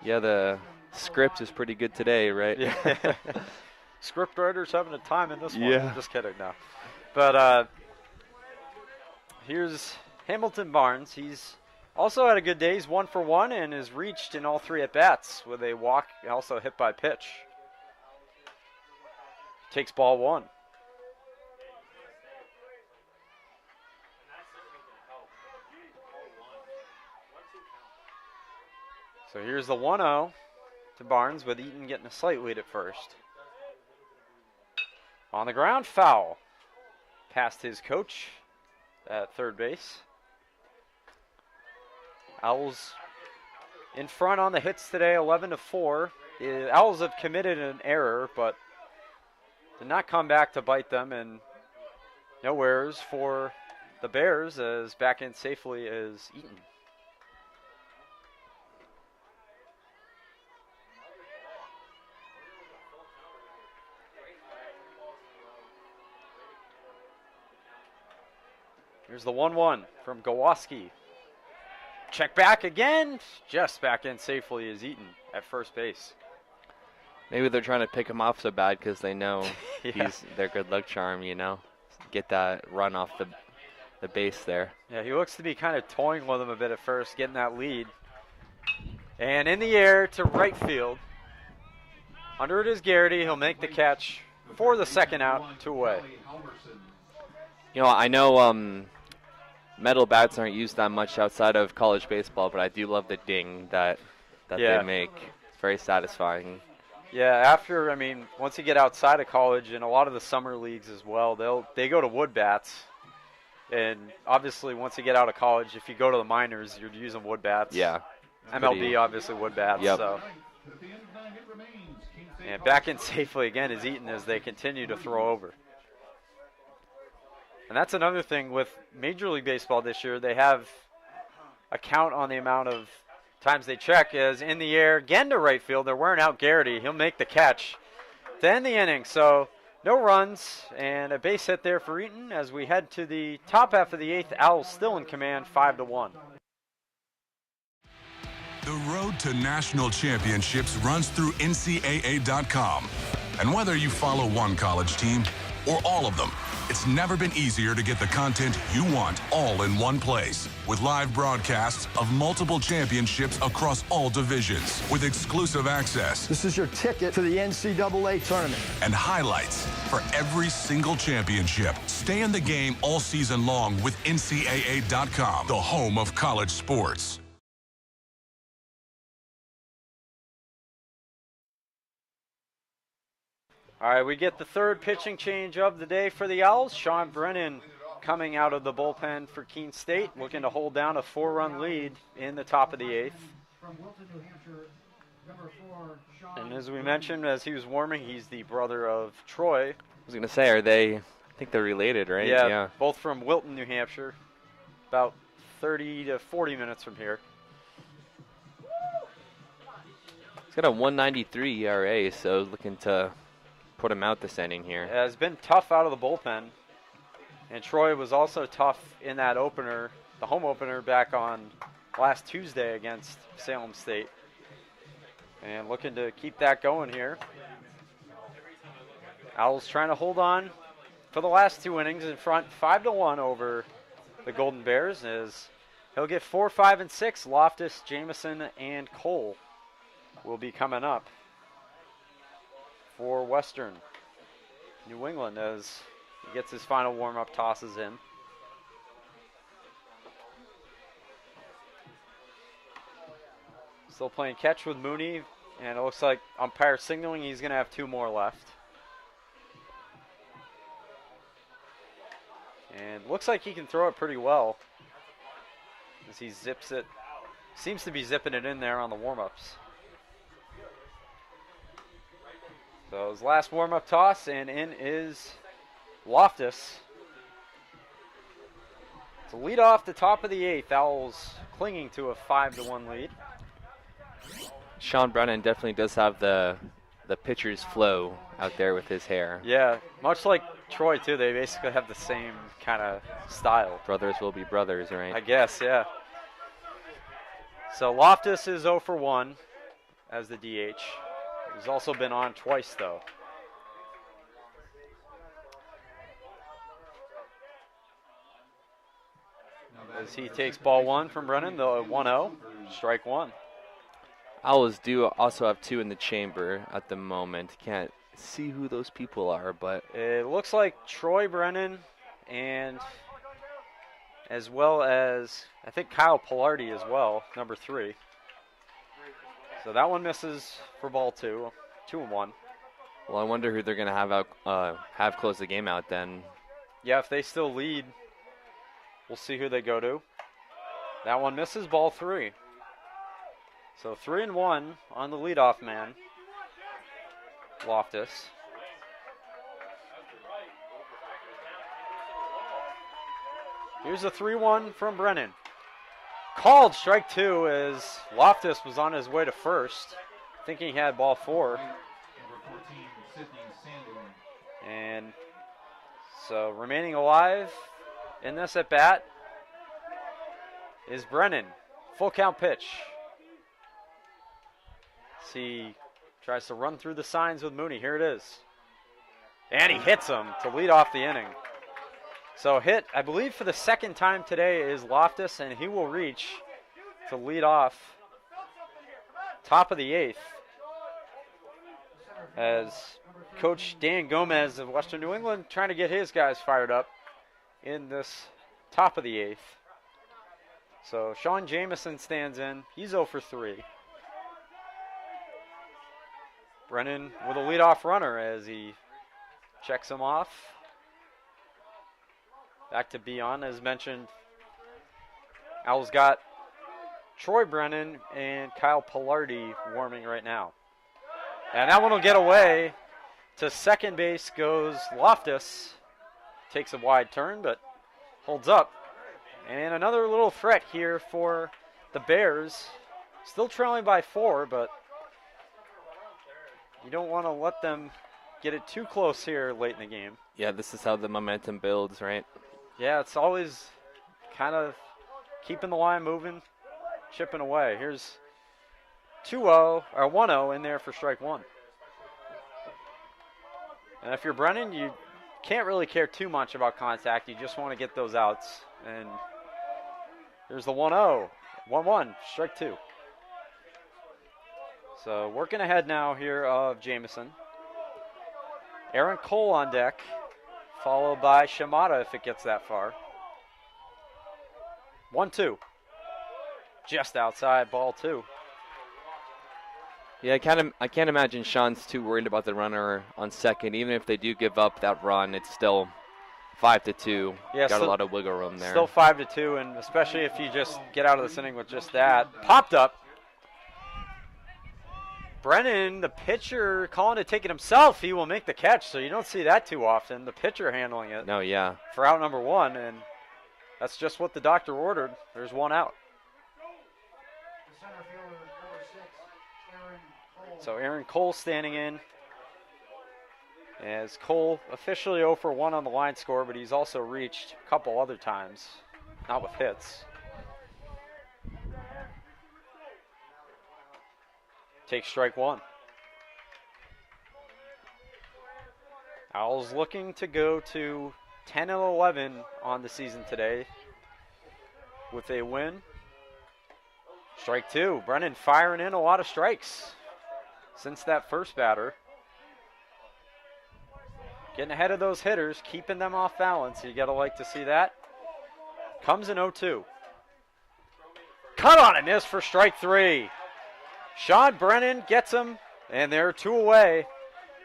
Yeah, the script is pretty good today, right? Yeah. Script writers having a time in this one. Yeah. Just kidding, no. But here's Hamilton Barnes. He's also had a good day. He's 1 for 1 and is reached in all 3 at-bats with a walk, also hit by pitch. Takes ball 1. So here's the 1-0 to Barnes with Eaton getting a slight lead at first. On the ground, foul. Past his coach at third base. Owls in front on the hits today, 11-4. The Owls have committed an error, but did not come back to bite them, and no errors for the Bears as back in safely is Eaton. Here's the 1-1 from Gawoski. Check back again. Just back in safely is Eaton at first base. Maybe they're trying to pick him off so bad because they know Yeah. he's their good luck charm, Get that run off the base there. Yeah, he looks to be kind of toying with him a bit at first, getting that lead. And in the air to right field. Under it is Garrity. He'll make the catch for the second out, 2 away. I know metal bats aren't used that much outside of college baseball, but I do love the ding that Yeah. they make. It's very satisfying. Yeah, once you get outside of college and a lot of the summer leagues as well, they go to wood bats. And obviously, once you get out of college, if you go to the minors, you're using wood bats. Yeah. MLB, obviously, wood bats. Yep. So. And back in safely again is Eaton as they continue to throw over. And that's another thing with Major League Baseball this year. They have a count on the amount of times they check as in the air, again to right field. They're wearing out Garrity. He'll make the catch to end the inning. So no runs and a base hit there for Eaton as we head to the top half of the 8th. Owls still in command, 5-1. The road to national championships runs through NCAA.com. And whether you follow one college team or all of them, it's never been easier to get the content you want all in one place. With live broadcasts of multiple championships across all divisions, with exclusive access. This is your ticket to the NCAA tournament. And highlights for every single championship. Stay in the game all season long with NCAA.com, the home of college sports. All right, we get the third pitching change of the day for the Owls. Sean Brennan coming out of the bullpen for Keene State, looking to hold down a 4-run lead in the top of the 8th. From Wilton, New Hampshire, number 4, Sean. And as we mentioned, as he was warming, he's the brother of Troy. I was going to say, I think they're related, right? Yeah, both from Wilton, New Hampshire, about 30 to 40 minutes from here. He's got a 1.93 ERA, so looking to put him out this inning here. Yeah, it's been tough out of the bullpen. And Troy was also tough in that opener, the home opener back on last Tuesday against Salem State. And looking to keep that going here. Owls trying to hold on for the last 2 innings in front, 5-1 over the Golden Bears, as he'll get 4, 5, and 6. Loftus, Jamison, and Cole will be coming up for Western New England as he gets his final warm-up tosses in. Still playing catch with Mooney, and it looks like umpire signaling he's going to have 2 more left. And looks like he can throw it pretty well as he zips it. Seems to be zipping it in there on the warm-ups. So his last warm-up toss, and in is Loftus. To lead off the top of the 8th, Owls clinging to a 5-1 lead. Sean Brennan definitely does have the pitcher's flow out there with his hair. Yeah, much like Troy too, they basically have the same kind of style. Brothers will be brothers, right? I guess, yeah. So Loftus is 0 for 1 as the DH. He's also been on twice, though. As he takes ball 1 from Brennan, the 1-0, strike 1. Owls do also have 2 in the chamber at the moment. Can't see who those people are, but It looks like Troy Brennan and as well as, I think, Kyle Pilardi as well, number 3. So that one misses for ball 2, 2-1. Well, I wonder who they're going to have close the game out then. Yeah, if they still lead, we'll see who they go to. That one misses, ball 3. So 3-1 on the leadoff man, Loftus. Here's a 3-1 from Brennan. Called strike 2 as Loftus was on his way to first, thinking he had ball 4. And so remaining alive in this at bat is Brennan. Full count pitch. He tries to run through the signs with Mooney. Here it is. And he hits him to lead off the inning. So hit, I believe for the second time today, is Loftus, and he will reach to lead off top of the 8th. As Coach Dan Gomez of Western New England trying to get his guys fired up in this top of the 8th. So Sean Jamison stands in. He's 0 for 3. Brennan with a leadoff runner as he checks him off. Back to Beyond, as mentioned. Owls got Troy Brennan and Kyle Pilardi warming right now. And that one will get away. To second base goes Loftus. Takes a wide turn, but holds up. And another little threat here for the Bears. Still trailing by 4, but you don't want to let them get it too close here late in the game. Yeah, this is how the momentum builds, right? Yeah, it's always kind of keeping the line moving, chipping away. Here's 2-0, or 1-0 in there for strike 1. And if you're Brennan, you can't really care too much about contact. You just want to get those outs. And here's the 1-0, 1-1, strike 2. So working ahead now here of Jamison. Aaron Cole on deck, followed by Shimada if it gets that far. 1-2. Just outside, ball 2. Yeah, I can't imagine Sean's too worried about the runner on second. Even if they do give up that run, it's still 5-2. Yeah, got a lot of wiggle room there. Still 5-2, and especially if you just get out of this inning with just that. Popped up. Brennan, the pitcher, calling to take it himself. He will make the catch, so you don't see that too often. The pitcher handling it. No, yeah. For out number 1, and that's just what the doctor ordered. There's 1 out. The center fielder, number 6, Aaron Cole. So Aaron Cole standing in. As Cole officially 0 for 1 on the line score, but he's also reached a couple other times. Not with hits. Take strike 1. Owls looking to go to 10-11 on the season today with a win. Strike 2. Brennan firing in a lot of strikes since that first batter. Getting ahead of those hitters, keeping them off balance. You got to like to see that. Comes in 0-2. Cut on a miss for strike 3. Sean Brennan gets him, and they're 2 away.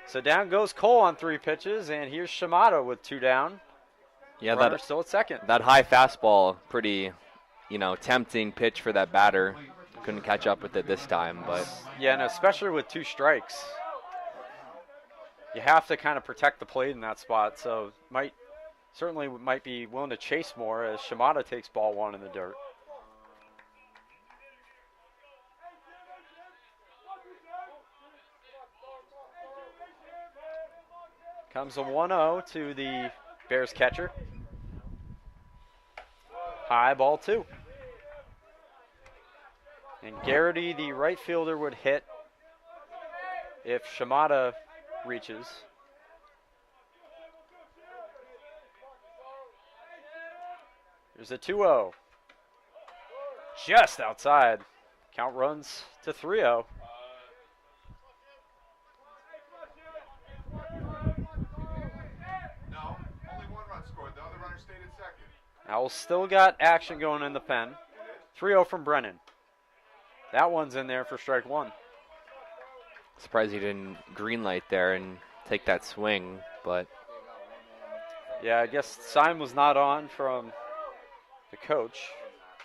So down goes Cole on 3 pitches, and here's Shimada with 2 down. Yeah, Runner still at second. That high fastball, pretty, tempting pitch for that batter. Couldn't catch up with it this time, but yeah, and especially with 2 strikes, you have to kind of protect the plate in that spot. So certainly might be willing to chase more as Shimada takes ball 1 in the dirt. Comes a 1-0 to the Bears catcher. High, ball 2. And Garrity, the right fielder, would hit if Shimada reaches. There's a 2-0. Just outside. Count runs to 3-0. Owls still got action going in the pen. 3-0 from Brennan. That one's in there for strike 1. surprised he didn't green light there and take that swing, but yeah, I guess sign was not on from the coach.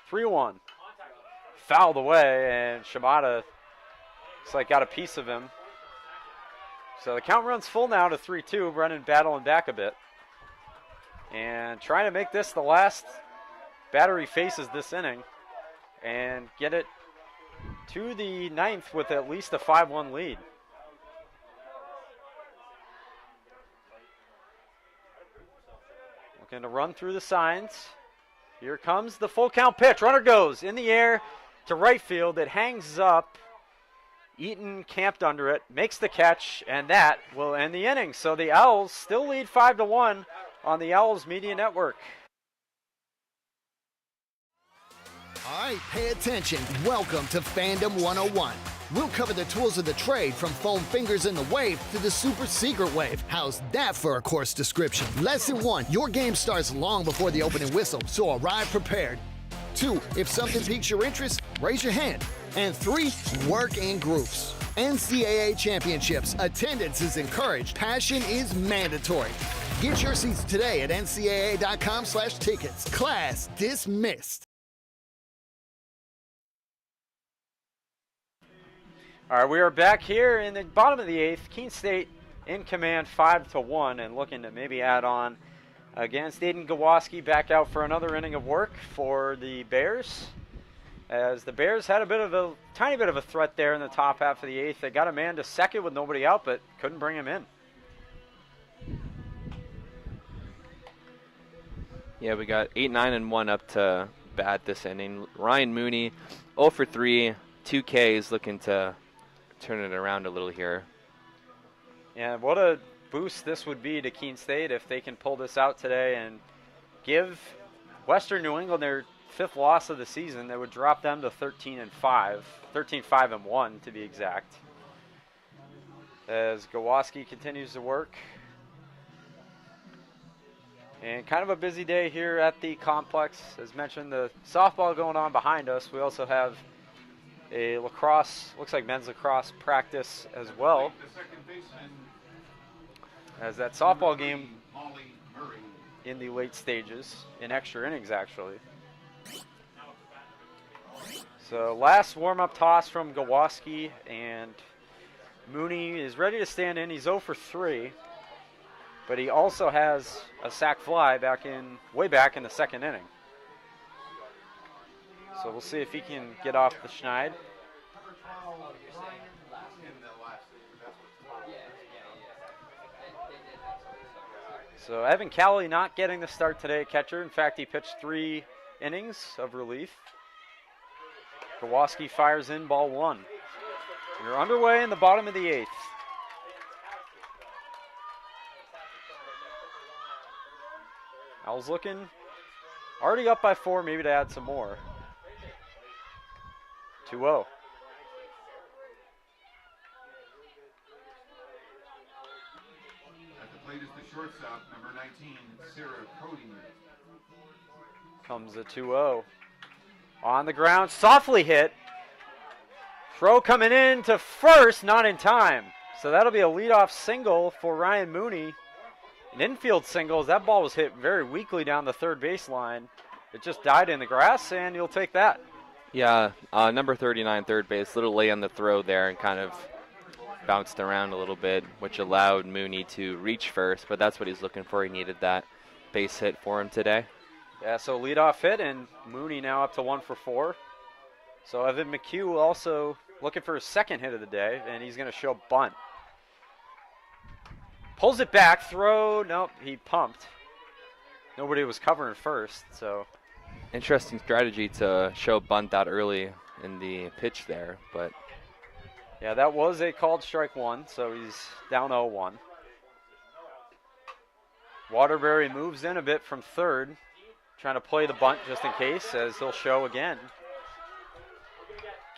3-1. Fouled away, and Shimada looks like got a piece of him. So the count runs full now to 3-2. Brennan battling back a bit. And trying to make this the last Battery faces this inning and get it to the ninth with at least a 5-1 lead. Looking to run through the signs. Here comes the full count pitch. Runner goes in the air to right field. It hangs up. Eaton camped under it, makes the catch, and that will end the inning. So the Owls still lead 5-1 on the Owls Media Network. All right, pay attention. Welcome to Fandom 101. We'll cover the tools of the trade from foam fingers in the wave to the super secret wave. How's that for a course description? Lesson 1, your game starts long before the opening whistle, so arrive prepared. 2, if something piques your interest, raise your hand. And 3, work in groups. NCAA championships, attendance is encouraged, passion is mandatory. Get your seats today at ncaa.com/tickets. Class dismissed. All right, we are back here in the bottom of the 8th. Keene State in command 5-1 and looking to maybe add on against Aiden Gawoski back out for another inning of work for the Bears. As the Bears had a tiny bit of a threat there in the top half of the 8th. They got a man to second with nobody out, but couldn't bring him in. Yeah, we got 8, 9, and 1 up to bat this inning. Ryan Mooney, 0 for 3, 2 Ks, looking to turn it around a little here. Yeah, what a boost this would be to Keene State if they can pull this out today and give Western New England their 5th loss of the season. That would drop them to 13-5-1 to be exact. As Gawoski continues to work. And kind of a busy day here at the complex. As mentioned, the softball going on behind us. We also have a lacrosse, looks like men's lacrosse practice as well. As that softball game in the late stages, in extra innings actually. So last warm-up toss from Gawoski, and Mooney is ready to stand in. He's 0 for 3, but he also has a sac fly way back in the 2nd inning. So we'll see if he can get off the schneid. So Evan Cowley not getting the start today, catcher. In fact, he pitched 3 innings of relief. Gawoski fires in ball 1. We're underway in the bottom of the 8th. Owls looking already up by 4, maybe to add some more. 2-0. At the plate is the shortstop, number 19, Sarah Cody. Comes a 2-0. On the ground, softly hit. Throw coming in to first, not in time. So that'll be a leadoff single for Ryan Mooney. An infield single, as that ball was hit very weakly down the third baseline. It just died in the grass, and you'll take that. Yeah, number 39, third base, a little late on the throw there and kind of bounced around a little bit, which allowed Mooney to reach first, but that's what he's looking for. He needed that base hit for him today. Yeah, so leadoff hit, and Mooney now up to 1 for 4. So Evan McHugh also looking for his 2nd hit of the day, and he's going to show bunt. Pulls it back, throw, nope, he pumped. Nobody was covering first, so. Interesting strategy to show bunt that early in the pitch there, but. Yeah, that was a called strike 1, so he's down 0-1. Waterbury moves in a bit from third, trying to play the bunt just in case, as he'll show again.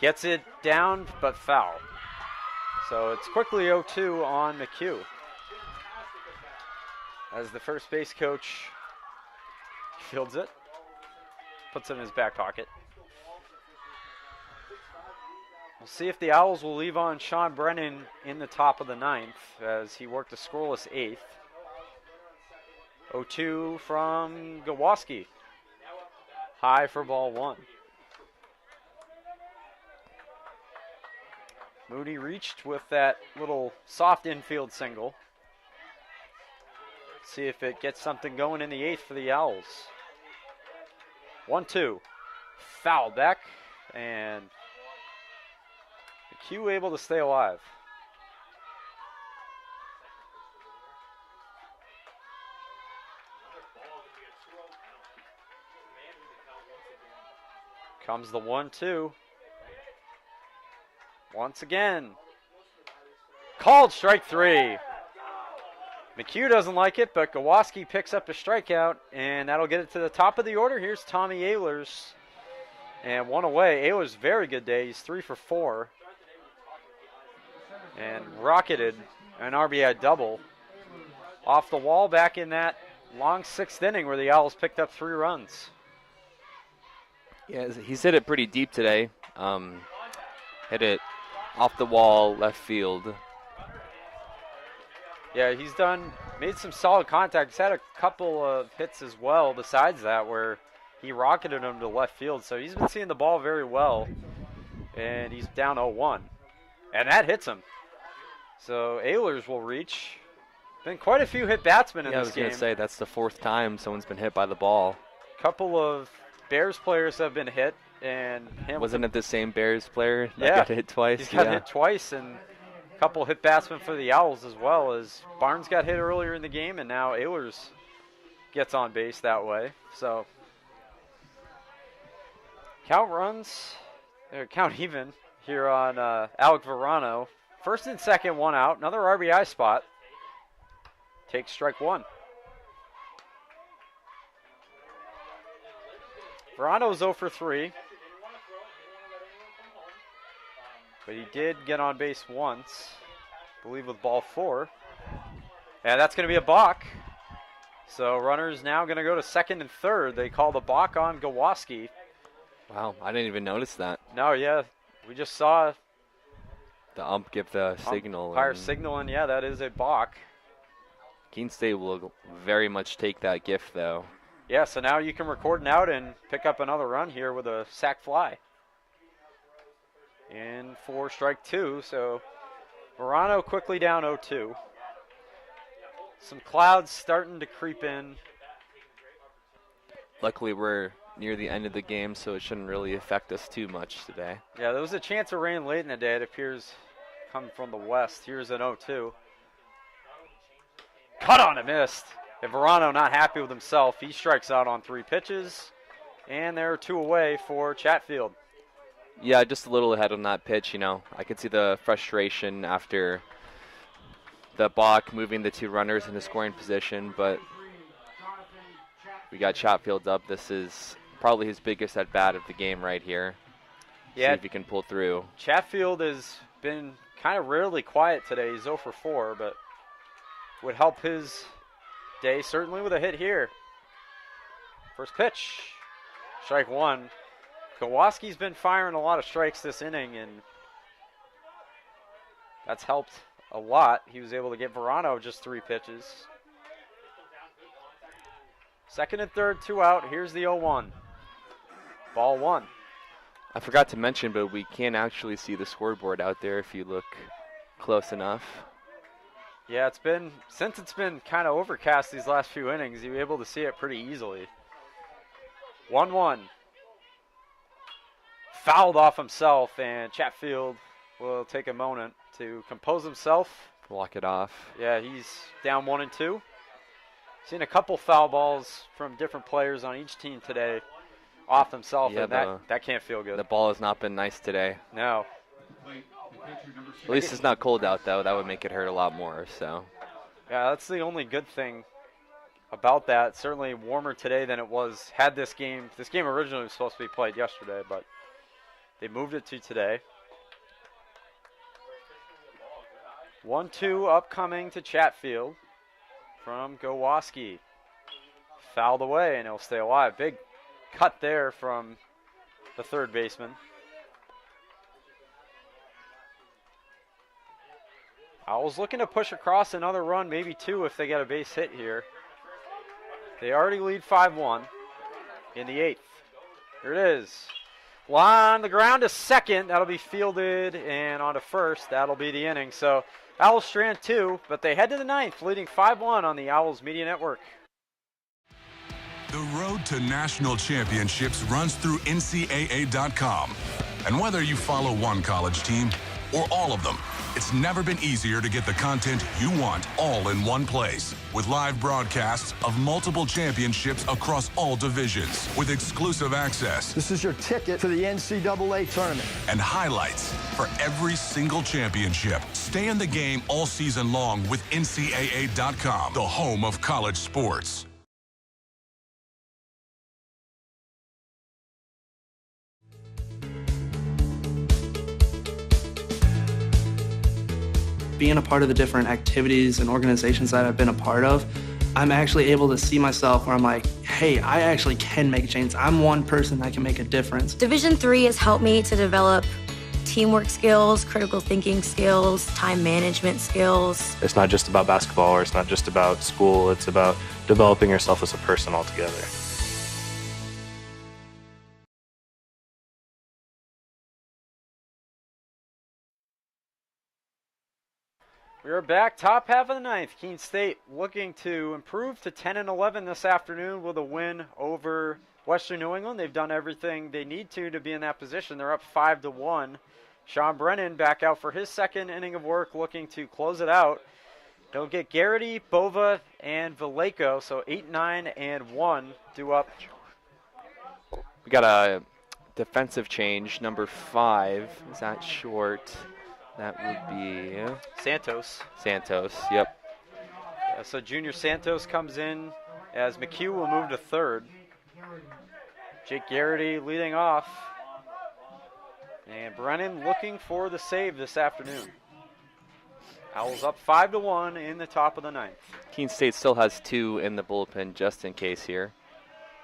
Gets it down, but foul. So it's quickly 0-2 on McHugh. As the first base coach fields it, puts it in his back pocket. We'll see if the Owls will leave on Sean Brennan in the top of the 9th as he worked a scoreless 8th. 0-2 from Gawoski. High for ball 1. Mooney reached with that little soft infield single. See if it gets something going in the 8th for the Owls. 1-2. Foul back, and McHugh able to stay alive. Comes the 1-2. Once again. Called strike 3. McHugh doesn't like it, but Gawoski picks up a strikeout, and that'll get it to the top of the order. Here's Tommy Ehlers, and one away. Ehlers, very good day. He's 3 for 4, and rocketed an RBI double off the wall back in that long 6th inning where the Owls picked up 3 runs. Yeah, he's hit it pretty deep today. Hit it off the wall, left field. Yeah, he's made some solid contact. He's had a couple of hits as well besides that where he rocketed him to left field. So he's been seeing the ball very well, and he's down 0-1. And that hits him. So Ehlers will reach. Been quite a few hit batsmen in this game. I was going to say, that's the 4th time someone's been hit by the ball. Couple of Bears players have been hit, and Wasn't it the same Bears player that got hit twice? He's got hit twice, and a couple hit batsmen for the Owls as well, as Barnes got hit earlier in the game, and now Ehlers gets on base that way. So count even here on Alec Verano. 1st and 2nd, 1 out. Another RBI spot. Takes strike 1. Verano's 0 for 3. But he did get on base once, I believe with ball 4. And that's going to be a balk. So runners now going to go to 2nd and 3rd. They call the balk on Gawoski. Wow, I didn't even notice that. No, yeah. We just saw the ump give the signal. Umpire signal, and yeah, that is a balk. Keene State will very much take that gift, though. Yeah, so now you can record an out and pick up another run here with a sac fly. In for strike 2, so Verano quickly down 0-2. Some clouds starting to creep in. Luckily, we're near the end of the game, so it shouldn't really affect us too much today. Yeah, there was a chance of rain late in the day. It appears coming from the west. Here's an 0-2. Cut on, it missed. And Verano not happy with himself. He strikes out on 3 pitches, and there are 2 away for Chatfield. Yeah, just a little ahead on that pitch, you know. I could see the frustration after the balk moving the 2 runners into scoring position, but we got Chatfield up. This is probably his biggest at-bat of the game right here. Yeah. See if he can pull through. Chatfield has been kind of rarely quiet today. He's 0 for 4, but would help his day, certainly with a hit here. First pitch, strike 1. Gawoski's been firing a lot of strikes this inning, and that's helped a lot. He was able to get Verano just 3 pitches. 2nd and 3rd, 2 out. Here's the 0-1. Ball 1. I forgot to mention, but we can actually see the scoreboard out there if you look close enough. Yeah, since it's been kind of overcast these last few innings, you're able to see it pretty easily. 1-1. Fouled off himself, and Chatfield will take a moment to compose himself. Walk it off. Yeah, he's down 1-2. Seen a couple foul balls from different players on each team today off himself, yeah, and that can't feel good. The ball has not been nice today. No. At least it's not cold out, though. That would make it hurt a lot more. So. Yeah, that's the only good thing about that. Certainly warmer today than it was had this game. This game originally was supposed to be played yesterday, but they moved it to today. 1-2 upcoming to Chatfield from Gawoski. Fouled away, and he'll stay alive. Big cut there from the 3rd baseman. Owls looking to push across another run, maybe 2 if they get a base hit here. They already lead 5-1 in the 8th. Here it is. On the ground to 2nd. That'll be fielded, and on to 1st. That'll be the inning. So Owls strand 2, but they head to the 9th, leading 5-1 on the Owls Media Network. The The road to national championships runs through NCAA.com. And whether you follow one college team or all of them, it's never been easier to get the content you want all in one place. With live broadcasts of multiple championships across all divisions, with exclusive access. This is your ticket to the NCAA tournament. And highlights for every single championship. Stay in the game all season long with NCAA.com, the home of college sports. Being a part of the different activities and organizations that I've been a part of, I'm actually able to see myself where I'm like, hey, I actually can make a change. I'm one person that can make a difference. Division III has helped me to develop teamwork skills, critical thinking skills, time management skills. It's not just about basketball, or it's not just about school. It's about developing yourself as a person altogether. We are back, top half of the ninth. Keene State looking to improve to 10-11 this afternoon with a win over Western New England. They've done everything they need to be in that position. They're up 5-1. Sean Brennan back out for his second inning of work, looking to close it out. He'll get Garrity, Bova, and Vallejo, so 8, 9, and 1 due up. We got a defensive change, number 5. Is that short? That would be Santos. Santos, yep. So Junior Santos comes in as McHugh will move to third. Jake Garrity leading off. And Brennan looking for the save this afternoon. Owls up 5-1 in the top of the ninth. Keene State still has 2 in the bullpen just in case here.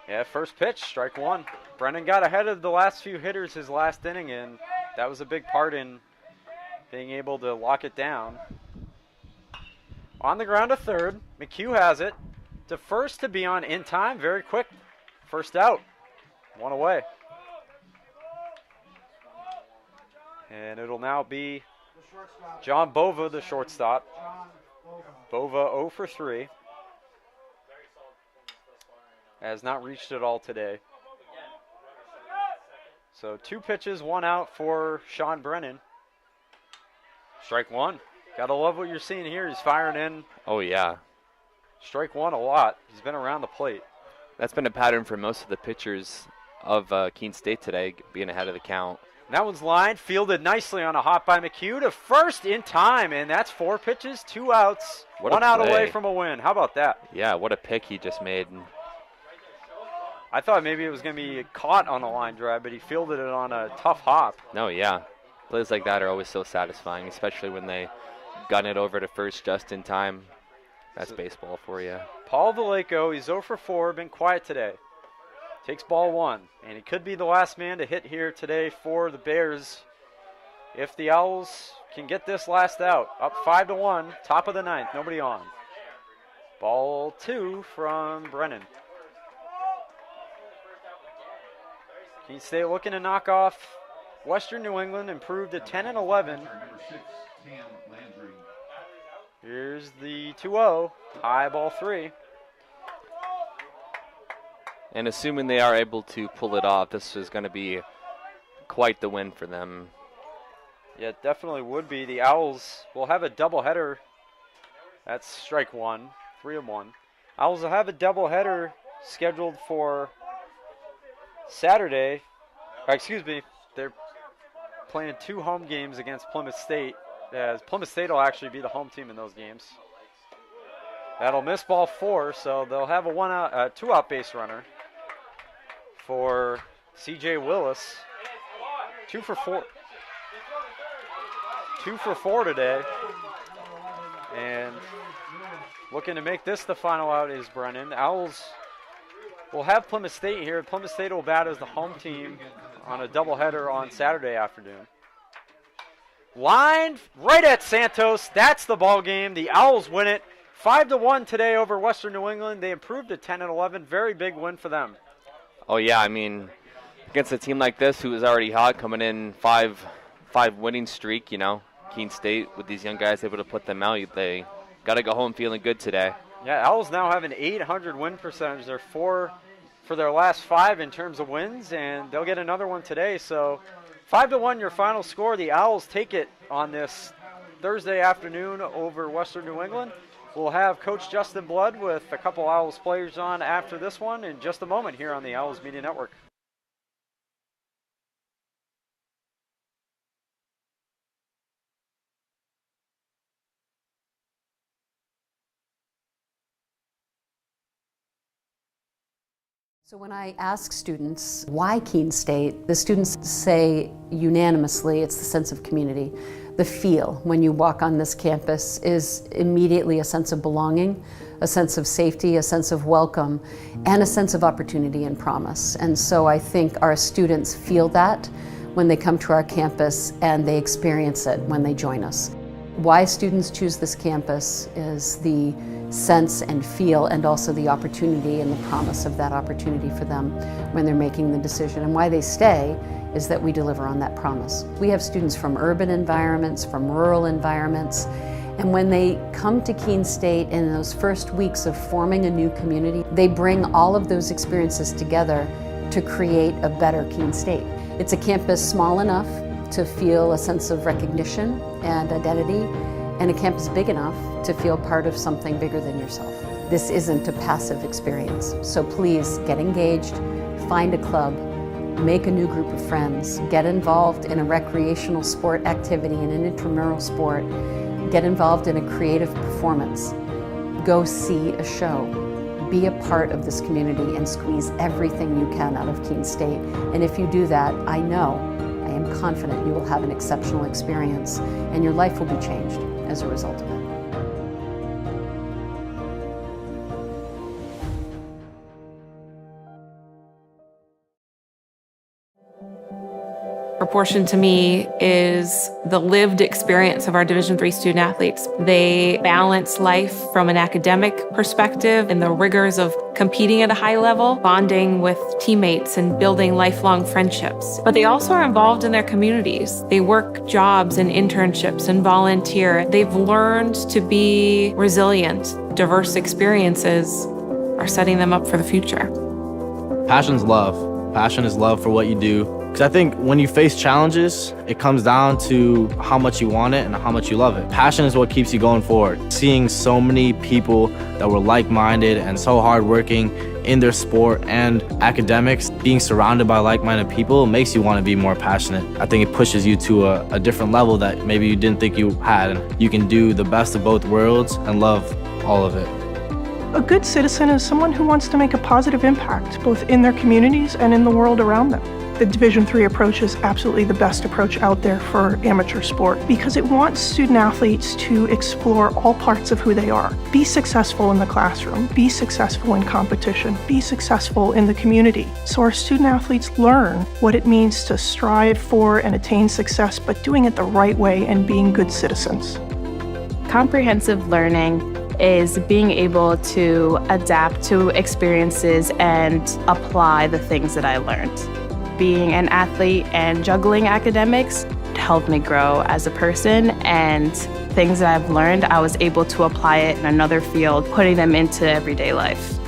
Yeah, first pitch, strike 1. Brennan got ahead of the last few hitters his last inning, and that was a big part in being able to lock it down. On the ground to third. McHugh has it. To first to be on in time. Very quick. First out. 1 away. And it'll now be John Bova, the shortstop. Bova 0 for 3. Has not reached it all today. So 2 pitches, 1 out for Sean Brennan. Strike 1. Gotta love what you're seeing here. He's firing in. Oh, yeah. Strike 1 a lot. He's been around the plate. That's been a pattern for most of the pitchers of Keene State today, being ahead of the count. And that one's lined, fielded nicely on a hop by McHugh to first in time, and that's 4 pitches, 2 outs, 1 out away from a win. How about that? Yeah, what a pick he just made. I thought maybe it was going to be caught on the line drive, but he fielded it on a tough hop. No, yeah. Plays like that are always so satisfying, especially when they gun it over to first just in time. That's baseball for you. Paul Vallejo, he's 0 for 4, been quiet today. Takes ball 1, and he could be the last man to hit here today for the Bears if the Owls can get this last out. Up 5-1, top of the ninth, nobody on. Ball 2 from Brennan. Keene State looking to knock off Western New England, improved to 10-11. Here's the 2-0, high ball 3. And assuming they are able to pull it off, this is going to be quite the win for them. Yeah, it definitely would be. The Owls will have a doubleheader. That's strike 1, 3-1. Owls will have a doubleheader scheduled for Saturday. They're playing 2 home games against Plymouth State, as Plymouth State will actually be the home team in those games. That'll miss ball 4, so they'll have a 2-out base runner for C.J. Willis. 2 for 4. 2 for 4 today. And looking to make this the final out is Brennan. The Owls will have Plymouth State here. Plymouth State will bat as the home team on a doubleheader on Saturday afternoon. Lined right at Santos. That's the ball game. The Owls win it 5-1 today over Western New England. They improved to 10-11. Very big win for them. Oh, yeah, I mean, against a team like this who is already hot, coming in 5 winning streak, you know, Keene State with these young guys able to put them out, they got to go home feeling good today. Yeah, Owls now have an 800 win percentage. They're 4 for their last 5 in terms of wins, and they'll get another one today. So 5-1 your final score. The Owls take it on this Thursday afternoon over Western New England. We'll have Coach Justin Blood with a couple Owls players on after this one in just a moment here on the Owls Media Network. So when I ask students why Keene State, the students say unanimously it's the sense of community. The feel when you walk on this campus is immediately a sense of belonging, a sense of safety, a sense of welcome, and a sense of opportunity and promise. And so I think our students feel that when they come to our campus, and they experience it when they join us. Why students choose this campus is the sense and feel, and also the opportunity and the promise of that opportunity for them when they're making the decision. And why they stay is that we deliver on that promise. We have students from urban environments, from rural environments, and when they come to Keene State in those first weeks of forming a new community, they bring all of those experiences together to create a better Keene State. It's a campus small enough to feel a sense of recognition and identity, and a campus big enough to feel part of something bigger than yourself. This isn't a passive experience, so please get engaged, find a club, make a new group of friends, get involved in a recreational sport activity, in an intramural sport, get involved in a creative performance, go see a show, be a part of this community and squeeze everything you can out of Keene State. And if you do that, I am confident you will have an exceptional experience and your life will be changed as a result of it. Proportion to me is the lived experience of our Division III student athletes. They balance life from an academic perspective and the rigors of competing at a high level, bonding with teammates and building lifelong friendships. But they also are involved in their communities. They work jobs and internships and volunteer. They've learned to be resilient. Diverse experiences are setting them up for the future. Passion's love. Passion is love for what you do. Because I think when you face challenges, it comes down to how much you want it and how much you love it. Passion is what keeps you going forward. Seeing so many people that were like-minded and so hardworking in their sport and academics, being surrounded by like-minded people makes you want to be more passionate. I think it pushes you to a different level that maybe you didn't think you had. And you can do the best of both worlds and love all of it. A good citizen is someone who wants to make a positive impact, both in their communities and in the world around them. The Division III approach is absolutely the best approach out there for amateur sport because it wants student athletes to explore all parts of who they are. Be successful in the classroom, be successful in competition, be successful in the community. So our student athletes learn what it means to strive for and attain success, but doing it the right way and being good citizens. Comprehensive learning is being able to adapt to experiences and apply the things that I learned. Being an athlete and juggling academics helped me grow as a person, and things that I've learned, I was able to apply it in another field, putting them into everyday life.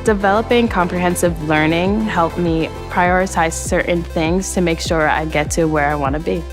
Developing comprehensive learning helped me prioritize certain things to make sure I get to where I want to be.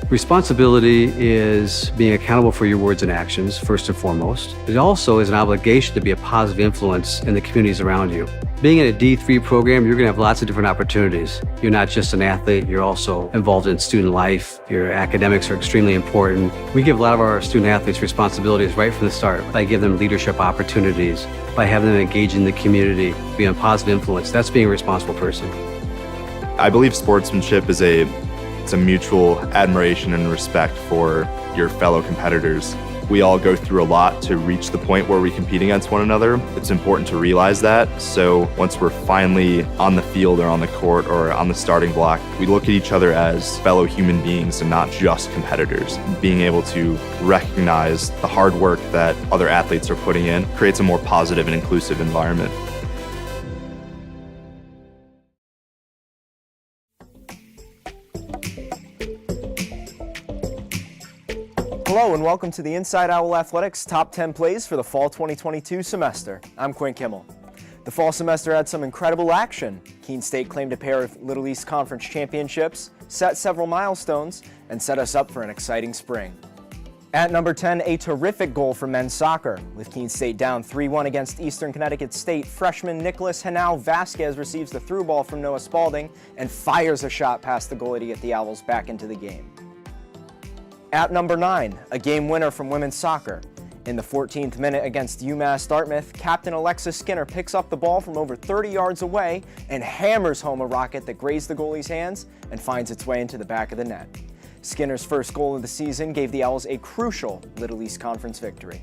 Responsibility is being accountable for your words and actions, first and foremost. It also is an obligation to be a positive influence in the communities around you. Being in a D3 program, you're going to have lots of different opportunities. You're not just an athlete, you're also involved in student life. Your academics are extremely important. We give a lot of our student athletes responsibilities right from the start by giving them leadership opportunities, by having them engage in the community, being a positive influence. That's being a responsible person. I believe sportsmanship is a mutual admiration and respect for your fellow competitors. We all go through a lot to reach the point where we compete against one another. It's important to realize that. So once we're finally on the field or on the court or on the starting block, we look at each other as fellow human beings and not just competitors. Being able to recognize the hard work that other athletes are putting in creates a more positive and inclusive environment. Hello and welcome to the Inside Owl Athletics Top 10 Plays for the Fall 2022 semester. I'm Quinn Kimmel. The fall semester had some incredible action. Keene State claimed a pair of Little East Conference championships, set several milestones, and set us up for an exciting spring. At number 10, a terrific goal for men's soccer. With Keene State down 3-1 against Eastern Connecticut State, freshman Nicholas Henao Vasquez receives the through ball from Noah Spalding and fires a shot past the goalie to get the Owls back into the game. At number 9, a game winner from women's soccer. In the 14th minute against UMass Dartmouth, Captain Alexis Skinner picks up the ball from over 30 yards away and hammers home a rocket that grazed the goalie's hands and finds its way into the back of the net. Skinner's first goal of the season gave the Owls a crucial Little East Conference victory.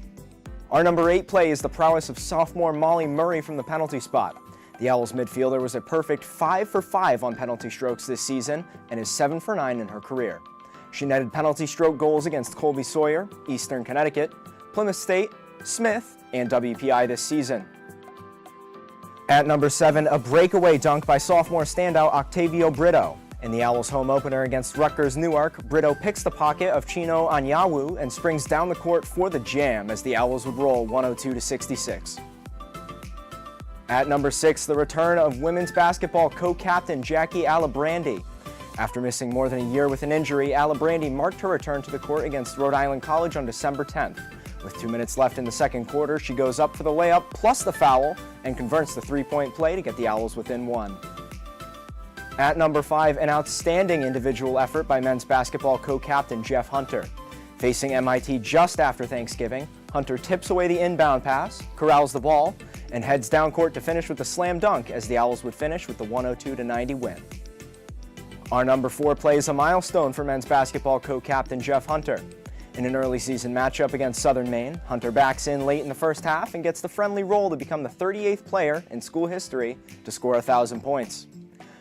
Our number 8 play is the prowess of sophomore Molly Murray from the penalty spot. The Owls midfielder was a perfect 5 for 5 on penalty strokes this season and is 7 for 9 in her career. She netted penalty stroke goals against Colby Sawyer, Eastern Connecticut, Plymouth State, Smith, and WPI this season. At number 7, a breakaway dunk by sophomore standout Octavio Brito. In the Owls' home opener against Rutgers Newark, Brito picks the pocket of Chino Anyawu and springs down the court for the jam as the Owls would roll 102-66. At number 6, the return of women's basketball co-captain Jackie Alibrandi. After missing more than a year with an injury, Alibrandi marked her return to the court against Rhode Island College on December 10th. With 2 minutes left in the second quarter, she goes up for the layup plus the foul and converts the three-point play to get the Owls within 1. At number 5, an outstanding individual effort by men's basketball co-captain Jeff Hunter. Facing MIT just after Thanksgiving, Hunter tips away the inbound pass, corrals the ball, and heads down court to finish with a slam dunk as the Owls would finish with the 102-90 win. Our number 4 play is a milestone for men's basketball co-captain Jeff Hunter. In an early season matchup against Southern Maine, Hunter backs in late in the first half and gets the friendly roll to become the 38th player in school history to score 1,000 points.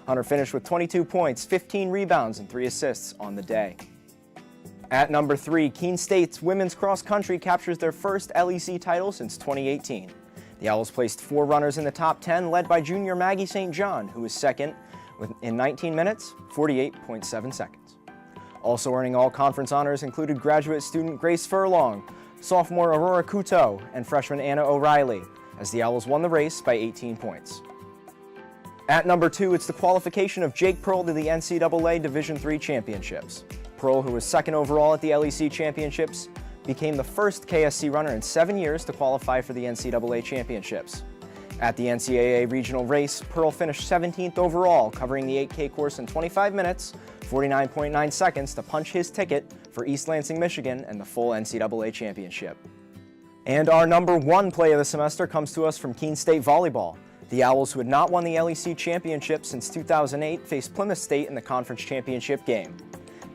Hunter finished with 22 points, 15 rebounds, and 3 assists on the day. At number 3, Keene State's women's cross country captures their first LEC title since 2018. The Owls placed 4 runners in the top 10, led by junior Maggie St. John, who was second in 19 minutes, 48.7 seconds. Also earning all conference honors included graduate student Grace Furlong, sophomore Aurora Couto, and freshman Anna O'Reilly, as the Owls won the race by 18 points. At number 2, it's the qualification of Jake Pearl to the NCAA Division III Championships. Pearl, who was second overall at the LEC Championships, became the first KSC runner in 7 years to qualify for the NCAA Championships. At the NCAA regional race, Pearl finished 17th overall, covering the 8K course in 25 minutes, 49.9 seconds to punch his ticket for East Lansing, Michigan, and the full NCAA championship. And our number 1 play of the semester comes to us from Keene State Volleyball. The Owls, who had not won the LEC championship since 2008, faced Plymouth State in the conference championship game.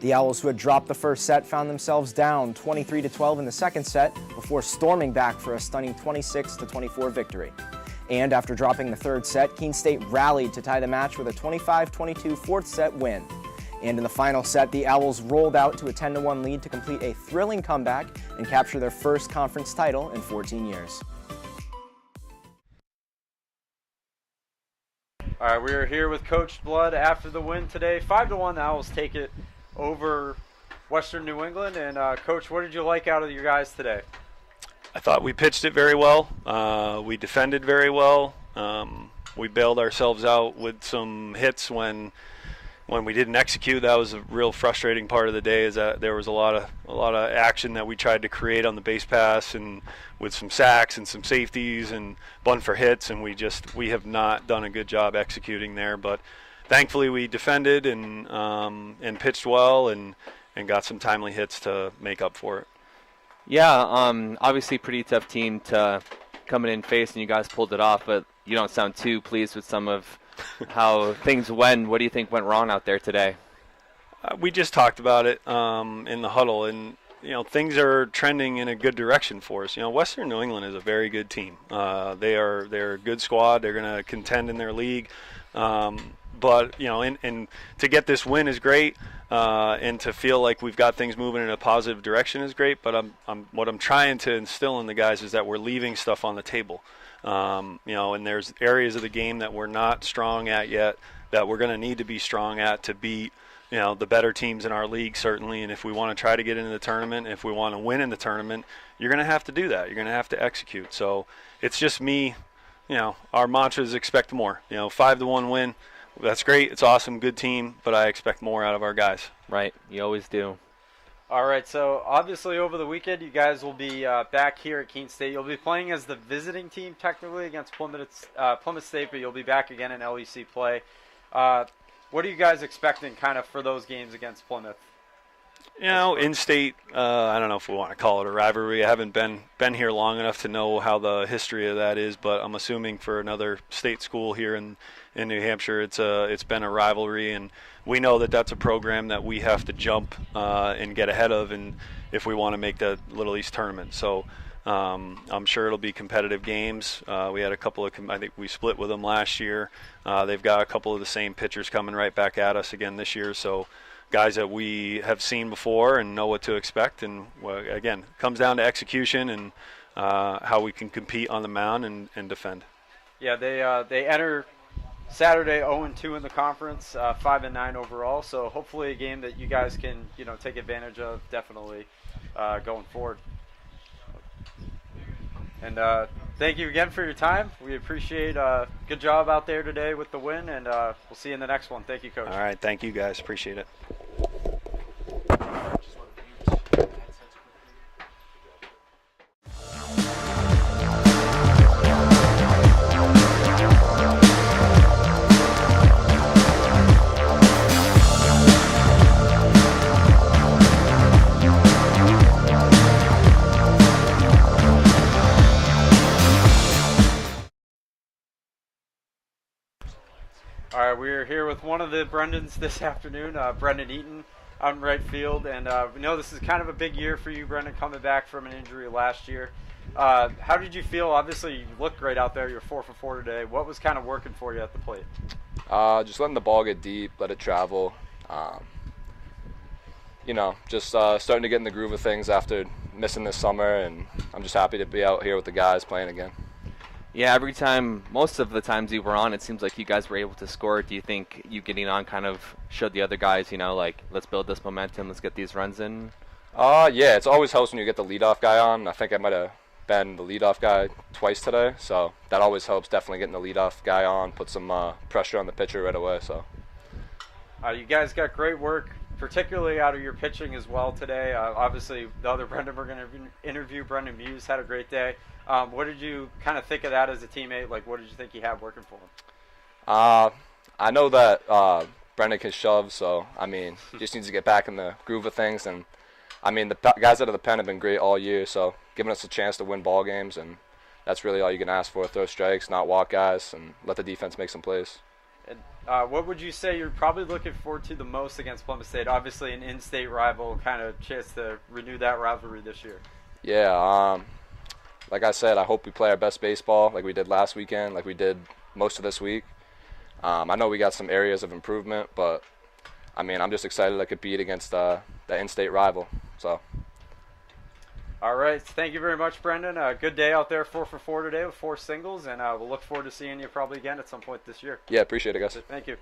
The Owls, who had dropped the first set, found themselves down 23-12 in the second set before storming back for a stunning 26-24 victory. And after dropping the third set, Keene State rallied to tie the match with a 25-22 fourth set win. And in the final set, the Owls rolled out to a 10-1 lead to complete a thrilling comeback and capture their first conference title in 14 years. All right, we are here with Coach Blood after the win today. 5-1, the Owls take it over Western New England. And Coach, what did you like out of your guys today? I thought we pitched it very well. We defended very well. We bailed ourselves out with some hits when we didn't execute. That was a real frustrating part of the day. Is that there was a lot of action that we tried to create on the base pass and with some sacks and some safeties and bunt for hits, and we have not done a good job executing there. But thankfully we defended and pitched well and got some timely hits to make up for it. Yeah, obviously pretty tough team to come in and face, and you guys pulled it off, but you don't sound too pleased with some of how things went. What do you think went wrong out there today? We just talked about it in the huddle, and things are trending in a good direction for us. Western New England is a very good team. They're a good squad. They're going to contend in their league. But and to get this win is great, and to feel like we've got things moving in a positive direction is great. But what I'm trying to instill in the guys is that we're leaving stuff on the table. And there's areas of the game that we're not strong at yet that we're going to need to be strong at to beat the better teams in our league, certainly. And if we want to try to get into the tournament, if we want to win in the tournament, you're going to have to do that. You're going to have to execute. So it's just me our mantra is expect more. 5-1 win. That's great. It's awesome. Good team, but I expect more out of our guys. Right. You always do. All right, so obviously over the weekend you guys will be back here at Keene State. You'll be playing as the visiting team technically against Plymouth State, but you'll be back again in LEC play. What are you guys expecting kind of for those games against Plymouth? In-state, I don't know if we want to call it a rivalry. I haven't been here long enough to know how the history of that is, but I'm assuming for another state school here in New Hampshire, it's been a rivalry, and we know that that's a program that we have to jump and get ahead of, and if we want to make the Little East tournament. So I'm sure it'll be competitive games. We had a couple of, I think we split with them last year. They've got a couple of the same pitchers coming right back at us again this year. So guys that we have seen before and know what to expect. And again, it comes down to execution and how we can compete on the mound and defend. Yeah, they enter Saturday 0-2 in the conference, 5-9 overall. So hopefully a game that you guys can take advantage of definitely going forward. And thank you again for your time. We appreciate good job out there today with the win, and we'll see you in the next one. Thank you, Coach. All right, thank you guys. Appreciate it. All right, we're here with one of the Brendans this afternoon, Brendan Eaton, out in right field. And we know this is kind of a big year for you, Brendan, coming back from an injury last year. How did you feel? Obviously, you looked great out there. You're 4 for 4 today. What was kind of working for you at the plate? Just letting the ball get deep, let it travel. Just starting to get in the groove of things after missing this summer, and I'm just happy to be out here with the guys playing again. Yeah, most of the times you were on, it seems like you guys were able to score. Do you think you getting on kind of showed the other guys, let's build this momentum, let's get these runs in? Yeah, it's always helps when you get the leadoff guy on. I think I might have been the leadoff guy twice today, so that always helps, definitely getting the leadoff guy on, put some pressure on the pitcher right away. So you guys got great work, particularly out of your pitching as well today. Obviously, the other Brendan we're going to interview, Brendan Muse, had a great day. What did you kind of think of that as a teammate? What did you think he had working for him? I know that Brendan can shove, so, just needs to get back in the groove of things. And, the guys out of the pen have been great all year, so giving us a chance to win ball games, and that's really all you can ask for. Throw strikes, not walk guys, and let the defense make some plays. And what would you say you're probably looking forward to the most against Plymouth State? Obviously an in-state rival, kind of chance to renew that rivalry this year. Yeah, like I said, I hope we play our best baseball like we did last weekend, like we did most of this week. I know we got some areas of improvement, but, I'm just excited to compete against the in-state rival. So. All right. Thank you very much, Brendan. Good day out there, 4 for 4 today with 4 singles, and we'll look forward to seeing you probably again at some point this year. Yeah, appreciate it, guys. Thank you.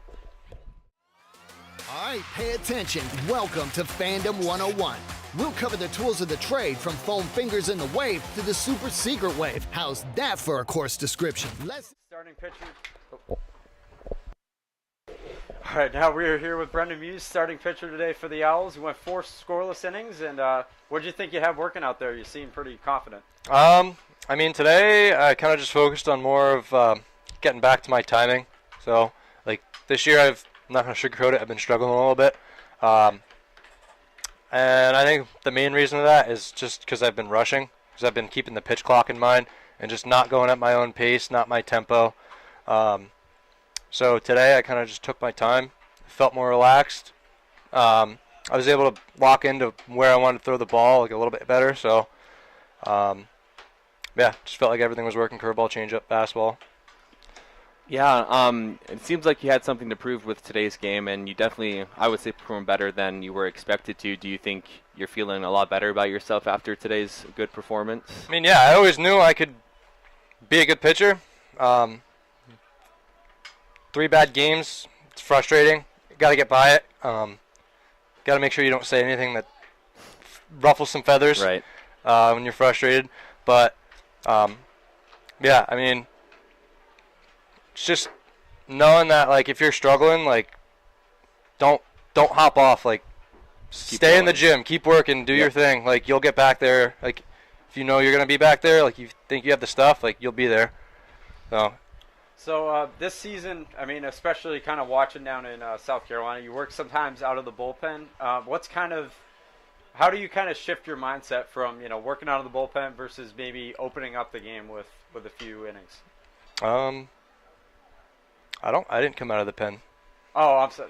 All right, pay attention. Welcome to Fandom 101. We'll cover the tools of the trade from foam fingers in the wave to the super secret wave. How's that for a course description? Starting pitcher. Oh. All right, now we are here with Brendan Muse, starting pitcher today for the Owls. You went 4 scoreless innings, and what did you think you have working out there? You seem pretty confident. Today I kind of just focused on more of getting back to my timing. So, this year I'm not going to sugarcoat it. I've been struggling a little bit. And I think the main reason of that is just because I've been rushing, because I've been keeping the pitch clock in mind and just not going at my own pace, not my tempo. So today I kind of just took my time, felt more relaxed. I was able to lock into where I wanted to throw the ball a little bit better. So, just felt like everything was working, curveball, changeup, fastball. Yeah, it seems like you had something to prove with today's game, and you definitely, I would say, performed better than you were expected to. Do you think you're feeling a lot better about yourself after today's good performance? I always knew I could be a good pitcher. 3 bad games, it's frustrating. You got to get by it. Got to make sure you don't say anything that ruffles some feathers when you're frustrated. But, it's just knowing that, like, if you're struggling, like, don't hop off. Like, stay in the gym, keep working, do your thing. Like, you'll get back there. Like, if you know you're gonna be back there, like, you think you have the stuff, like, you'll be there. So this season, I mean, especially kind of watching down in South Carolina, you work sometimes out of the bullpen. How do you kind of shift your mindset from, you know, working out of the bullpen versus maybe opening up the game with a few innings? I didn't come out of the pen. Oh, I'm sorry.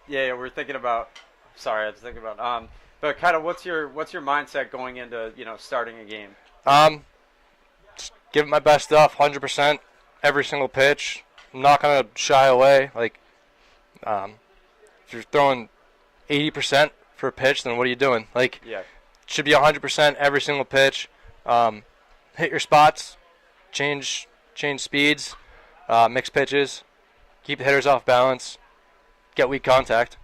Yeah, we're thinking about. Sorry, I was thinking about. But kind of, what's your mindset going into, you know, starting a game? Just give it my best stuff, 100%, every single pitch. I'm not gonna shy away. Like, if you're throwing 80% for a pitch, then what are you doing? Like, it should be 100% every single pitch. Hit your spots, change speeds, mix pitches, keep the hitters off balance, get weak contact,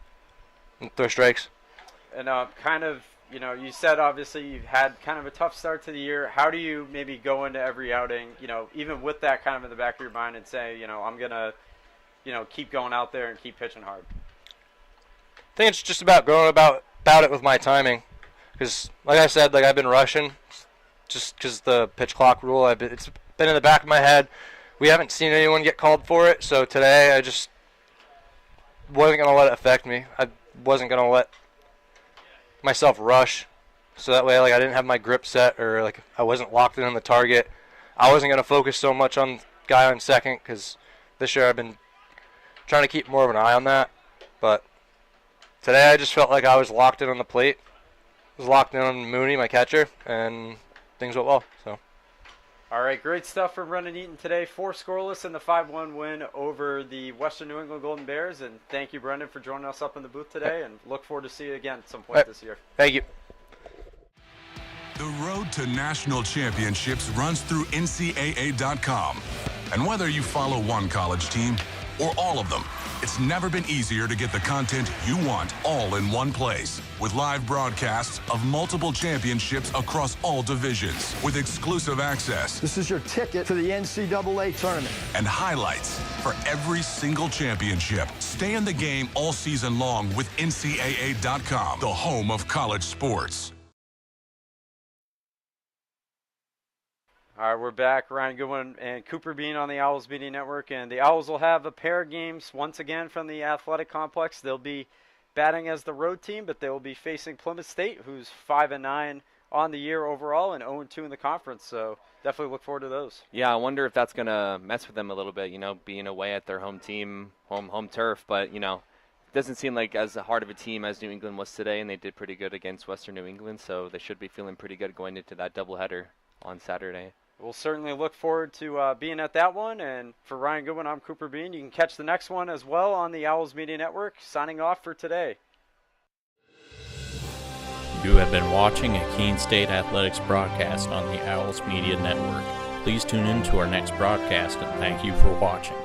and throw strikes. And kind of, you know, you said obviously you've had kind of a tough start to the year. How do you maybe go into every outing, you know, even with that kind of in the back of your mind, and say, you know, I'm going to, you know, keep going out there and keep pitching hard? I think it's just about going about it with my timing. Because, like I said, like, I've been rushing just because the pitch clock rule. It's been in the back of my head. We haven't seen anyone get called for it, so today I just wasn't going to let it affect me. I wasn't going to let myself rush, so that way, like, I didn't have my grip set, or like I wasn't locked in on the target. I wasn't going to focus so much on the guy on second, because this year I've been trying to keep more of an eye on that. But today I just felt like I was locked in on the plate. I was locked in on Mooney, my catcher, and things went well. So. All right, great stuff from Brendan Eaton today. 4 scoreless in the 5-1 win over the Western New England Golden Bears. And thank you, Brendan, for joining us up in the booth today. And look forward to see you again at some point this year. Thank you. The road to national championships runs through NCAA.com. And whether you follow one college team or all of them, it's never been easier to get the content you want all in one place. With live broadcasts of multiple championships across all divisions, with exclusive access. This is your ticket to the NCAA tournament. And highlights for every single championship. Stay in the game all season long with NCAA.com, the home of college sports. All right, we're back. Ryan Goodwin and Cooper Bean on the Owls Media Network. And the Owls will have a pair of games once again from the athletic complex. They'll be batting as the road team, but they will be facing Plymouth State, who's 5-9 on the year overall and 0-2 in the conference. So definitely look forward to those. Yeah, I wonder if that's going to mess with them a little bit, you know, being away at their home team, home turf. But, you know, it doesn't seem like as hard of a team as New England was today, and they did pretty good against Western New England. So they should be feeling pretty good going into that doubleheader on Saturday. We'll certainly look forward to being at that one. And for Ryan Goodwin, I'm Cooper Bean. You can catch the next one as well on the Owls Media Network. Signing off for today. You have been watching a Keene State Athletics broadcast on the Owls Media Network. Please tune in to our next broadcast, and thank you for watching.